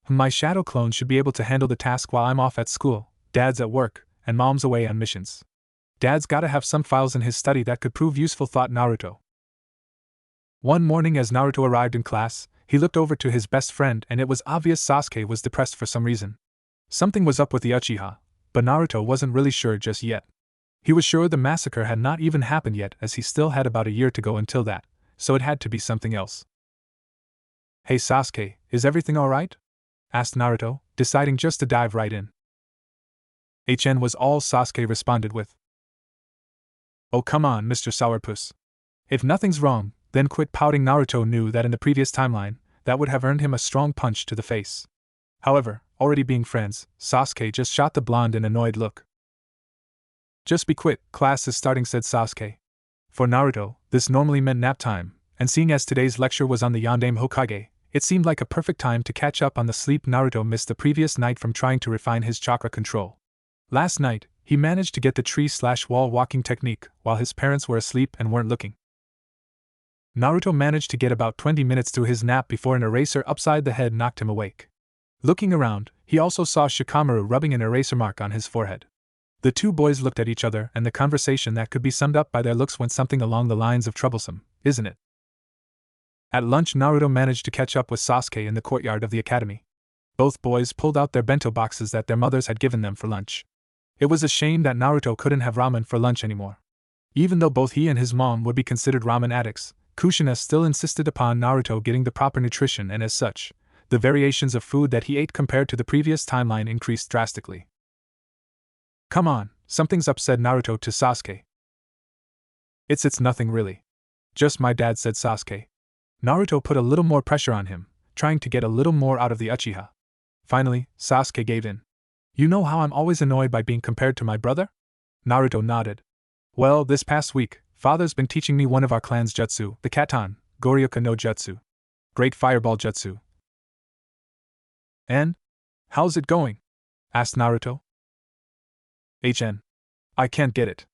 My shadow clone should be able to handle the task while I'm off at school, Dad's at work, and Mom's away on missions. Dad's gotta have some files in his study that could prove useful," thought Naruto. One morning as Naruto arrived in class, he looked over to his best friend and it was obvious Sasuke was depressed for some reason. Something was up with the Uchiha, but Naruto wasn't really sure just yet. He was sure the massacre had not even happened yet, as he still had about a year to go until that, so it had to be something else. "Hey Sasuke, is everything alright?" asked Naruto, deciding just to dive right in. "HN" was all Sasuke responded with. "Oh come on, Mr. Sourpuss. If nothing's wrong, then quit pouting." Naruto knew that in the previous timeline, that would have earned him a strong punch to the face. However, already being friends, Sasuke just shot the blonde an annoyed look. "Just be quick, class is starting," said Sasuke. For Naruto, this normally meant nap time, and seeing as today's lecture was on the Yondaime Hokage, it seemed like a perfect time to catch up on the sleep Naruto missed the previous night from trying to refine his chakra control. Last night, he managed to get the tree/wall walking technique while his parents were asleep and weren't looking. Naruto managed to get about 20 minutes through his nap before an eraser upside the head knocked him awake. Looking around, he also saw Shikamaru rubbing an eraser mark on his forehead. The two boys looked at each other and the conversation that could be summed up by their looks went something along the lines of troublesome, isn't it? At lunch, Naruto managed to catch up with Sasuke in the courtyard of the academy. Both boys pulled out their bento boxes that their mothers had given them for lunch. It was a shame that Naruto couldn't have ramen for lunch anymore. Even though both he and his mom would be considered ramen addicts, Kushina still insisted upon Naruto getting the proper nutrition, and as such, the variations of food that he ate compared to the previous timeline increased drastically. "Come on, something's up," said Naruto to Sasuke. It's nothing really. Just my dad," said Sasuke. Naruto put a little more pressure on him, trying to get a little more out of the Uchiha. Finally, Sasuke gave in. "You know how I'm always annoyed by being compared to my brother?" Naruto nodded. "Well, this past week, Father's been teaching me one of our clan's jutsu, the Katan, Goryoka no Jutsu. Great Fireball Jutsu." "And? How's it going?" asked Naruto. I can't get it.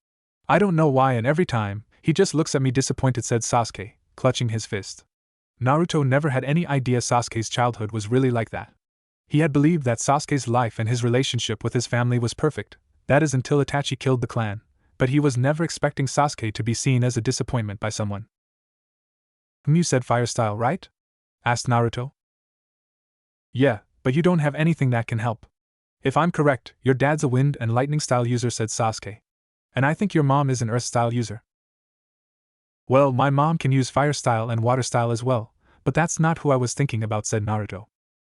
I don't know why, and every time, he just looks at me disappointed, said Sasuke, clutching his fist. Naruto never had any idea Sasuke's childhood was really like that. He had believed that Sasuke's life and his relationship with his family was perfect, that is until Itachi killed the clan, but he was never expecting Sasuke to be seen as a disappointment by someone. You said fire style, right? Asked Naruto. Yeah, but you don't have anything that can help. If I'm correct, your dad's a wind and lightning style user, said Sasuke. And I think your mom is an earth style user. Well, my mom can use fire style and water style as well, but that's not who I was thinking about, said Naruto.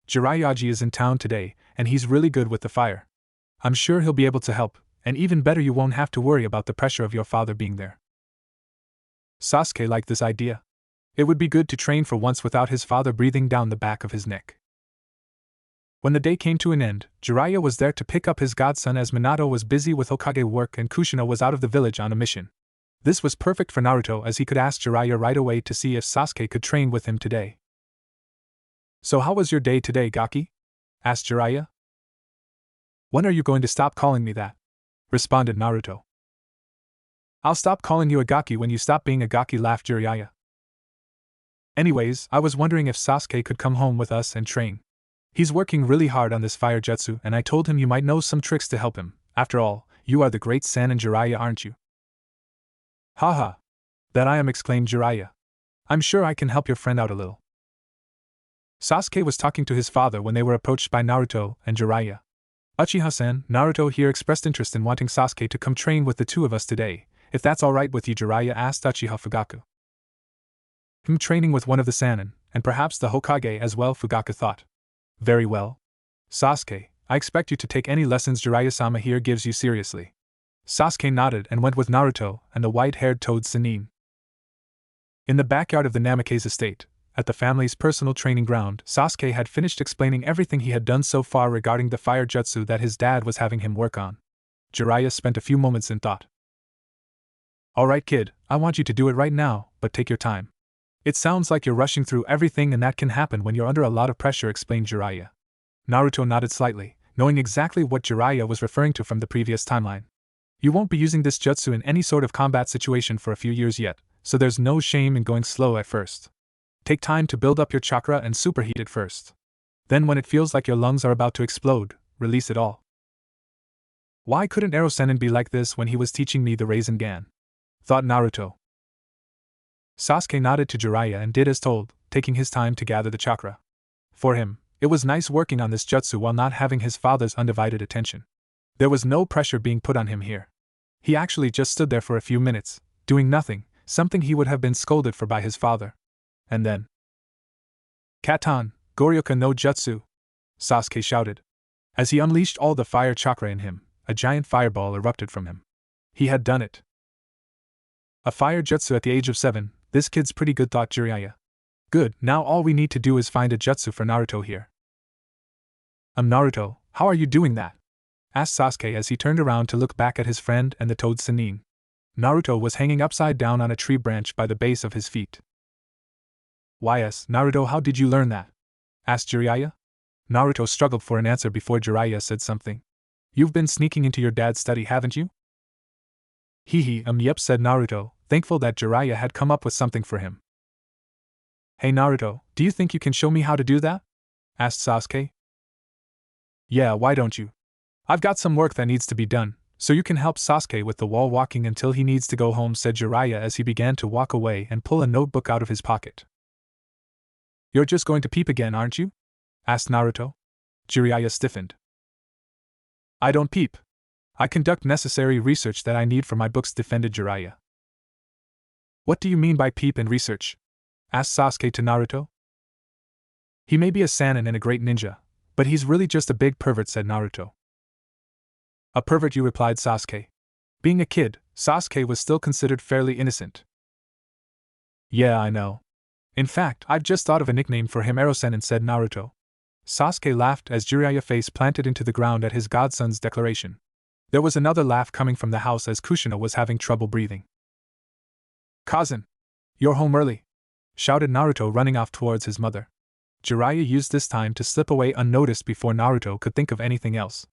Jiraiya is in town today, and he's really good with the fire. I'm sure he'll be able to help, and even better, you won't have to worry about the pressure of your father being there. Sasuke liked this idea. It would be good to train for once without his father breathing down the back of his neck. When the day came to an end, Jiraiya was there to pick up his godson as Minato was busy with Hokage work and Kushina was out of the village on a mission. This was perfect for Naruto as he could ask Jiraiya right away to see if Sasuke could train with him today. So how was your day today, Gaki? Asked Jiraiya. When are you going to stop calling me that? Responded Naruto. I'll stop calling you a Gaki when you stop being a Gaki, laughed Jiraiya. Anyways, I was wondering if Sasuke could come home with us and train. He's working really hard on this fire jutsu, and I told him you might know some tricks to help him. After all, you are the great Sanin Jiraiya, aren't you? Haha. That I am, exclaimed Jiraiya. I'm sure I can help your friend out a little. Sasuke was talking to his father when they were approached by Naruto and Jiraiya. Uchiha-san, Naruto here expressed interest in wanting Sasuke to come train with the two of us today, if that's alright with you, Jiraiya asked Uchiha Fugaku. Training with one of the Sanin, and perhaps the Hokage as well, Fugaku thought. Very well. Sasuke, I expect you to take any lessons Jiraiya-sama here gives you seriously. Sasuke nodded and went with Naruto and the white-haired toad Sannin. In the backyard of the Namake's estate, at the family's personal training ground, Sasuke had finished explaining everything he had done so far regarding the fire jutsu that his dad was having him work on. Jiraiya spent a few moments in thought. Alright kid, I want you to do it right now, but take your time. It sounds like you're rushing through everything, and that can happen when you're under a lot of pressure, explained Jiraiya. Naruto nodded slightly, knowing exactly what Jiraiya was referring to from the previous timeline. You won't be using this jutsu in any sort of combat situation for a few years yet, so there's no shame in going slow at first. Take time to build up your chakra and superheat it first. Then when it feels like your lungs are about to explode, release it all. Why couldn't Ero-sennin be like this when he was teaching me the Rasengan? Thought Naruto. Sasuke nodded to Jiraiya and did as told, taking his time to gather the chakra. For him, it was nice working on this jutsu while not having his father's undivided attention. There was no pressure being put on him here. He actually just stood there for a few minutes, doing nothing, something he would have been scolded for by his father. And then, Katan, Goryoka no Jutsu! Sasuke shouted. As he unleashed all the fire chakra in him, a giant fireball erupted from him. He had done it. A fire jutsu at the age of 7, this kid's pretty good, thought Jiraiya. Good, now all we need to do is find a jutsu for Naruto here. Naruto, how are you doing that? Asked Sasuke as he turned around to look back at his friend and the toad Sannin. Naruto was hanging upside down on a tree branch by the base of his feet. Yes, Naruto, how did you learn that? Asked Jiraiya. Naruto struggled for an answer before Jiraiya said something. You've been sneaking into your dad's study, haven't you? Yep, said Naruto, thankful that Jiraiya had come up with something for him. Hey Naruto, do you think you can show me how to do that? Asked Sasuke. Yeah, why don't you? I've got some work that needs to be done, so you can help Sasuke with the wall walking until he needs to go home, said Jiraiya as he began to walk away and pull a notebook out of his pocket. You're just going to peep again, aren't you? Asked Naruto. Jiraiya stiffened. I don't peep. I conduct necessary research that I need for my books, defended Jiraiya. What do you mean by peep and research? Asked Sasuke to Naruto. He may be a Sanin and a great ninja, but he's really just a big pervert, said Naruto. A pervert, you, replied Sasuke. Being a kid, Sasuke was still considered fairly innocent. Yeah, I know. In fact, I've just thought of a nickname for him, Ero-sennin, said Naruto. Sasuke laughed as Jiraiya face planted into the ground at his godson's declaration. There was another laugh coming from the house as Kushina was having trouble breathing. Kazan! You're home early! Shouted Naruto, running off towards his mother. Jiraiya used this time to slip away unnoticed before Naruto could think of anything else.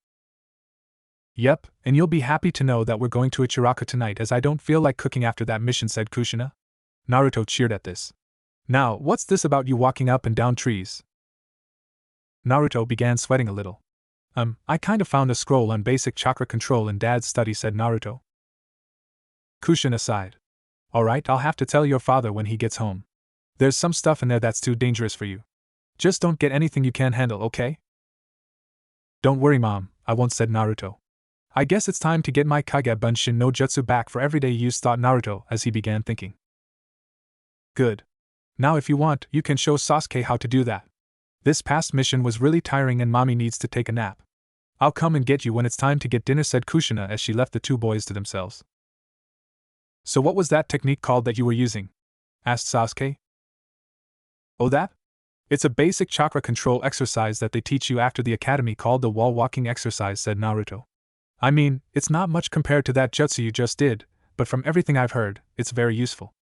Yep, and you'll be happy to know that we're going to Ichiraka tonight as I don't feel like cooking after that mission, said Kushina. Naruto cheered at this. Now, what's this about you walking up and down trees? Naruto began sweating a little. I kinda found a scroll on basic chakra control in Dad's study, said Naruto. Kushina sighed. Alright, I'll have to tell your father when he gets home. There's some stuff in there that's too dangerous for you. Just don't get anything you can't handle, okay? Don't worry, Mom, I won't, said Naruto. I guess it's time to get my Kage Bunshin no Jutsu back for everyday use, thought Naruto as he began thinking. Good. Now if you want, you can show Sasuke how to do that. This past mission was really tiring and Mommy needs to take a nap. I'll come and get you when it's time to get dinner, said Kushina as she left the two boys to themselves. So what was that technique called that you were using? Asked Sasuke. Oh, that? It's a basic chakra control exercise that they teach you after the academy called the wall walking exercise, said Naruto. I mean, it's not much compared to that jutsu you just did, but from everything I've heard, it's very useful.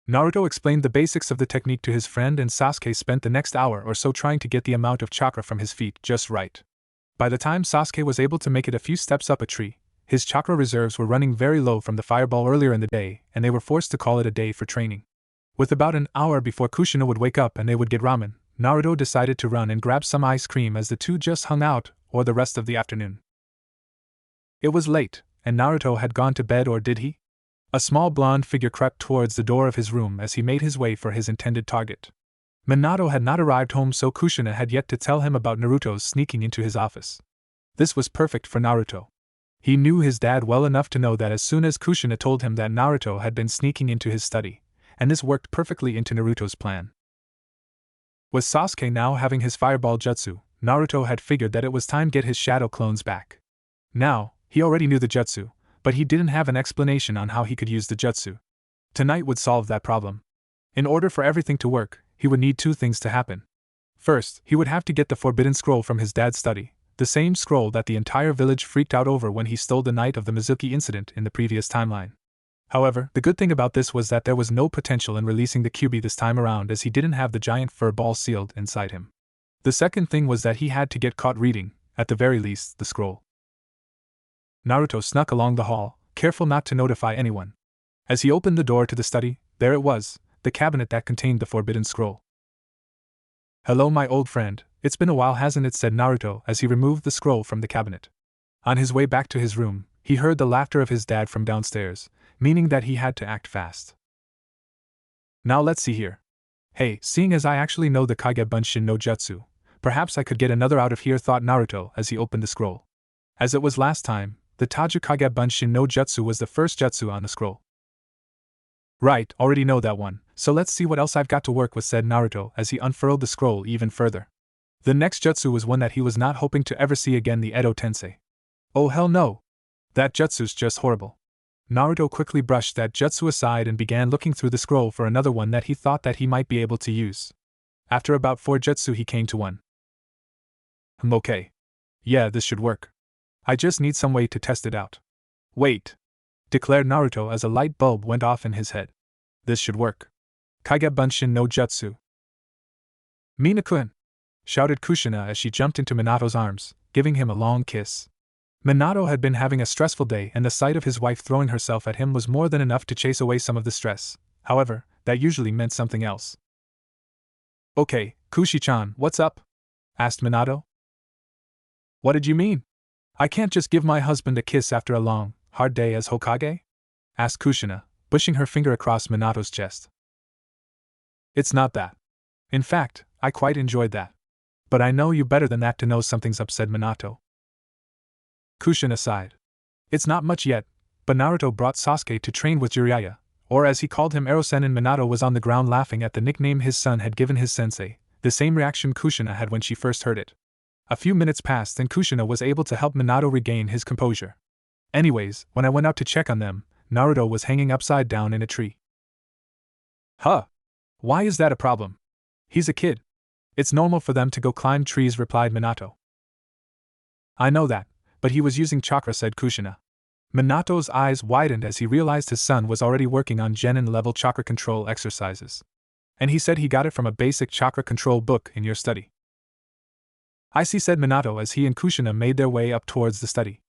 Naruto explained the basics of the technique to his friend, and Sasuke spent the next hour or so trying to get the amount of chakra from his feet just right. By the time Sasuke was able to make it a few steps up a tree, his chakra reserves were running very low from the fireball earlier in the day, and they were forced to call it a day for training. With about an hour before Kushina would wake up and they would get ramen, Naruto decided to run and grab some ice cream as the two just hung out, or the rest of the afternoon. It was late, and Naruto had gone to bed, or did he? A small blonde figure crept towards the door of his room as he made his way for his intended target. Minato had not arrived home, so Kushina had yet to tell him about Naruto's sneaking into his office. This was perfect for Naruto. He knew his dad well enough to know that as soon as Kushina told him that Naruto had been sneaking into his study, and this worked perfectly into Naruto's plan. With Sasuke now having his fireball jutsu, Naruto had figured that it was time to get his shadow clones back. Now, he already knew the jutsu, but he didn't have an explanation on how he could use the jutsu. Tonight would solve that problem. In order for everything to work, he would need two things to happen. First, he would have to get the forbidden scroll from his dad's study, the same scroll that the entire village freaked out over when he stole the night of the Mizuki incident in the previous timeline. However, the good thing about this was that there was no potential in releasing the Kyuubi this time around, as he didn't have the giant fur ball sealed inside him. The second thing was that he had to get caught reading, at the very least, the scroll. Naruto snuck along the hall, careful not to notify anyone. As he opened the door to the study, there it was, the cabinet that contained the forbidden scroll. Hello, my old friend, it's been a while, hasn't it, said Naruto as he removed the scroll from the cabinet. On his way back to his room, he heard the laughter of his dad from downstairs, meaning that he had to act fast. Now let's see here. Hey, seeing as I actually know the Kage Bunshin no Jutsu, perhaps I could get another out of here, thought Naruto as he opened the scroll. As it was last time, the Taiju Kage Bunshin no Jutsu was the first jutsu on the scroll. Right, already know that one, so let's see what else I've got to work with, said Naruto as he unfurled the scroll even further. The next jutsu was one that he was not hoping to ever see again, the Edo Tensei. Oh hell no! That jutsu's just horrible. Naruto quickly brushed that jutsu aside and began looking through the scroll for another one that he thought that he might be able to use. After about 4 jutsu he came to one. Okay. Yeah, this should work. I just need some way to test it out. Wait! Declared Naruto as a light bulb went off in his head. This should work. Kage Bunshin no Jutsu. Mina-kun! Shouted Kushina as she jumped into Minato's arms, giving him a long kiss. Minato had been having a stressful day, and the sight of his wife throwing herself at him was more than enough to chase away some of the stress. However, that usually meant something else. Okay, Kushi-chan, what's up? Asked Minato. What did you mean? I can't just give my husband a kiss after a long, hard day as Hokage? Asked Kushina, pushing her finger across Minato's chest. It's not that. In fact, I quite enjoyed that. But I know you better than that to know something's up, said Minato. Kushina sighed. It's not much yet, but Naruto brought Sasuke to train with Jiraiya, or as he called him Erosen, and Minato was on the ground laughing at the nickname his son had given his sensei, the same reaction Kushina had when she first heard it. A few minutes passed and Kushina was able to help Minato regain his composure. Anyways, when I went out to check on them, Naruto was hanging upside down in a tree. Huh? Why is that a problem? He's a kid. It's normal for them to go climb trees, replied Minato. I know that, but he was using chakra, said Kushina. Minato's eyes widened as he realized his son was already working on genin-level chakra control exercises. And he said he got it from a basic chakra control book in your study. I see, said Minato as he and Kushina made their way up towards the study.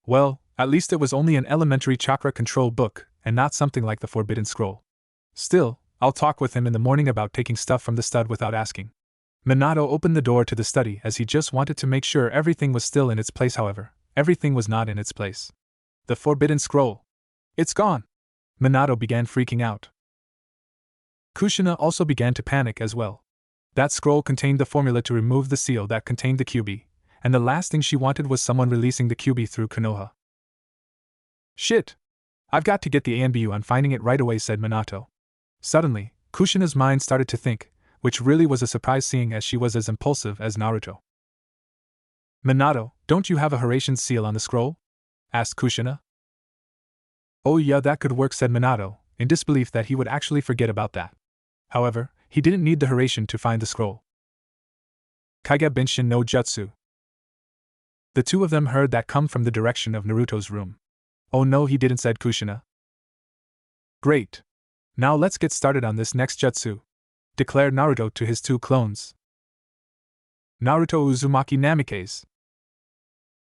Well, at least it was only an elementary chakra control book, and not something like the Forbidden Scroll. Still, I'll talk with him in the morning about taking stuff from the stud without asking. Minato opened the door to the study as he just wanted to make sure everything was still in its place. However, everything was not in its place. The Forbidden Scroll. It's gone! Minato began freaking out. Kushina also began to panic as well. That scroll contained the formula to remove the seal that contained the QB, and the last thing she wanted was someone releasing the QB through Konoha. Shit! I've got to get the ANBU on finding it right away, said Minato. Suddenly, Kushina's mind started to think, which really was a surprise seeing as she was as impulsive as Naruto. Minato, don't you have a Hiraishin seal on the scroll? Asked Kushina. Oh yeah, that could work, said Minato, in disbelief that he would actually forget about that. However, he didn't need the Hiraishin to find the scroll. Kage Benshin no Jutsu. The two of them heard that come from the direction of Naruto's room. Oh no, he didn't, said Kushina. Great. Now let's get started on this next jutsu, declared Naruto to his two clones. Naruto Uzumaki Namikaze.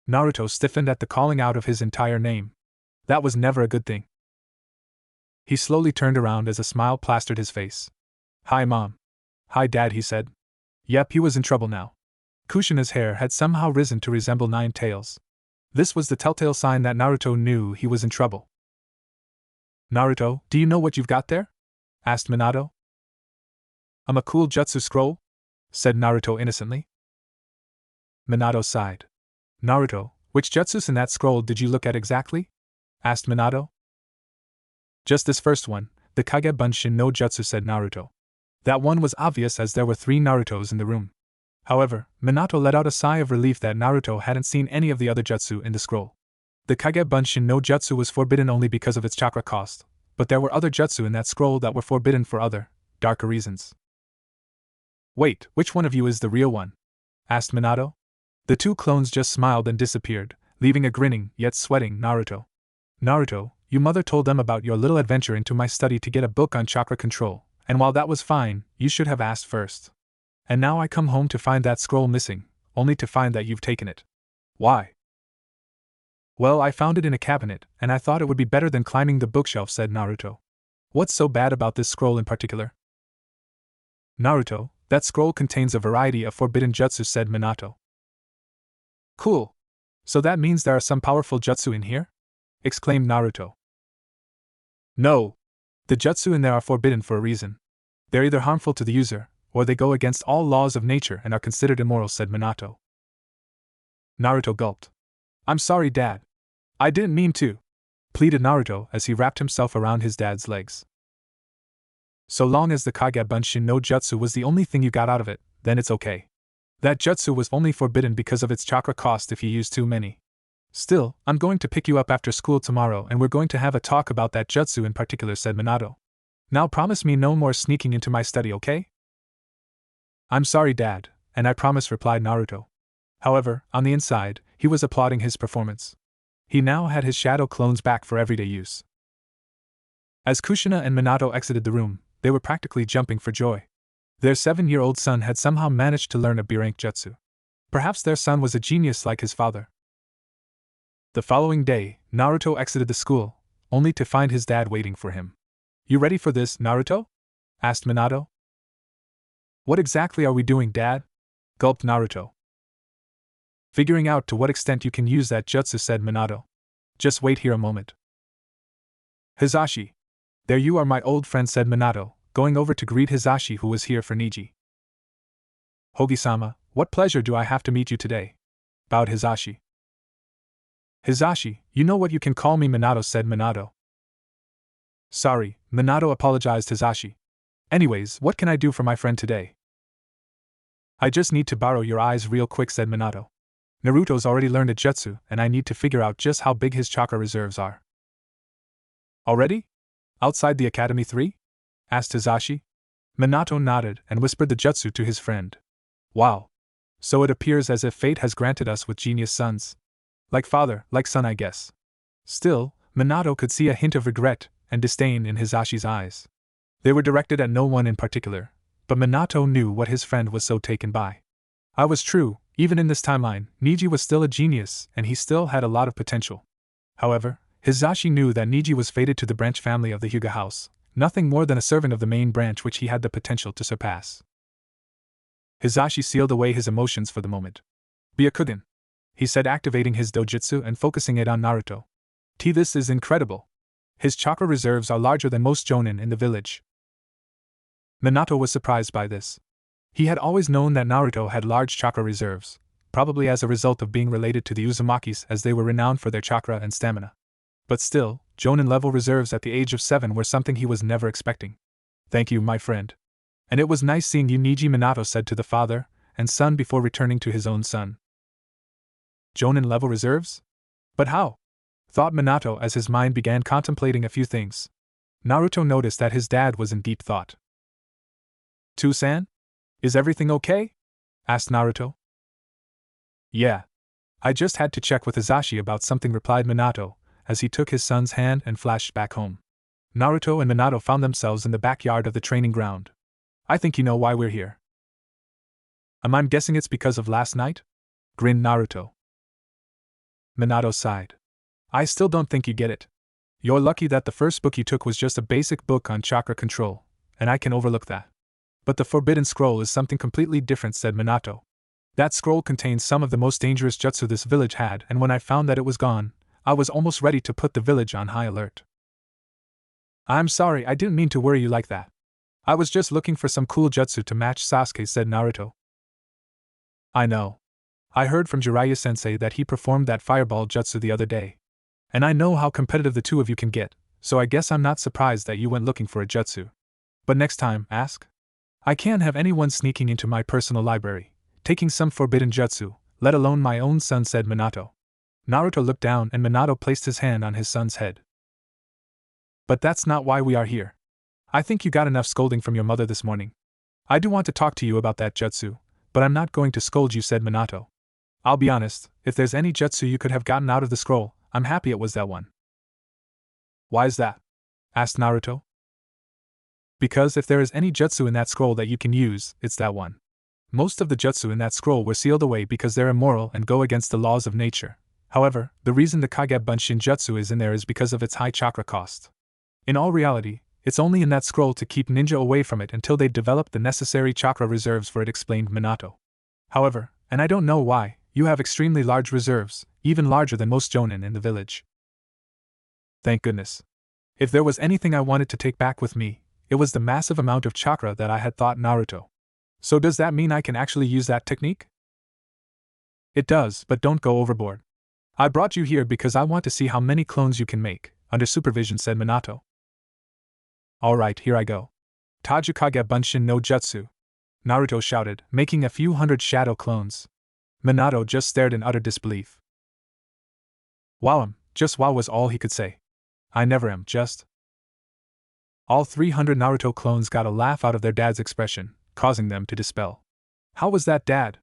Naruto stiffened at the calling out of his entire name. That was never a good thing. He slowly turned around as a smile plastered his face. Hi, Mom. Hi, Dad, he said. Yep, he was in trouble now. Kushina's hair had somehow risen to resemble 9 tails. This was the telltale sign that Naruto knew he was in trouble. Naruto, do you know what you've got there? Asked Minato. A cool jutsu scroll? Said Naruto innocently. Minato sighed. Naruto, which jutsus in that scroll did you look at exactly? Asked Minato. Just this first one, the Kage Bunshin no Jutsu, said Naruto. That one was obvious as there were 3 Narutos in the room. However, Minato let out a sigh of relief that Naruto hadn't seen any of the other jutsu in the scroll. The Kage Bunshin no Jutsu was forbidden only because of its chakra cost, but there were other jutsu in that scroll that were forbidden for other, darker reasons. Wait, which one of you is the real one? Asked Minato. The two clones just smiled and disappeared, leaving a grinning, yet sweating, Naruto. Naruto, your mother told them about your little adventure into my study to get a book on chakra control, and while that was fine, you should have asked first. And now I come home to find that scroll missing, only to find that you've taken it. Why? Well, I found it in a cabinet, and I thought it would be better than climbing the bookshelf, said Naruto. What's so bad about this scroll in particular? Naruto, that scroll contains a variety of forbidden jutsu, said Minato. Cool. So that means there are some powerful jutsu in here? Exclaimed Naruto. No. The jutsu in there are forbidden for a reason. They're either harmful to the user, or they go against all laws of nature and are considered immoral, said Minato. Naruto gulped. I'm sorry, Dad. I didn't mean to, pleaded Naruto as he wrapped himself around his dad's legs. So long as the Kage Bunshin no Jutsu was the only thing you got out of it, then it's okay. That jutsu was only forbidden because of its chakra cost if you use too many. Still, I'm going to pick you up after school tomorrow and we're going to have a talk about that jutsu in particular, said Minato. Now promise me no more sneaking into my study, okay? I'm sorry, Dad, and I promise, replied Naruto. However, on the inside, he was applauding his performance. He now had his shadow clones back for everyday use. As Kushina and Minato exited the room, they were practically jumping for joy. Their 7-year-old son had somehow managed to learn a B-rank jutsu. Perhaps their son was a genius like his father. The following day, Naruto exited the school, only to find his dad waiting for him. You ready for this, Naruto? Asked Minato. What exactly are we doing, Dad? Gulped Naruto. Figuring out to what extent you can use that jutsu, said Minato. Just wait here a moment. Hizashi. There you are, my old friend, said Minato, going over to greet Hizashi, who was here for Niji. Hogi-sama, what pleasure do I have to meet you today? Bowed Hizashi. Hizashi, you know what you can call me, Minato, said Minato. Sorry, Minato apologized Hizashi. Anyways, what can I do for my friend today? I just need to borrow your eyes real quick, said Minato. Naruto's already learned a jutsu, and I need to figure out just how big his chakra reserves are. Already? Outside the Academy 3? Asked Hizashi. Minato nodded and whispered the jutsu to his friend. Wow. So it appears as if fate has granted us with genius sons. Like father, like son, I guess. Still, Minato could see a hint of regret and disdain in Hizashi's eyes. They were directed at no one in particular, but Minato knew what his friend was so taken by. I was true, Even in this timeline, Niji was still a genius, and he still had a lot of potential. However, Hisashi knew that Niji was fated to the branch family of the Hyuga house, nothing more than a servant of the main branch which he had the potential to surpass. Hisashi sealed away his emotions for the moment. Byakugan, he said, activating his dojutsu and focusing it on Naruto. This is incredible. His chakra reserves are larger than most jonin in the village. Minato was surprised by this. He had always known that Naruto had large chakra reserves, probably as a result of being related to the Uzumakis as they were renowned for their chakra and stamina. But still, jonin-level reserves at the age of 7 were something he was never expecting. Thank you, my friend. And it was nice seeing you, Niji, Minato said to the father and son before returning to his own son. Jonin-level reserves? But how? Thought Minato as his mind began contemplating a few things. Naruto noticed that his dad was in deep thought. "Two-san? Is everything okay?" asked Naruto. "Yeah. I just had to check with Hisashi about something," replied Minato, as he took his son's hand and flashed back home. Naruto and Minato found themselves in the backyard of the training ground. "I think you know why we're here." I'm guessing it's because of last night?" grinned Naruto. Minato sighed. "I still don't think you get it. You're lucky that the first book you took was just a basic book on chakra control, and I can overlook that. But the Forbidden Scroll is something completely different," said Minato. "That scroll contains some of the most dangerous jutsu this village had, and when I found that it was gone, I was almost ready to put the village on high alert." "I'm sorry, I didn't mean to worry you like that. I was just looking for some cool jutsu to match Sasuke," said Naruto. "I know. I heard from Jiraiya-sensei that he performed that fireball jutsu the other day. And I know how competitive the two of you can get, so I guess I'm not surprised that you went looking for a jutsu. But next time, ask. I can't have anyone sneaking into my personal library, taking some forbidden jutsu, let alone my own son," said Minato. Naruto looked down and Minato placed his hand on his son's head. "But that's not why we are here. I think you got enough scolding from your mother this morning. I do want to talk to you about that jutsu, but I'm not going to scold you," said Minato. "I'll be honest, if there's any jutsu you could have gotten out of the scroll, I'm happy it was that one." "Why's that?" asked Naruto. "Because if there is any jutsu in that scroll that you can use, it's that one. Most of the jutsu in that scroll were sealed away because they're immoral and go against the laws of nature. However, the reason the Kage Bunshin jutsu is in there is because of its high chakra cost. In all reality, it's only in that scroll to keep ninja away from it until they develop the necessary chakra reserves for it," explained Minato. "However, and I don't know why, you have extremely large reserves, even larger than most jonin in the village." Thank goodness. If there was anything I wanted to take back with me, it was the massive amount of chakra that I had, thought Naruto. So does that mean I can actually use that technique? It does, but don't go overboard. I brought you here because I want to see how many clones you can make, under supervision, said Minato. Alright, here I go. Tajukage Bunshin no Jutsu, Naruto shouted, making a few hundred shadow clones. Minato just stared in utter disbelief. Wow, just wow was all he could say. I never am, just. All 300 Naruto clones got a laugh out of their dad's expression, causing them to dispel. How was that, Dad?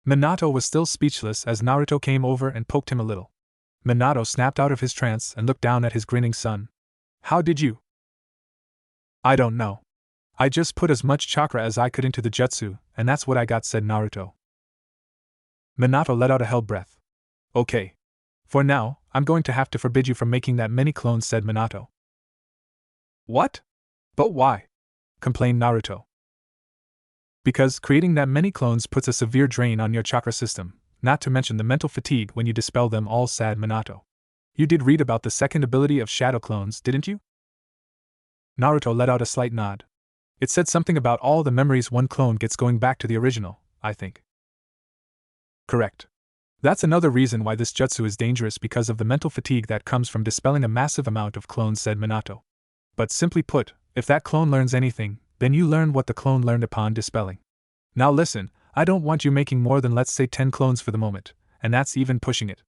Minato was still speechless as Naruto came over and poked him a little. Minato snapped out of his trance and looked down at his grinning son. How did you? I don't know. I just put as much chakra as I could into the jutsu, and that's what I got, said Naruto. Minato let out a held breath. Okay. For now, I'm going to have to forbid you from making that many clones, said Minato. What? But why? Complained Naruto. Because creating that many clones puts a severe drain on your chakra system, not to mention the mental fatigue when you dispel them all, said Minato. You did read about the second ability of shadow clones, didn't you? Naruto let out a slight nod. It said something about all the memories one clone gets going back to the original, I think. Correct. That's another reason why this jutsu is dangerous, because of the mental fatigue that comes from dispelling a massive amount of clones, said Minato. But simply put, if that clone learns anything, then you learn what the clone learned upon dispelling. Now listen, I don't want you making more than, let's say, 10 clones for the moment, and that's even pushing it.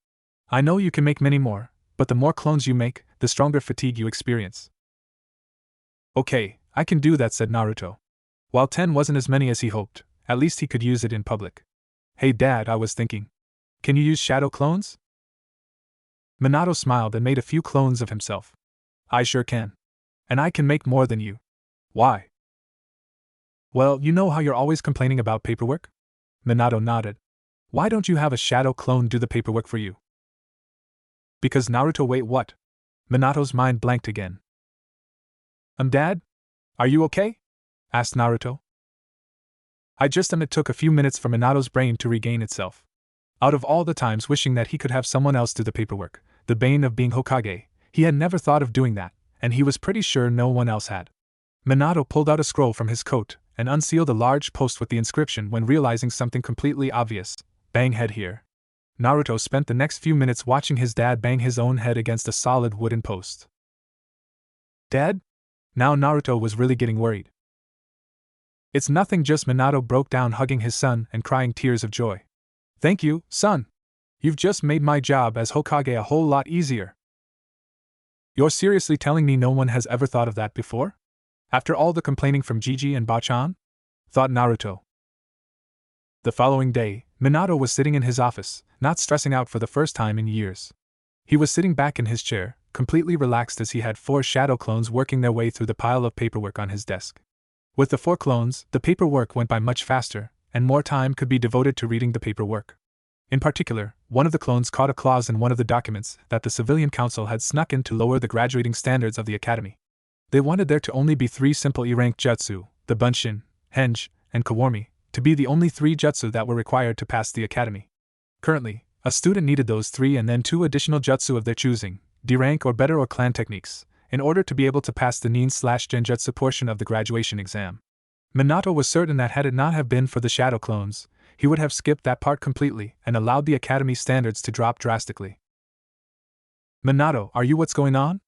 I know you can make many more, but the more clones you make, the stronger fatigue you experience. Okay, I can do that, said Naruto. While 10 wasn't as many as he hoped, at least he could use it in public. Hey Dad, I was thinking. Can you use shadow clones? Minato smiled and made a few clones of himself. I sure can. And I can make more than you. Why? Well, you know how you're always complaining about paperwork? Minato nodded. Why don't you have a shadow clone do the paperwork for you? Because Naruto. Wait, what? Minato's mind blanked again. Dad? Are you okay? Asked Naruto. I just It took a few minutes for Minato's brain to regain itself. Out of all the times wishing that he could have someone else do the paperwork, the bane of being Hokage, he had never thought of doing that, and he was pretty sure no one else had. Minato pulled out a scroll from his coat and unsealed a large post with the inscription when realizing something completely obvious. Bang head here. Naruto spent the next few minutes watching his dad bang his own head against a solid wooden post. Dad? Now Naruto was really getting worried. It's nothing, just Minato broke down, hugging his son and crying tears of joy. Thank you, son. You've just made my job as Hokage a whole lot easier. You're seriously telling me no one has ever thought of that before? After all the complaining from Jiji and Bachan? Thought Naruto. The following day, Minato was sitting in his office, not stressing out for the first time in years. He was sitting back in his chair, completely relaxed as he had 4 shadow clones working their way through the pile of paperwork on his desk. With the 4 clones, the paperwork went by much faster, and more time could be devoted to reading the paperwork. In particular, one of the clones caught a clause in one of the documents that the Civilian Council had snuck in to lower the graduating standards of the academy. They wanted there to only be 3 simple E-rank jutsu, the Bunshin, Henge, and Kawarmi, to be the only 3 jutsu that were required to pass the academy. Currently, a student needed those 3 and then 2 additional jutsu of their choosing, D-rank or better or clan techniques, in order to be able to pass the Nin/Genjutsu portion of the graduation exam. Minato was certain that had it not have been for the shadow clones, he would have skipped that part completely and allowed the academy standards to drop drastically. Minato, are you what's going on?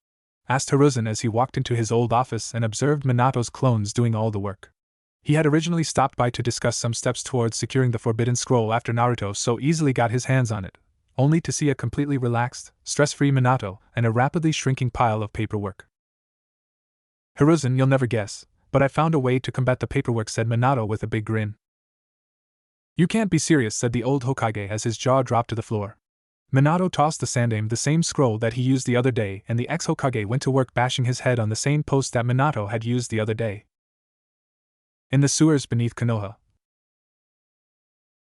Asked Hiruzen as he walked into his old office and observed Minato's clones doing all the work. He had originally stopped by to discuss some steps towards securing the Forbidden Scroll after Naruto so easily got his hands on it, only to see a completely relaxed, stress-free Minato and a rapidly shrinking pile of paperwork. Hiruzen, you'll never guess, but I found a way to combat the paperwork, said Minato with a big grin. You can't be serious, said the old Hokage as his jaw dropped to the floor. Minato tossed the Sandaime the same scroll that he used the other day, and the ex-Hokage went to work bashing his head on the same post that Minato had used the other day. In the sewers beneath Konoha.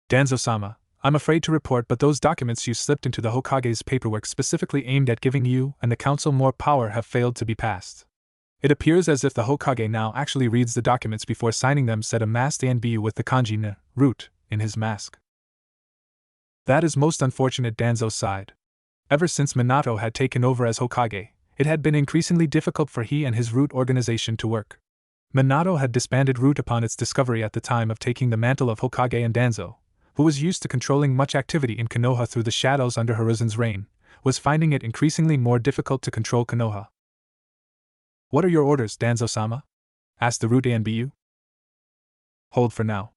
Danzo-sama, I'm afraid to report, but those documents you slipped into the Hokage's paperwork specifically aimed at giving you and the council more power have failed to be passed. It appears as if the Hokage now actually reads the documents before signing them, said a masked Anbu with the kanji N, root, in his mask. That is most unfortunate, Danzo sighed. Ever since Minato had taken over as Hokage, it had been increasingly difficult for he and his root organization to work. Minato had disbanded root upon its discovery at the time of taking the mantle of Hokage, and Danzo, who was used to controlling much activity in Konoha through the shadows under Hiruzen's reign, was finding it increasingly more difficult to control Konoha. What are your orders, Danzo-sama? Asked the root Anbu. Hold for now.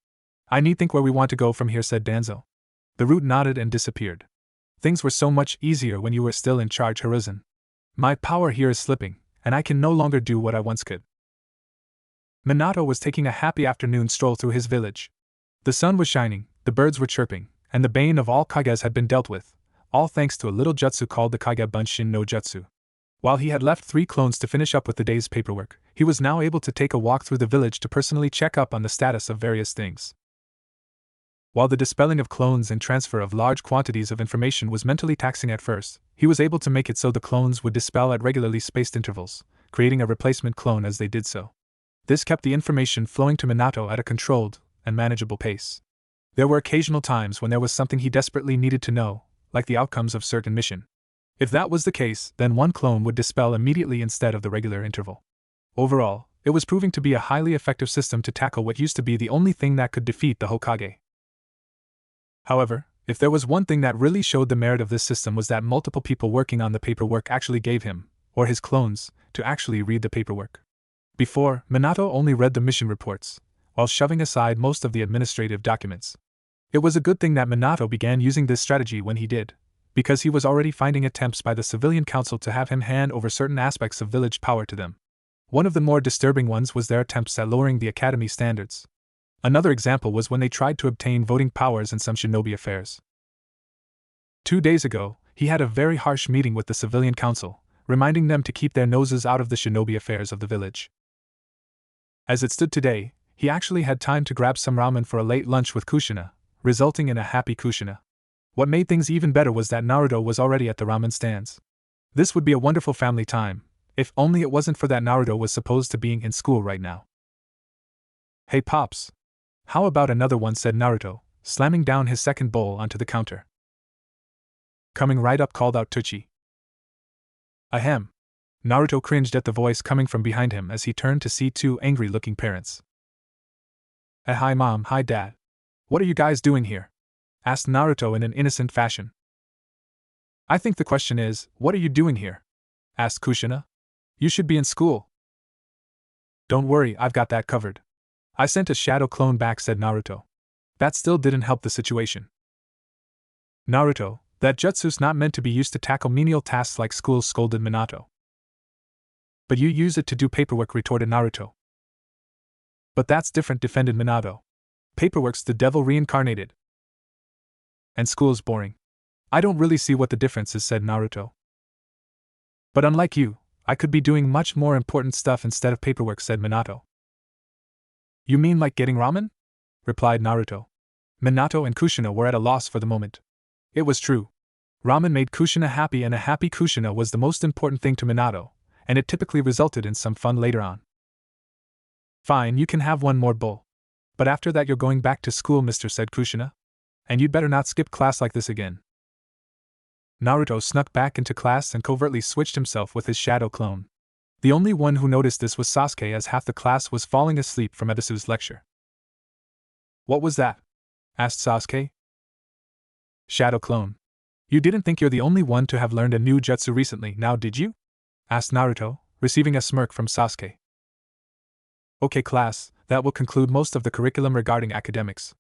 I need think where we want to go from here, said Danzo. The root nodded and disappeared. Things were so much easier when you were still in charge, Hiruzen. My power here is slipping, and I can no longer do what I once could. Minato was taking a happy afternoon stroll through his village. The sun was shining, the birds were chirping, and the bane of all Kages had been dealt with, all thanks to a little jutsu called the Kage Bunshin no Jutsu. While he had left 3 clones to finish up with the day's paperwork, he was now able to take a walk through the village to personally check up on the status of various things. While the dispelling of clones and transfer of large quantities of information was mentally taxing at first, he was able to make it so the clones would dispel at regularly spaced intervals, creating a replacement clone as they did so. This kept the information flowing to Minato at a controlled and manageable pace. There were occasional times when there was something he desperately needed to know, like the outcomes of certain mission. If that was the case, then one clone would dispel immediately instead of the regular interval. Overall, it was proving to be a highly effective system to tackle what used to be the only thing that could defeat the Hokage. However, if there was one thing that really showed the merit of this system was that multiple people working on the paperwork actually gave him, or his clones, to actually read the paperwork. Before, Minato only read the mission reports, while shoving aside most of the administrative documents. It was a good thing that Minato began using this strategy when he did, because he was already finding attempts by the Civilian Council to have him hand over certain aspects of village power to them. One of the more disturbing ones was their attempts at lowering the academy standards. Another example was when they tried to obtain voting powers in some shinobi affairs. 2 days ago, he had a very harsh meeting with the Civilian Council, reminding them to keep their noses out of the shinobi affairs of the village. As it stood today, he actually had time to grab some ramen for a late lunch with Kushina, resulting in a happy Kushina. What made things even better was that Naruto was already at the ramen stands. This would be a wonderful family time, if only it wasn't for that Naruto was supposed to being in school right now. Hey Pops! How about another one, said Naruto, slamming down his second bowl onto the counter. Coming right up, called out Tuchi. Ahem. Naruto cringed at the voice coming from behind him as he turned to see two angry-looking parents. Hi Mom, hi Dad. What are you guys doing here? Asked Naruto in an innocent fashion. I think the question is, what are you doing here? Asked Kushina. You should be in school. Don't worry, I've got that covered. I sent a shadow clone back, said Naruto. That still didn't help the situation. Naruto, that jutsu's not meant to be used to tackle menial tasks like school, scolded Minato. But you use it to do paperwork, retorted Naruto. But that's different, defended Minato. Paperwork's the devil reincarnated. And school's boring. I don't really see what the difference is, said Naruto. But unlike you, I could be doing much more important stuff instead of paperwork, said Minato. You mean like getting ramen? Replied Naruto. Minato and Kushina were at a loss for the moment. It was true. Ramen made Kushina happy, and a happy Kushina was the most important thing to Minato, and it typically resulted in some fun later on. Fine, you can have one more bowl. But after that you're going back to school, mister, said Kushina. And you'd better not skip class like this again. Naruto snuck back into class and covertly switched himself with his shadow clone. The only one who noticed this was Sasuke, as half the class was falling asleep from Ebisu's lecture. What was that? Asked Sasuke. Shadow clone. You didn't think you're the only one to have learned a new jutsu recently, now did you? Asked Naruto, receiving a smirk from Sasuke. Okay class, that will conclude most of the curriculum regarding academics.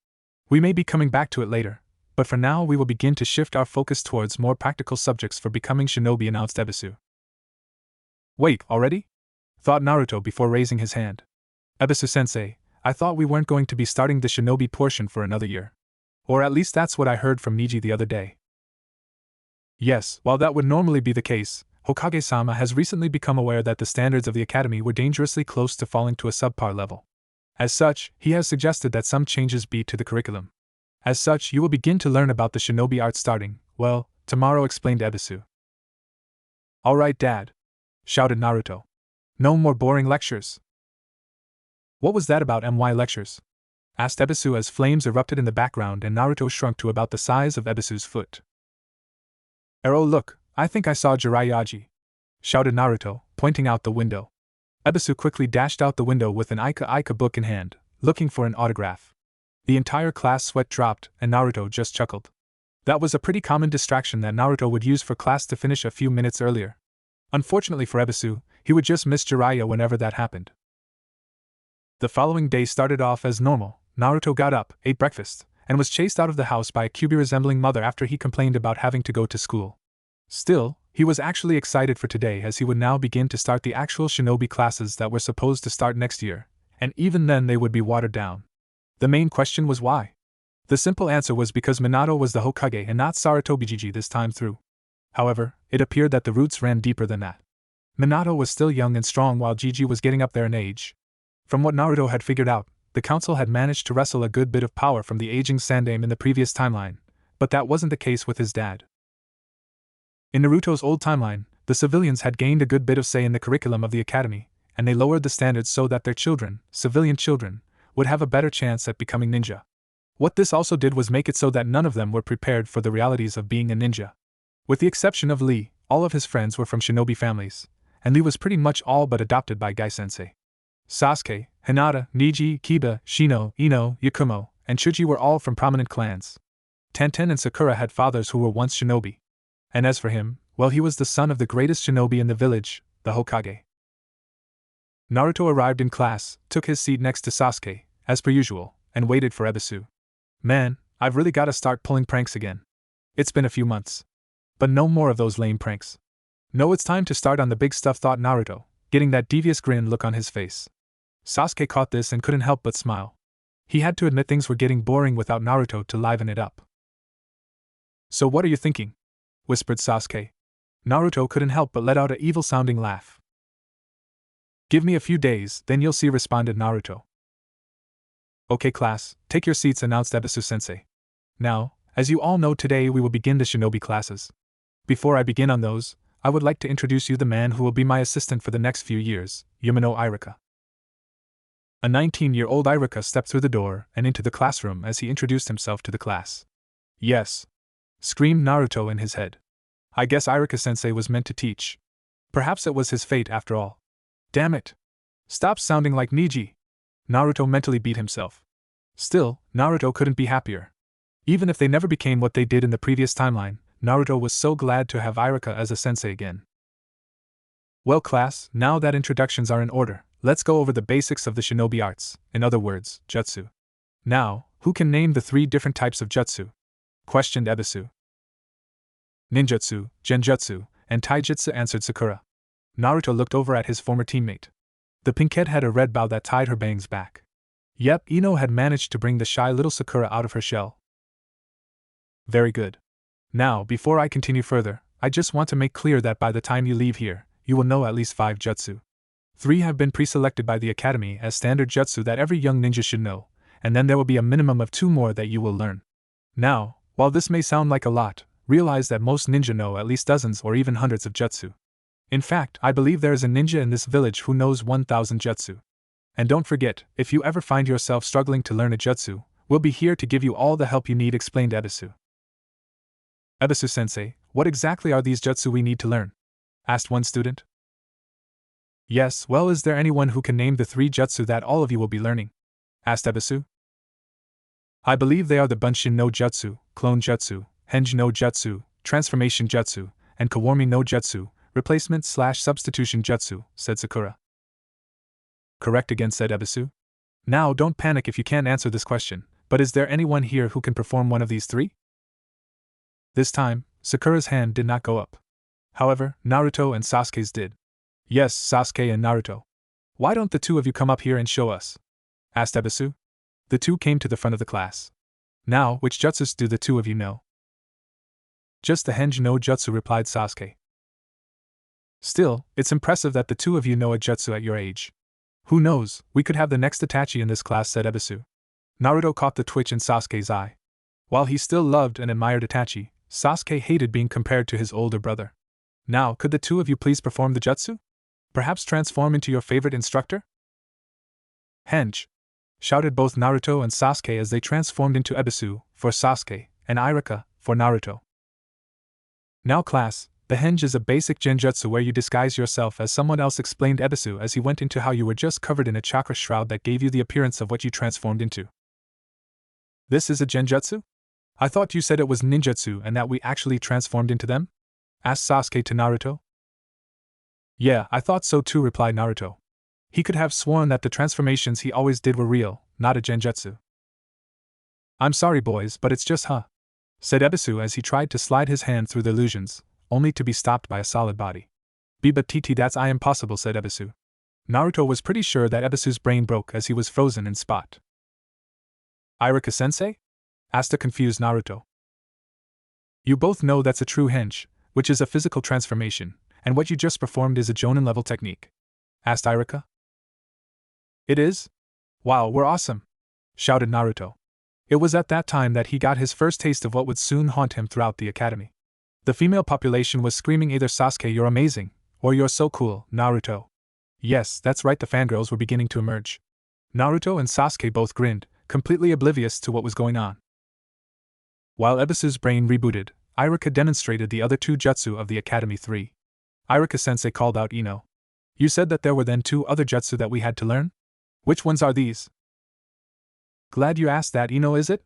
We may be coming back to it later, but for now we will begin to shift our focus towards more practical subjects for becoming shinobi, announced Ebisu. Wait, already? Thought Naruto before raising his hand. Ebisu-sensei, I thought we weren't going to be starting the shinobi portion for another year. Or at least that's what I heard from Niji the other day. Yes, while that would normally be the case, Hokage-sama has recently become aware that the standards of the academy were dangerously close to falling to a subpar level. As such, he has suggested that some changes be to the curriculum. As such, you will begin to learn about the shinobi art starting, well, tomorrow, explained Ebisu. Alright Dad, shouted Naruto. No more boring lectures. What was that about MY lectures? Asked Ebisu as flames erupted in the background and Naruto shrunk to about the size of Ebisu's foot. Oh look, I think I saw Jiraiyaji, shouted Naruto, pointing out the window. Ebisu quickly dashed out the window with an Ika book in hand, looking for an autograph. The entire class sweat dropped, and Naruto just chuckled. That was a pretty common distraction that Naruto would use for class to finish a few minutes earlier. Unfortunately for Ebisu, he would just miss Jiraiya whenever that happened. The following day started off as normal. Naruto got up, ate breakfast, and was chased out of the house by a Kyuubi-resembling mother after he complained about having to go to school. Still, he was actually excited for today, as he would now begin to start the actual shinobi classes that were supposed to start next year, and even then they would be watered down. The main question was why? The simple answer was because Minato was the Hokage and not Sarutobi this time through. However, it appeared that the roots ran deeper than that. Minato was still young and strong while Gigi was getting up there in age. From what Naruto had figured out, the council had managed to wrestle a good bit of power from the aging Sandaime in the previous timeline, but that wasn't the case with his dad. In Naruto's old timeline, the civilians had gained a good bit of say in the curriculum of the academy, and they lowered the standards so that their children, civilian children, would have a better chance at becoming ninja. What this also did was make it so that none of them were prepared for the realities of being a ninja. With the exception of Lee, all of his friends were from shinobi families, and Lee was pretty much all but adopted by Gai-sensei. Sasuke, Hinata, Niji, Kiba, Shino, Ino, Yakumo, and Chuji were all from prominent clans. Tenten and Sakura had fathers who were once shinobi. And as for him, well, he was the son of the greatest shinobi in the village, the Hokage. Naruto arrived in class, took his seat next to Sasuke, as per usual, and waited for Ebisu. Man, I've really gotta start pulling pranks again. It's been a few months. But no more of those lame pranks. No, it's time to start on the big stuff, thought Naruto, getting that devious grin look on his face. Sasuke caught this and couldn't help but smile. He had to admit things were getting boring without Naruto to liven it up. So what are you thinking? Whispered Sasuke. Naruto couldn't help but let out an evil-sounding laugh. Give me a few days, then you'll see, responded Naruto. Okay class, take your seats, announced Ebisu-sensei. Now, as you all know, today we will begin the shinobi classes. Before I begin on those, I would like to introduce you the man who will be my assistant for the next few years, Yumino Irika. A 19-year-old Irika stepped through the door and into the classroom as he introduced himself to the class. Yes! Screamed Naruto in his head. I guess Irika-sensei was meant to teach. Perhaps it was his fate after all. Damn it! Stop sounding like Niji! Naruto mentally beat himself. Still, Naruto couldn't be happier. Even if they never became what they did in the previous timeline, Naruto was so glad to have Irika as a sensei again. Well class, now that introductions are in order, let's go over the basics of the shinobi arts, in other words, jutsu. Now, who can name the 3 different types of jutsu? Questioned Ebisu. Ninjutsu, Genjutsu, and Taijutsu, answered Sakura. Naruto looked over at his former teammate. The pinkette had a red bow that tied her bangs back. Yep, Ino had managed to bring the shy little Sakura out of her shell. Very good. Now, before I continue further, I just want to make clear that by the time you leave here, you will know at least 5 jutsu. 3 have been pre-selected by the academy as standard jutsu that every young ninja should know, and then there will be a minimum of 2 more that you will learn. Now, while this may sound like a lot, realize that most ninja know at least dozens or even hundreds of jutsu. In fact, I believe there is a ninja in this village who knows 1000 jutsu. And don't forget, if you ever find yourself struggling to learn a jutsu, we'll be here to give you all the help you need, explained Ebisu. Ebisu-sensei, what exactly are these jutsu we need to learn? Asked one student. Yes, well, is there anyone who can name the 3 jutsu that all of you will be learning? Asked Ebisu. I believe they are the Bunshin no Jutsu, Clone Jutsu, Henj no Jutsu, Transformation Jutsu, and Kawarmi no Jutsu, Replacement/Substitution Jutsu, said Sakura. Correct again, said Ebisu. Now don't panic if you can't answer this question, but is there anyone here who can perform one of these 3? This time, Sakura's hand did not go up. However, Naruto and Sasuke's did. Yes, Sasuke and Naruto. Why don't the 2 of you come up here and show us? Asked Ebisu. The 2 came to the front of the class. Now, which jutsus do the 2 of you know? Just the Henj no Jutsu, replied Sasuke. Still, it's impressive that the 2 of you know a jutsu at your age. Who knows, we could have the next Itachi in this class, said Ebisu. Naruto caught the twitch in Sasuke's eye. While he still loved and admired Itachi, Sasuke hated being compared to his older brother. Now, could the 2 of you please perform the jutsu? Perhaps transform into your favorite instructor? Henj! Shouted both Naruto and Sasuke as they transformed into Ebisu, for Sasuke, and Irika, for Naruto. Now class, the Henj is a basic genjutsu where you disguise yourself as someone else, explained Ebisu as he went into how you were just covered in a chakra shroud that gave you the appearance of what you transformed into. This is a genjutsu? I thought you said it was ninjutsu and that we actually transformed into them? Asked Sasuke to Naruto. Yeah, I thought so too, replied Naruto. He could have sworn that the transformations he always did were real, not a genjutsu. I'm sorry boys, but it's just said Ebisu as he tried to slide his hand through the illusions, only to be stopped by a solid body. But TT, that's impossible, said Ebisu. Naruto was pretty sure that Ebisu's brain broke as he was frozen in spot. Irika-sensei? Asked a confused Naruto. You both know that's a true hench, which is a physical transformation, and what you just performed is a Jonin-level technique. Asked Irika. It is? Wow, we're awesome! Shouted Naruto. It was at that time that he got his first taste of what would soon haunt him throughout the academy. The female population was screaming either Sasuke, you're amazing, or you're so cool, Naruto. Yes, that's right, the fangirls were beginning to emerge. Naruto and Sasuke both grinned, completely oblivious to what was going on. While Ebisu's brain rebooted, Irika demonstrated the other 2 jutsu of the Academy 3. Irika-sensei called out Ino. You said that there were then 2 other jutsu that we had to learn? Which ones are these? Glad you asked that, Ino, is it?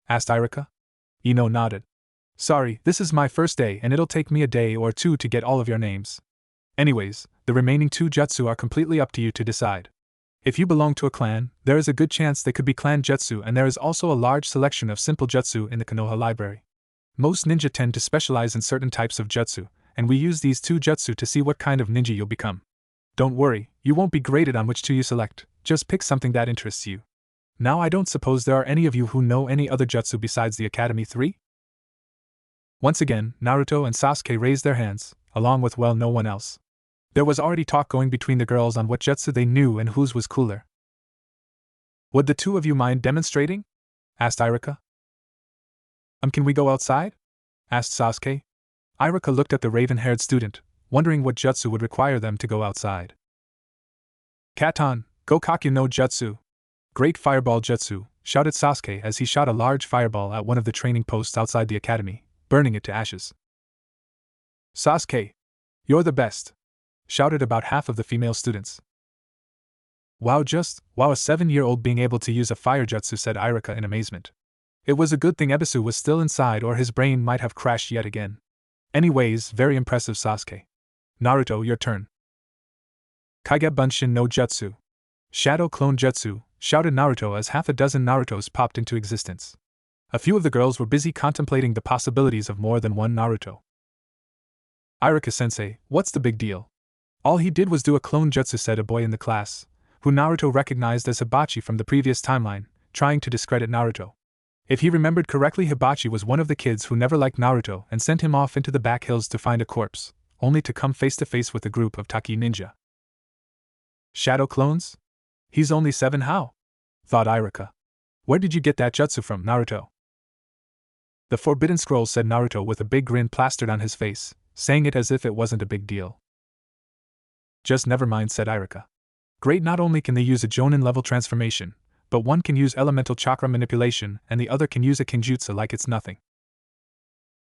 Asked Irika. Ino nodded. Sorry, this is my first day and it'll take me a day or 2 to get all of your names. Anyways, the remaining 2 jutsu are completely up to you to decide. If you belong to a clan, there is a good chance they could be clan jutsu, and there is also a large selection of simple jutsu in the Konoha library. Most ninja tend to specialize in certain types of jutsu, and we use these 2 jutsu to see what kind of ninja you'll become. Don't worry, you won't be graded on which 2 you select, just pick something that interests you. Now I don't suppose there are any of you who know any other jutsu besides the Academy 3? Once again, Naruto and Sasuke raised their hands, along with no one else. There was already talk going between the girls on what jutsu they knew and whose was cooler. Would the 2 of you mind demonstrating? Asked Irika. Can we go outside? Asked Sasuke. Iruka looked at the raven-haired student, wondering what jutsu would require them to go outside. Katon, Gokakyu no Jutsu! Great Fireball Jutsu! Shouted Sasuke as he shot a large fireball at one of the training posts outside the academy, burning it to ashes. Sasuke! You're the best! Shouted about half of the female students. Wow, a 7-year-old being able to use a fire jutsu, said Iruka in amazement. It was a good thing Ebisu was still inside, or his brain might have crashed yet again. Anyways, very impressive, Sasuke. Naruto, your turn. Kage Bunshin no Jutsu. Shadow Clone Jutsu, shouted Naruto as half a dozen Narutos popped into existence. A few of the girls were busy contemplating the possibilities of more than one Naruto. Iruka-sensei, what's the big deal? All he did was do a clone jutsu, said a boy in the class, who Naruto recognized as Hibachi from the previous timeline, trying to discredit Naruto. If he remembered correctly, Hibachi was one of the kids who never liked Naruto and sent him off into the back hills to find a corpse, only to come face to face with a group of Taki ninja. Shadow clones? He's only 7, how? Thought Iruka. Where did you get that jutsu from, Naruto? The Forbidden Scroll, said Naruto with a big grin plastered on his face, saying it as if it wasn't a big deal. Just never mind, said Iruka. Great, not only can they use a Jonin level transformation, but one can use elemental chakra manipulation and the other can use a kinjutsu like it's nothing.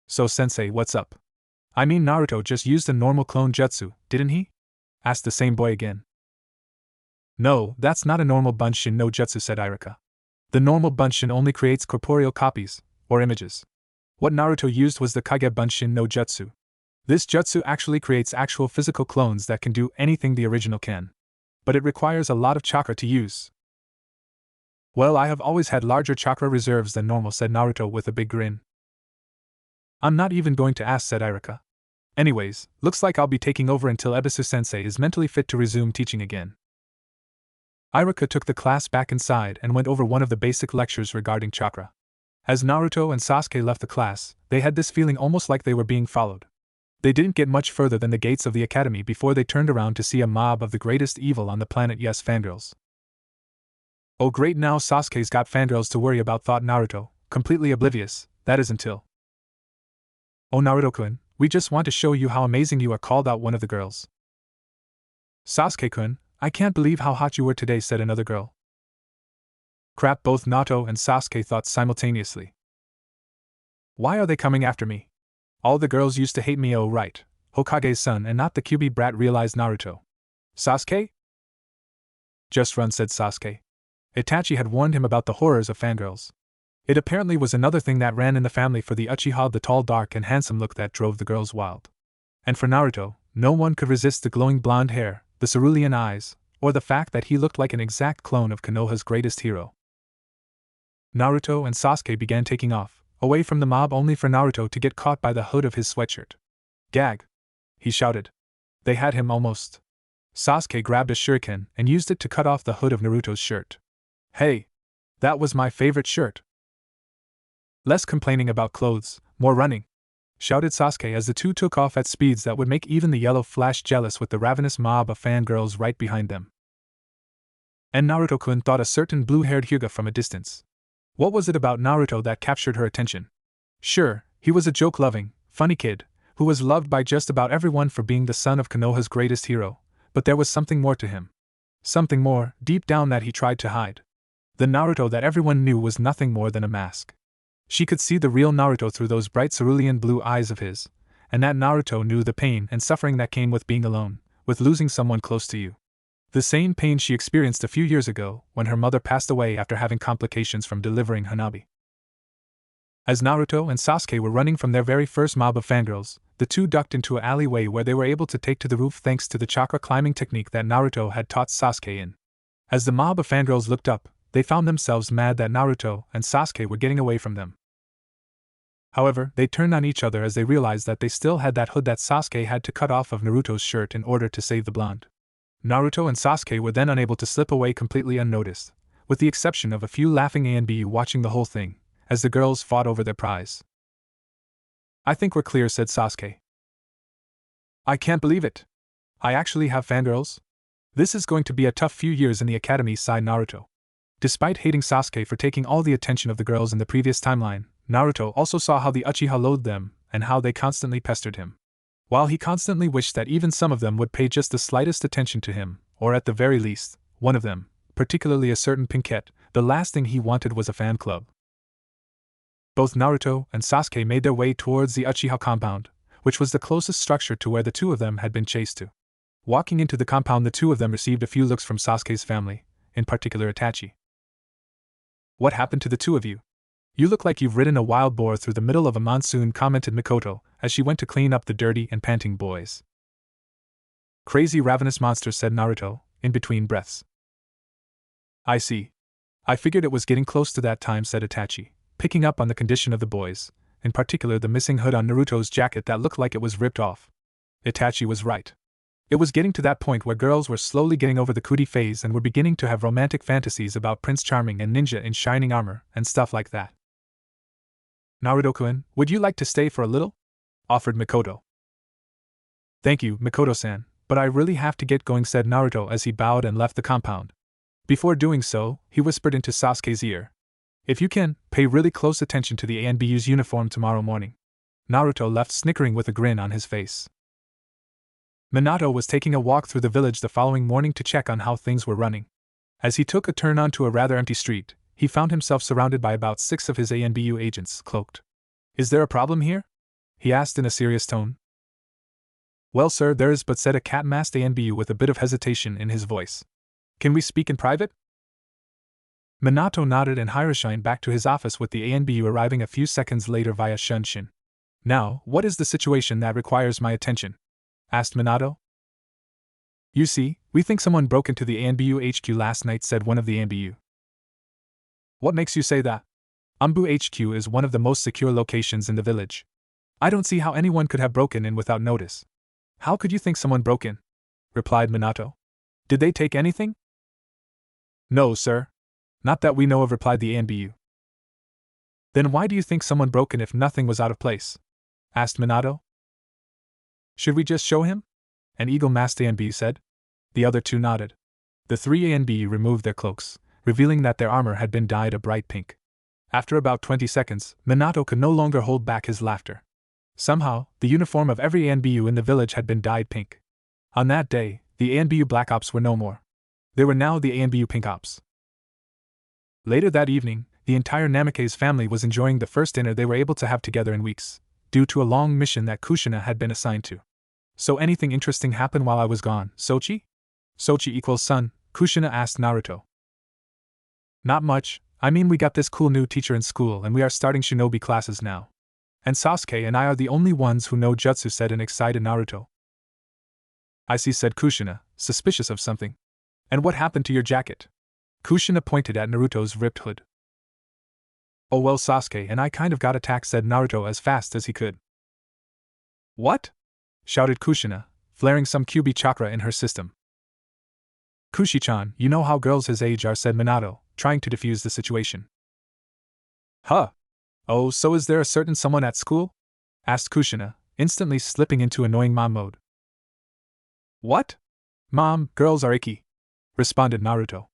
So sensei, what's up? I mean, Naruto just used a normal clone jutsu, didn't he? Asked the same boy again. No, that's not a normal Bunshin no jutsu, said Iruka. The normal Bunshin only creates corporeal copies, or images. What Naruto used was the Kage Bunshin no jutsu. This jutsu actually creates actual physical clones that can do anything the original can. But it requires a lot of chakra to use. Well, I have always had larger chakra reserves than normal, said Naruto with a big grin. I'm not even going to ask, said Iruka. Anyways, looks like I'll be taking over until Ebisu-sensei is mentally fit to resume teaching again. Iruka took the class back inside and went over one of the basic lectures regarding chakra. As Naruto and Sasuke left the class, they had this feeling almost like they were being followed. They didn't get much further than the gates of the academy before they turned around to see a mob of the greatest evil on the planet, yes, fangirls. Oh great, now Sasuke's got fangirls to worry about, thought Naruto, completely oblivious, that is until. Oh Naruto-kun, we just want to show you how amazing you are, called out one of the girls. Sasuke-kun, I can't believe how hot you were today, said another girl. Crap, both Naruto and Sasuke thought simultaneously. Why are they coming after me? All the girls used to hate me, oh right, Hokage's son and not the QB brat, realized Naruto. Sasuke? Just run, said Sasuke. Itachi had warned him about the horrors of fangirls. It apparently was another thing that ran in the family for the Uchiha, the tall, dark, and handsome look that drove the girls wild. And for Naruto, no one could resist the glowing blonde hair, the cerulean eyes, or the fact that he looked like an exact clone of Konoha's greatest hero. Naruto and Sasuke began taking off, away from the mob, only for Naruto to get caught by the hood of his sweatshirt. Gag! He shouted. They had him almost. Sasuke grabbed a shuriken and used it to cut off the hood of Naruto's shirt. Hey! That was my favorite shirt! Less complaining about clothes, more running! Shouted Sasuke as the two took off at speeds that would make even the Yellow Flash jealous, with the ravenous mob of fangirls right behind them. And Naruto-kun thought a certain blue-haired Hyuga from a distance. What was it about Naruto that captured her attention? Sure, he was a joke-loving, funny kid, who was loved by just about everyone for being the son of Konoha's greatest hero, but there was something more to him. Something more, deep down, that he tried to hide. The Naruto that everyone knew was nothing more than a mask. She could see the real Naruto through those bright cerulean blue eyes of his, and that Naruto knew the pain and suffering that came with being alone, with losing someone close to you. The same pain she experienced a few years ago when her mother passed away after having complications from delivering Hanabi. As Naruto and Sasuke were running from their very first mob of fangirls, the two ducked into an alleyway where they were able to take to the roof thanks to the chakra climbing technique that Naruto had taught Sasuke in. As the mob of fangirls looked up, they found themselves mad that Naruto and Sasuke were getting away from them. However, they turned on each other as they realized that they still had that hood that Sasuke had to cut off of Naruto's shirt in order to save the blonde. Naruto and Sasuke were then unable to slip away completely unnoticed, with the exception of a few laughing A and B watching the whole thing, as the girls fought over their prize. I think we're clear, said Sasuke. I can't believe it. I actually have fangirls? This is going to be a tough few years in the academy, sighed Naruto. Despite hating Sasuke for taking all the attention of the girls in the previous timeline, Naruto also saw how the Uchiha loathed them and how they constantly pestered him. While he constantly wished that even some of them would pay just the slightest attention to him, or at the very least, one of them, particularly a certain Pinkette, the last thing he wanted was a fan club. Both Naruto and Sasuke made their way towards the Uchiha compound, which was the closest structure to where the two of them had been chased to. Walking into the compound, the two of them received a few looks from Sasuke's family, in particular Itachi. "What happened to the two of you? You look like you've ridden a wild boar through the middle of a monsoon," commented Mikoto, as she went to clean up the dirty and panting boys. "Crazy ravenous monsters," said Naruto, in between breaths. "I see. I figured it was getting close to that time," said Itachi, picking up on the condition of the boys, in particular the missing hood on Naruto's jacket that looked like it was ripped off. Itachi was right. It was getting to that point where girls were slowly getting over the cootie phase and were beginning to have romantic fantasies about Prince Charming and Ninja in shining armor and stuff like that. "Naruto-kun, would you like to stay for a little?" offered Mikoto. "Thank you, Mikoto-san, but I really have to get going," said Naruto as he bowed and left the compound. Before doing so, he whispered into Sasuke's ear, "If you can, pay really close attention to the ANBU's uniform tomorrow morning." Naruto left snickering with a grin on his face. Minato was taking a walk through the village the following morning to check on how things were running. As he took a turn onto a rather empty street, he found himself surrounded by about 6 of his ANBU agents, cloaked. "Is there a problem here?" he asked in a serious tone. "Well, sir, there is," but said a cat-masked ANBU with a bit of hesitation in his voice. "Can we speak in private?" Minato nodded and hurried back to his office with the ANBU arriving a few seconds later via Shunshin. "Now, what is the situation that requires my attention?" asked Minato. "You see, we think someone broke into the ANBU HQ last night," said one of the ANBU. "What makes you say that? Ambu HQ is one of the most secure locations in the village. I don't see how anyone could have broken in without notice." "How could you think someone broke in?" replied Minato. "Did they take anything?" "No, sir. Not that we know of," replied the ANBU. "Then why do you think someone broke in if nothing was out of place?" asked Minato. "Should we just show him?" an eagle-masked ANBU said. The other two nodded. The 3 ANBU removed their cloaks, revealing that their armor had been dyed a bright pink. After about 20 seconds, Minato could no longer hold back his laughter. Somehow, the uniform of every ANBU in the village had been dyed pink. On that day, the ANBU Black Ops were no more. They were now the ANBU Pink Ops. Later that evening, the entire Namake's family was enjoying the first dinner they were able to have together in weeks, due to a long mission that Kushina had been assigned to. "So anything interesting happened while I was gone, Sochi?" "Sochi equals son," Kushina asked Naruto. "Not much. I mean, we got this cool new teacher in school and we are starting shinobi classes now. And Sasuke and I are the only ones who know jutsu," said an excited Naruto. "I see," said Kushina, suspicious of something. "And what happened to your jacket?" Kushina pointed at Naruto's ripped hood. "Oh well, Sasuke and I kind of got attacked," said Naruto as fast as he could. "What?" shouted Kushina, flaring some QB chakra in her system. "Kushi-chan, you know how girls his age are," said Minato, trying to defuse the situation. "Huh? Oh, so is there a certain someone at school?" asked Kushina, instantly slipping into annoying mom mode. "What? Mom, girls are icky," responded Naruto.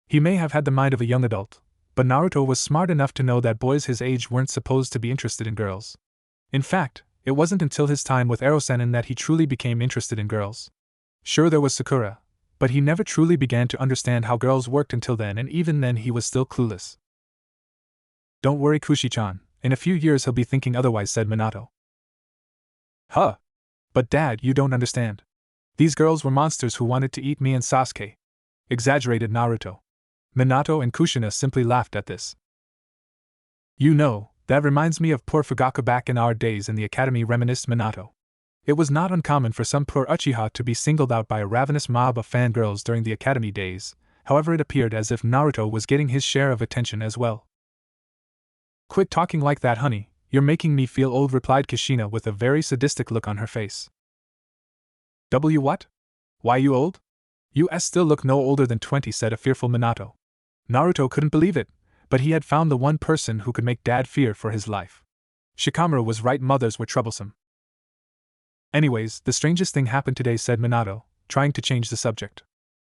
He may have had the mind of a young adult, but Naruto was smart enough to know that boys his age weren't supposed to be interested in girls. In fact, it wasn't until his time with Rasengan that he truly became interested in girls. Sure, there was Sakura, but he never truly began to understand how girls worked until then, and even then he was still clueless. "Don't worry, Kushi-chan, in a few years he'll be thinking otherwise," said Minato. "Huh? But Dad, you don't understand. These girls were monsters who wanted to eat me and Sasuke," exaggerated Naruto. Minato and Kushina simply laughed at this. "You know, that reminds me of poor Fugaku back in our days in the academy," reminisced Minato. It was not uncommon for some poor Uchiha to be singled out by a ravenous mob of fangirls during the academy days, however it appeared as if Naruto was getting his share of attention as well. "Quit talking like that, honey, you're making me feel old," replied Kushina with a very sadistic look on her face. What? Why, you old? You still look no older than 20, said a fearful Minato. Naruto couldn't believe it, but he had found the one person who could make Dad fear for his life. Shikamaru was right, mothers were troublesome. "Anyways, the strangest thing happened today," said Minato, trying to change the subject.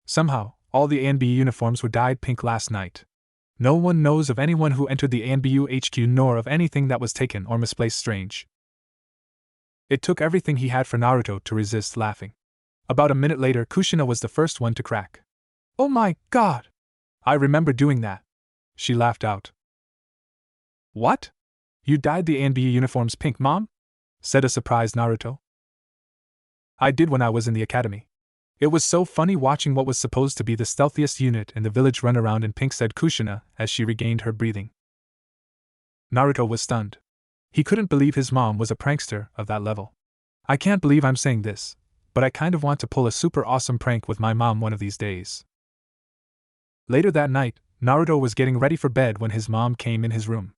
"Somehow, all the ANB uniforms were dyed pink last night. No one knows of anyone who entered the Ambu HQ nor of anything that was taken or misplaced strange. It took everything he had for Naruto to resist laughing. About a minute later, Kushina was the first one to crack. "Oh my god! I remember doing that." She laughed out. "What? You dyed the ANBU uniforms pink, Mom?" said a surprised Naruto. "I did when I was in the academy. It was so funny watching what was supposed to be the stealthiest unit in the village run around in pink," said Kushina as she regained her breathing. Naruto was stunned. He couldn't believe his mom was a prankster of that level. "I can't believe I'm saying this, but I kind of want to pull a super awesome prank with my mom one of these days." Later that night, Naruto was getting ready for bed when his mom came in his room.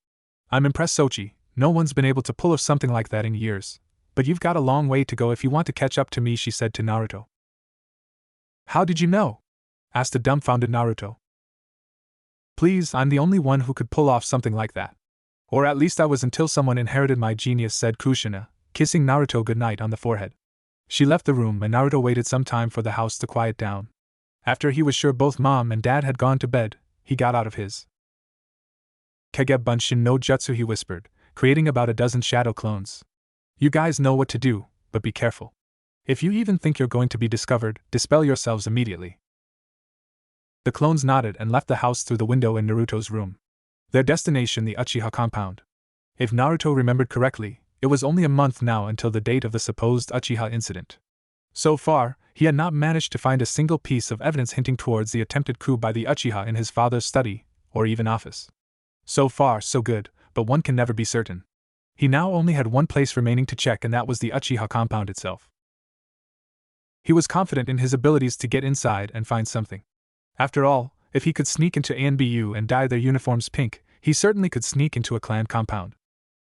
"I'm impressed, Sochi. No one's been able to pull off something like that in years. But you've got a long way to go if you want to catch up to me," she said to Naruto. "How did you know?" asked the dumbfounded Naruto. "Please, I'm the only one who could pull off something like that. Or at least I was until someone inherited my genius," said Kushina, kissing Naruto goodnight on the forehead. She left the room and Naruto waited some time for the house to quiet down. After he was sure both Mom and Dad had gone to bed, he got out of his Kage Bunshin no Jutsu, he whispered, creating about a dozen shadow clones. "You guys know what to do, but be careful. If you even think you're going to be discovered, dispel yourselves immediately." The clones nodded and left the house through the window in Naruto's room. Their destination, the Uchiha compound. If Naruto remembered correctly, it was only a month now until the date of the supposed Uchiha incident. So far, he had not managed to find a single piece of evidence hinting towards the attempted coup by the Uchiha in his father's study, or even office. So far, so good, but one can never be certain. He now only had one place remaining to check, and that was the Uchiha compound itself. He was confident in his abilities to get inside and find something. After all, if he could sneak into ANBU and dye their uniforms pink, he certainly could sneak into a clan compound.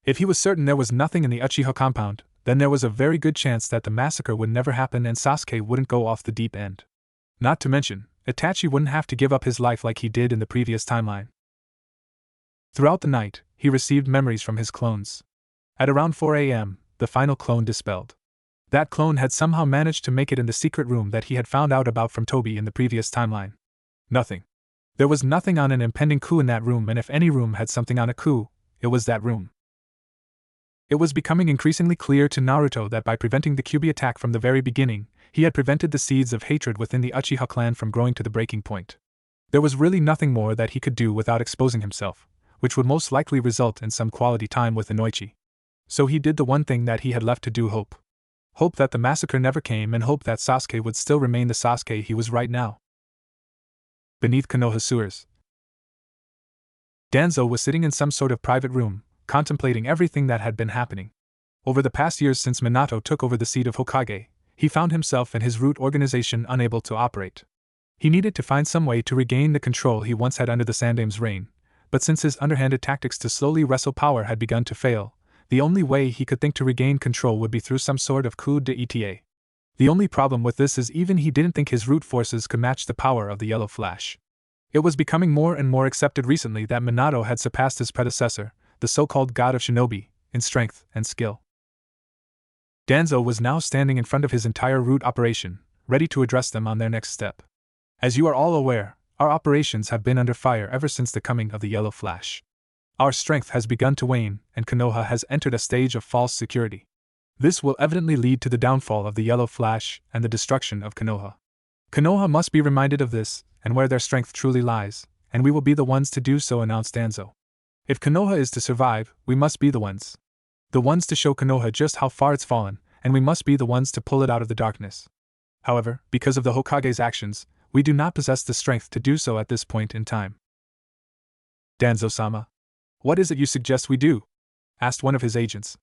If he was certain there was nothing in the Uchiha compound, then there was a very good chance that the massacre would never happen and Sasuke wouldn't go off the deep end. Not to mention, Itachi wouldn't have to give up his life like he did in the previous timeline. Throughout the night, he received memories from his clones. At around 4 a.m., the final clone dispelled. That clone had somehow managed to make it in the secret room that he had found out about from Toby in the previous timeline. Nothing. There was nothing on an impending coup in that room, and if any room had something on a coup, it was that room. It was becoming increasingly clear to Naruto that by preventing the Kyuubi attack from the very beginning, he had prevented the seeds of hatred within the Uchiha clan from growing to the breaking point. There was really nothing more that he could do without exposing himself, which would most likely result in some quality time with Inoichi. So he did the one thing that he had left to do: hope. Hope that the massacre never came, and hope that Sasuke would still remain the Sasuke he was right now. Beneath Konoha sewers, Danzo was sitting in some sort of private room, contemplating everything that had been happening. Over the past years since Minato took over the seat of Hokage, he found himself and his root organization unable to operate. He needed to find some way to regain the control he once had under the Sandame's reign, but since his underhanded tactics to slowly wrestle power had begun to fail, the only way he could think to regain control would be through some sort of coup d'etat. The only problem with this is even he didn't think his root forces could match the power of the Yellow Flash. It was becoming more and more accepted recently that Minato had surpassed his predecessor, the so-called god of shinobi, in strength and skill. Danzo was now standing in front of his entire root operation, ready to address them on their next step. As you are all aware, our operations have been under fire ever since the coming of the Yellow Flash. Our strength has begun to wane, and Konoha has entered a stage of false security. This will evidently lead to the downfall of the Yellow Flash and the destruction of Konoha. Konoha must be reminded of this, and where their strength truly lies, and we will be the ones to do so, announced Danzo. If Konoha is to survive, we must be the ones. The ones to show Konoha just how far it's fallen, and we must be the ones to pull it out of the darkness. However, because of the Hokage's actions, we do not possess the strength to do so at this point in time. Danzo-sama, what is it you suggest we do? Asked one of his agents.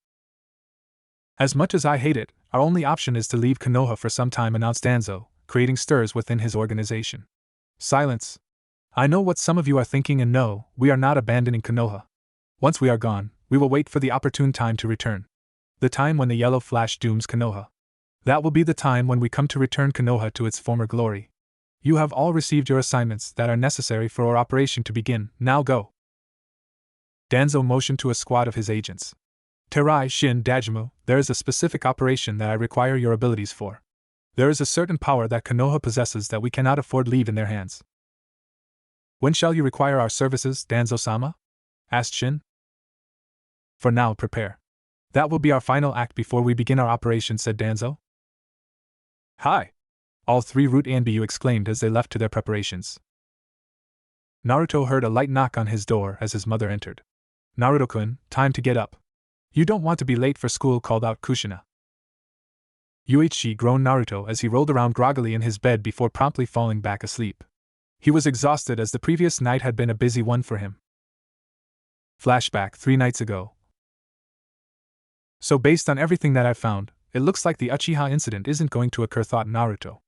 As much as I hate it, our only option is to leave Konoha for some time, announced Danzo, creating stirs within his organization. Silence. I know what some of you are thinking, and no, we are not abandoning Konoha. Once we are gone, we will wait for the opportune time to return. The time when the Yellow Flash dooms Konoha. That will be the time when we come to return Konoha to its former glory. You have all received your assignments that are necessary for our operation to begin, now go. Danzo motioned to a squad of his agents. Terai, Shin, Dajimo, there is a specific operation that I require your abilities for. There is a certain power that Konoha possesses that we cannot afford leave in their hands. When shall you require our services, Danzo-sama? Asked Shin. For now, prepare. That will be our final act before we begin our operation, said Danzo. Hi! All three Root and Bu exclaimed as they left to their preparations. Naruto heard a light knock on his door as his mother entered. Naruto-kun, time to get up. You don't want to be late for school, called out Kushina. Groaned Naruto as he rolled around groggily in his bed before promptly falling back asleep. He was exhausted as the previous night had been a busy one for him. Flashback 3 nights ago. So based on everything that I've found, it looks like the Uchiha incident isn't going to occur, thought Naruto.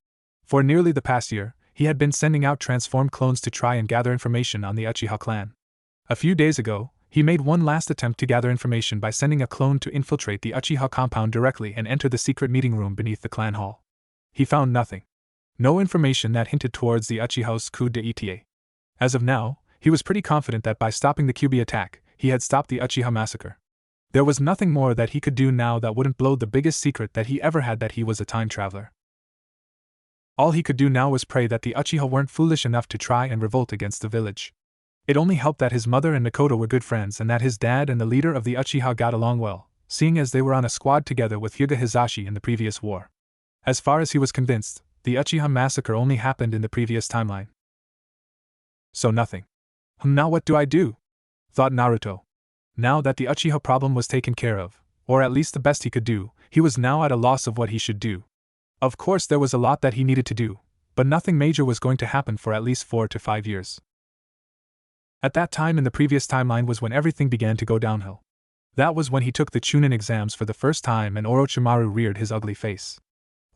For nearly the past year, he had been sending out transformed clones to try and gather information on the Uchiha clan. A few days ago, he made one last attempt to gather information by sending a clone to infiltrate the Uchiha compound directly and enter the secret meeting room beneath the clan hall. He found nothing. No information that hinted towards the Uchiha's coup d'etat. As of now, he was pretty confident that by stopping the Kyuubi attack, he had stopped the Uchiha massacre. There was nothing more that he could do now that wouldn't blow the biggest secret that he ever had, that he was a time traveler. All he could do now was pray that the Uchiha weren't foolish enough to try and revolt against the village. It only helped that his mother and Makoto were good friends and that his dad and the leader of the Uchiha got along well, seeing as they were on a squad together with Hyuga Hisashi in the previous war. As far as he was convinced, the Uchiha massacre only happened in the previous timeline. So nothing. Now what do I do? Thought Naruto. Now that the Uchiha problem was taken care of, or at least the best he could do, he was now at a loss of what he should do. Of course there was a lot that he needed to do, but nothing major was going to happen for at least 4 to 5 years. At that time in the previous timeline was when everything began to go downhill. That was when he took the Chunin exams for the first time and Orochimaru reared his ugly face.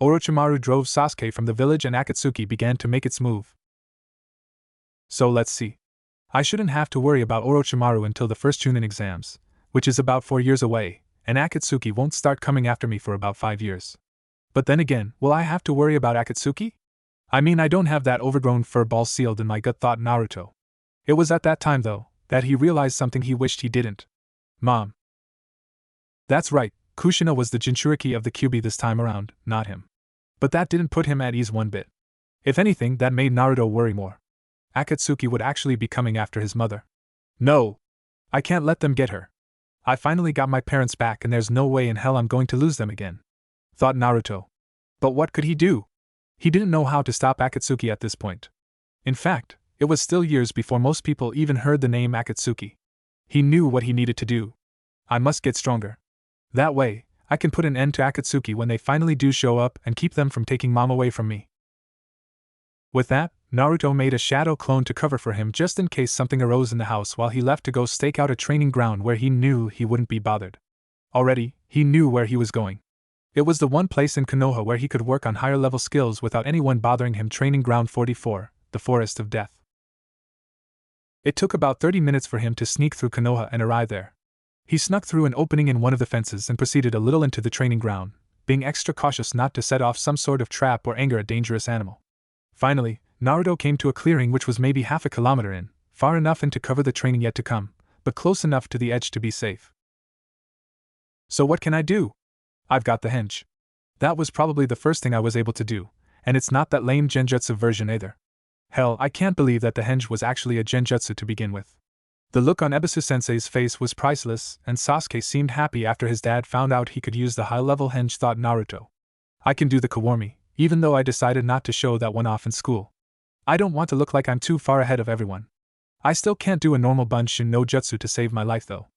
Orochimaru drove Sasuke from the village and Akatsuki began to make its move. So let's see. I shouldn't have to worry about Orochimaru until the first Chunin exams, which is about 4 years away, and Akatsuki won't start coming after me for about 5 years. But then again, will I have to worry about Akatsuki? I mean, I don't have that overgrown fur ball sealed in my gut, thought Naruto. It was at that time, though, that he realized something he wished he didn't. Mom. That's right, Kushina was the Jinchuriki of the Kyuubi this time around, not him. But that didn't put him at ease one bit. If anything, that made Naruto worry more. Akatsuki would actually be coming after his mother. No! I can't let them get her. I finally got my parents back and there's no way in hell I'm going to lose them again, thought Naruto. But what could he do? He didn't know how to stop Akatsuki at this point. In fact, it was still years before most people even heard the name Akatsuki. He knew what he needed to do. I must get stronger. That way, I can put an end to Akatsuki when they finally do show up and keep them from taking Mom away from me. With that, Naruto made a shadow clone to cover for him just in case something arose in the house while he left to go stake out a training ground where he knew he wouldn't be bothered. Already, he knew where he was going. It was the one place in Konoha where he could work on higher level skills without anyone bothering him. Training ground 44, the Forest of Death. It took about 30 minutes for him to sneak through Konoha and arrive there. He snuck through an opening in one of the fences and proceeded a little into the training ground, being extra cautious not to set off some sort of trap or anger a dangerous animal. Finally, Naruto came to a clearing which was maybe half a kilometer in, far enough in to cover the training yet to come, but close enough to the edge to be safe. So what can I do? I've got the henge. That was probably the first thing I was able to do, and it's not that lame genjutsu version either. Hell, I can't believe that the henge was actually a genjutsu to begin with. The look on Ebisu-sensei's face was priceless, and Sasuke seemed happy after his dad found out he could use the high-level henge, thought Naruto. I can do the Kawarmi, even though I decided not to show that one off in school. I don't want to look like I'm too far ahead of everyone. I still can't do a normal Bunshin no Jutsu to save my life though.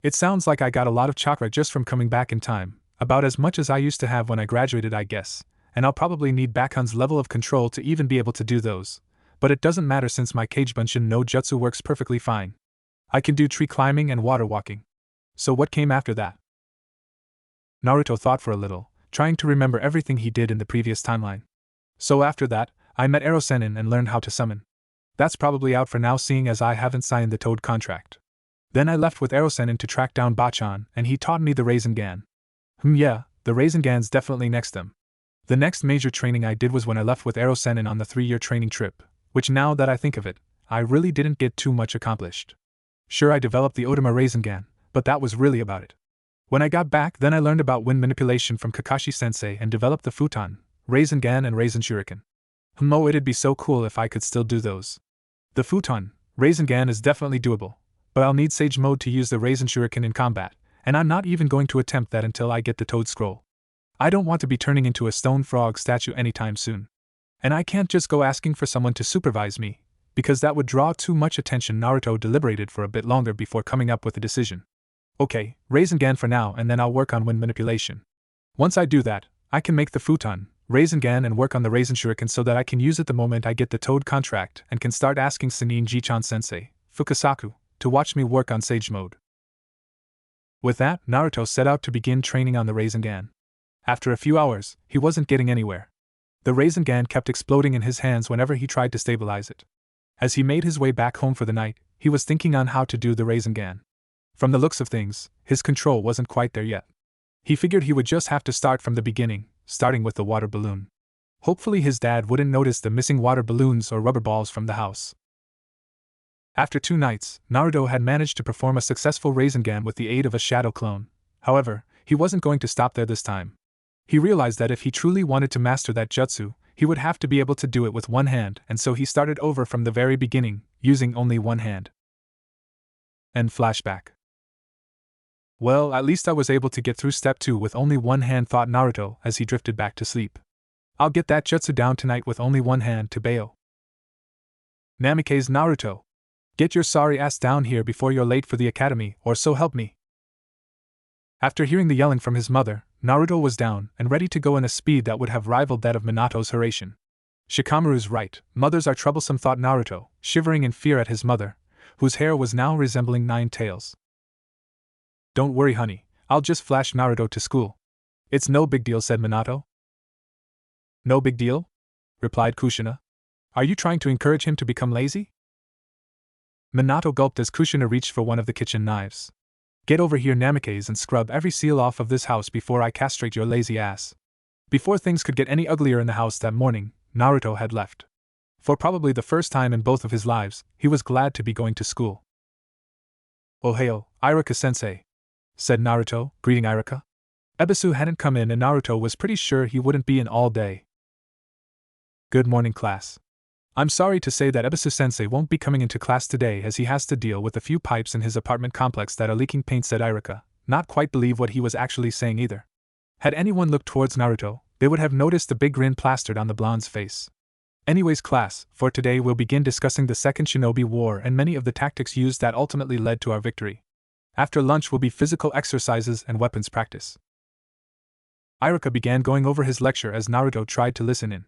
It sounds like I got a lot of chakra just from coming back in time, about as much as I used to have when I graduated I guess, and I'll probably need Bakun's level of control to even be able to do those, but it doesn't matter since my Kage Bunshin no Jutsu works perfectly fine. I can do tree climbing and water walking. So what came after that? Naruto thought for a little, trying to remember everything he did in the previous timeline. So after that, I met Rasengan and learned how to summon. That's probably out for now seeing as I haven't signed the Toad contract. Then I left with Rasengan to track down Bachan and he taught me the Rasengan. Yeah, the Rasengan's definitely next them. The next major training I did was when I left with Rasengan on the 3-year training trip, which now that I think of it, I really didn't get too much accomplished. Sure, I developed the Otama Rasengan, but that was really about it. When I got back, then I learned about wind manipulation from Kakashi-sensei and developed the Futon, Rasengan and Rasen Shuriken. It'd be so cool if I could still do those. The futon, Rasengan is definitely doable, but I'll need Sage Mode to use the Rasen Shuriken in combat, and I'm not even going to attempt that until I get the Toad Scroll. I don't want to be turning into a stone frog statue anytime soon. And I can't just go asking for someone to supervise me, because that would draw too much attention. Naruto deliberated for a bit longer before coming up with a decision. Okay, Rasengan for now, and then I'll work on wind manipulation. Once I do that, I can make the futon, Rasengan, and work on the Rasen Shuriken so that I can use it the moment I get the Toad contract and can start asking Sannin Jichan Sensei, Fukasaku, to watch me work on Sage Mode. With that, Naruto set out to begin training on the Rasengan. After a few hours, he wasn't getting anywhere. The Rasengan kept exploding in his hands whenever he tried to stabilize it. As he made his way back home for the night, he was thinking on how to do the Rasengan. From the looks of things, his control wasn't quite there yet. He figured he would just have to start from the beginning, starting with the water balloon. Hopefully his dad wouldn't notice the missing water balloons or rubber balls from the house. After 2 nights, Naruto had managed to perform a successful Rasengan with the aid of a shadow clone. However, he wasn't going to stop there this time. He realized that if he truly wanted to master that jutsu, he would have to be able to do it with one hand, and so he started over from the very beginning, using only one hand. End flashback. Well, at least I was able to get through step 2 with only one hand, thought Naruto as he drifted back to sleep. I'll get that jutsu down tonight with only one hand. To Bayo. Namikaze, Naruto. Get your sorry ass down here before you're late for the academy, or so help me. After hearing the yelling from his mother, Naruto was down and ready to go in a speed that would have rivaled that of Minato's Hiraishin. Shikamaru's right, mothers are troublesome, thought Naruto, shivering in fear at his mother, whose hair was now resembling 9 tails. Don't worry, honey, I'll just flash Naruto to school. It's no big deal, said Minato. No big deal? Replied Kushina. Are you trying to encourage him to become lazy? Minato gulped as Kushina reached for one of the kitchen knives. Get over here, Namikaze, and scrub every seal off of this house before I castrate your lazy ass. Before things could get any uglier in the house that morning, Naruto had left. For probably the first time in both of his lives, he was glad to be going to school. Ohio, Iruka-sensei, said Naruto, greeting Iruka. Ebisu hadn't come in and Naruto was pretty sure he wouldn't be in all day. Good morning, class. I'm sorry to say that Ebisu-sensei won't be coming into class today as he has to deal with a few pipes in his apartment complex that are leaking paint, said Iruka, not quite believe what he was actually saying either. Had anyone looked towards Naruto, they would have noticed the big grin plastered on the blonde's face. Anyways, class, for today we'll begin discussing the Second Shinobi War and many of the tactics used that ultimately led to our victory. After lunch will be physical exercises and weapons practice. Iruka began going over his lecture as Naruto tried to listen in.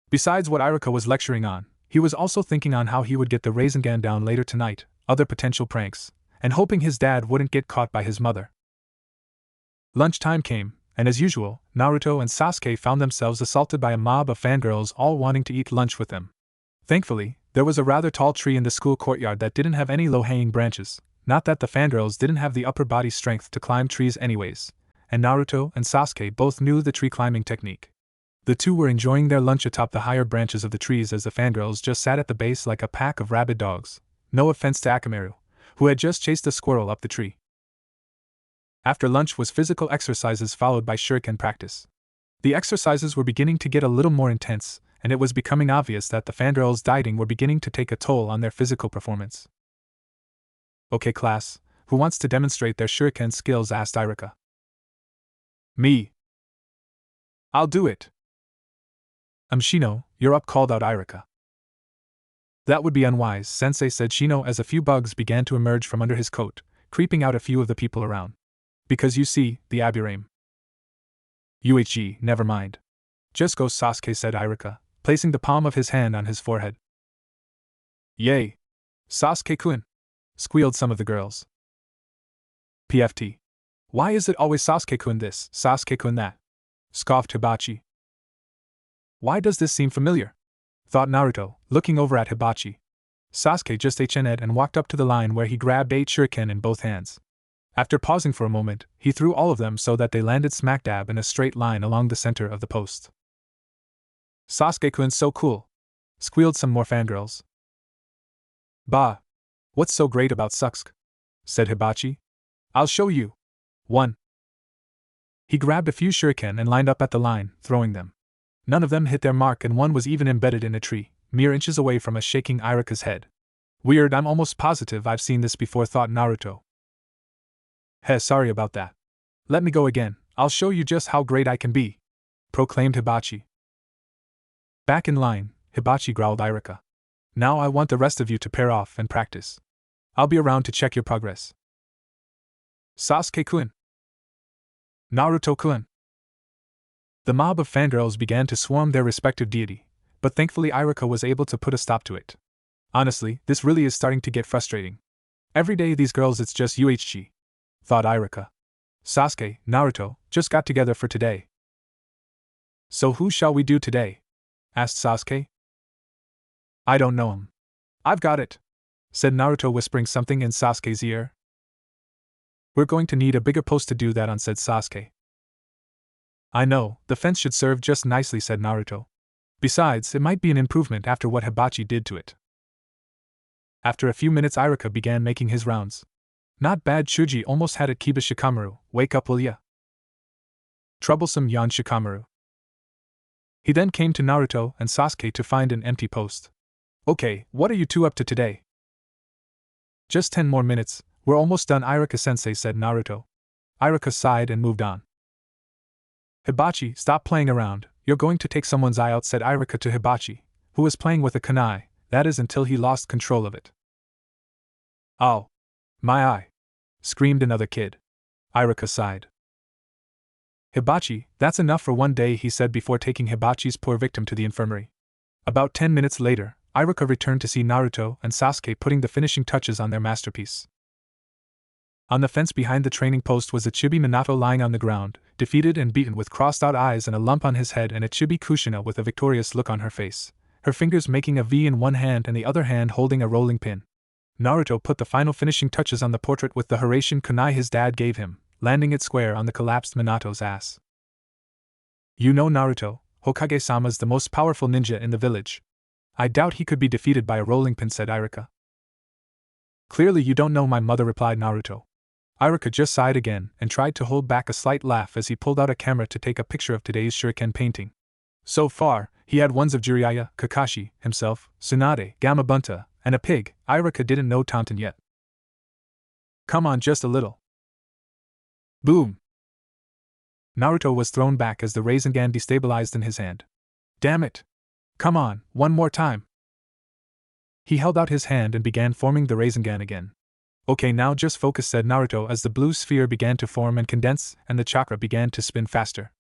Besides what Iruka was lecturing on, he was also thinking on how he would get the Rasengan down later tonight, other potential pranks, and hoping his dad wouldn't get caught by his mother. Lunchtime came, and as usual, Naruto and Sasuke found themselves assaulted by a mob of fangirls all wanting to eat lunch with them. Thankfully, there was a rather tall tree in the school courtyard that didn't have any low-hanging branches, not that the fangirls didn't have the upper body strength to climb trees anyways, and Naruto and Sasuke both knew the tree climbing technique. The two were enjoying their lunch atop the higher branches of the trees as the fangirls just sat at the base like a pack of rabid dogs, no offense to Akamaru, who had just chased a squirrel up the tree. After lunch was physical exercises followed by shuriken practice. The exercises were beginning to get a little more intense, and it was becoming obvious that the fangirls' dieting were beginning to take a toll on their physical performance. Okay, class, who wants to demonstrate their shuriken skills? Asked Iruka. Me. I'll do it. Shino, you're up, called out Iruka. That would be unwise, Sensei, said Shino as a few bugs began to emerge from under his coat, creeping out a few of the people around. Because you see, the Aburame. UHG, never mind. Just go, Sasuke, said Iruka, placing the palm of his hand on his forehead. Yay! Sasuke-kun! Squealed some of the girls. PFT. Why is it always Sasuke-kun this, Sasuke-kun that? Scoffed Hibachi. Why does this seem familiar? Thought Naruto, looking over at Hibachi. Sasuke just HN'd and walked up to the line where he grabbed 8 shuriken in both hands. After pausing for a moment, he threw all of them so that they landed smack dab in a straight line along the center of the post. Sasuke-kun's so cool! Squealed some more fangirls. Bah! What's so great about Sasuke? Said Hibachi. I'll show you. 1. He grabbed a few shuriken and lined up at the line, throwing them. None of them hit their mark and one was even embedded in a tree, mere inches away from a shaking Iruka's head. Weird, I'm almost positive I've seen this before, thought Naruto. Heh, sorry about that. Let me go again, I'll show you just how great I can be, proclaimed Hibachi. Back in line, Hibachi growled Irika. Now I want the rest of you to pair off and practice. I'll be around to check your progress. Sasuke-kun. Naruto-kun. The mob of fangirls began to swarm their respective deity, but thankfully Irika was able to put a stop to it. Honestly, this really is starting to get frustrating. Every day these girls, it's just UHG, thought Irika. Sasuke, Naruto, just got together for today. So who shall we do today? Asked Sasuke. I don't know him. I've got it, said Naruto, whispering something in Sasuke's ear. We're going to need a bigger post to do that on, said Sasuke. I know, the fence should serve just nicely, said Naruto. Besides, it might be an improvement after what Hibachi did to it. After a few minutes, Irika began making his rounds. Not bad, Shuji almost had it. Kiba Shikamaru, wake up will ya? Troublesome, yawned Shikamaru. He then came to Naruto and Sasuke to find an empty post. Okay, what are you two up to today? Just 10 more minutes, we're almost done, Irika-sensei, said Naruto. Irika sighed and moved on. Hibachi, stop playing around, you're going to take someone's eye out, said Irika to Hibachi, who was playing with a kunai, that is until he lost control of it. Oh. My eye! Screamed another kid. Irika sighed. Hibachi, that's enough for one day, he said before taking Hibachi's poor victim to the infirmary. About 10 minutes later, Irika returned to see Naruto and Sasuke putting the finishing touches on their masterpiece. On the fence behind the training post was a chibi Minato lying on the ground, defeated and beaten with crossed-out eyes and a lump on his head, and a chibi Kushina with a victorious look on her face, her fingers making a V in one hand and the other hand holding a rolling pin. Naruto put the final finishing touches on the portrait with the Hiraishin kunai his dad gave him, landing it square on the collapsed Minato's ass. You know Naruto, Hokage-sama's the most powerful ninja in the village. I doubt he could be defeated by a rolling pin, said Irika. Clearly you don't know my mother, replied Naruto. Irika just sighed again and tried to hold back a slight laugh as he pulled out a camera to take a picture of today's shuriken painting. So far, he had ones of Jiraiya, Kakashi, himself, Tsunade, Gamabunta, and a pig. Irika didn't know Taunton yet. Come on, just a little. Boom! Naruto was thrown back as the Rasengan destabilized in his hand. Damn it! Come on, one more time! He held out his hand and began forming the Rasengan again. Okay, now just focus, said Naruto as the blue sphere began to form and condense and the chakra began to spin faster.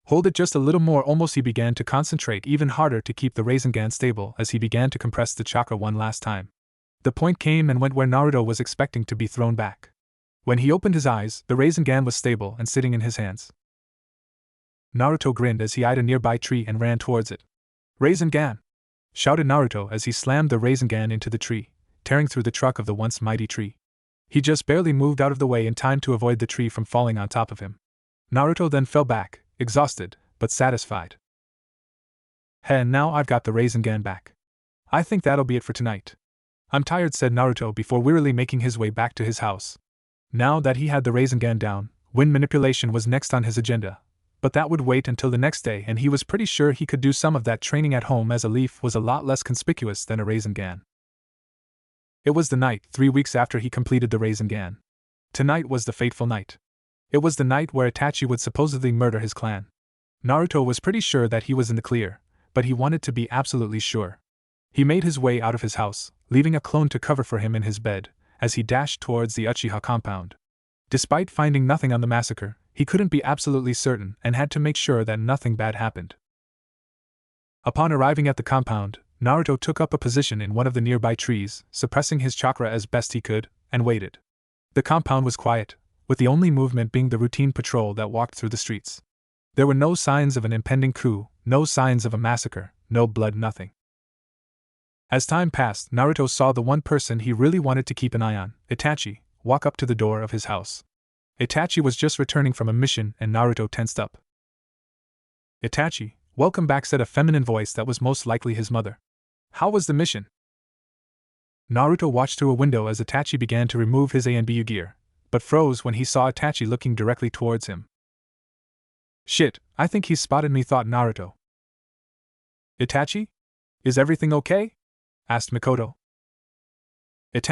Hold it just a little more, almost. He began to concentrate even harder to keep the Rasengan stable as he began to compress the chakra one last time. The point came and went where Naruto was expecting to be thrown back. When he opened his eyes, the Rasengan was stable and sitting in his hands. Naruto grinned as he eyed a nearby tree and ran towards it. Rasengan! Shouted Naruto as he slammed the Rasengan into the tree, tearing through the trunk of the once mighty tree. He just barely moved out of the way in time to avoid the tree from falling on top of him. Naruto then fell back, exhausted, but satisfied. Hey, now I've got the Rasengan back. I think that'll be it for tonight. I'm tired, said Naruto before wearily making his way back to his house. Now that he had the Rasengan down, wind manipulation was next on his agenda, but that would wait until the next day, and he was pretty sure he could do some of that training at home as a leaf was a lot less conspicuous than a Rasengan. It was the night 3 weeks after he completed the Rasengan. Tonight was the fateful night. It was the night where Itachi would supposedly murder his clan. Naruto was pretty sure that he was in the clear, but he wanted to be absolutely sure. He made his way out of his house, leaving a clone to cover for him in his bed, as he dashed towards the Uchiha compound. Despite finding nothing on the massacre, he couldn't be absolutely certain and had to make sure that nothing bad happened. Upon arriving at the compound, Naruto took up a position in one of the nearby trees, suppressing his chakra as best he could, and waited. The compound was quiet, with the only movement being the routine patrol that walked through the streets. There were no signs of an impending coup, no signs of a massacre, no blood, nothing. As time passed, Naruto saw the one person he really wanted to keep an eye on, Itachi, walk up to the door of his house. Itachi was just returning from a mission and Naruto tensed up. Itachi, welcome back, said a feminine voice that was most likely his mother. How was the mission? Naruto watched through a window as Itachi began to remove his Anbu gear, but froze when he saw Itachi looking directly towards him. Shit, I think he's spotted me, thought Naruto. Itachi? Is everything okay? Asked Mikoto. Attached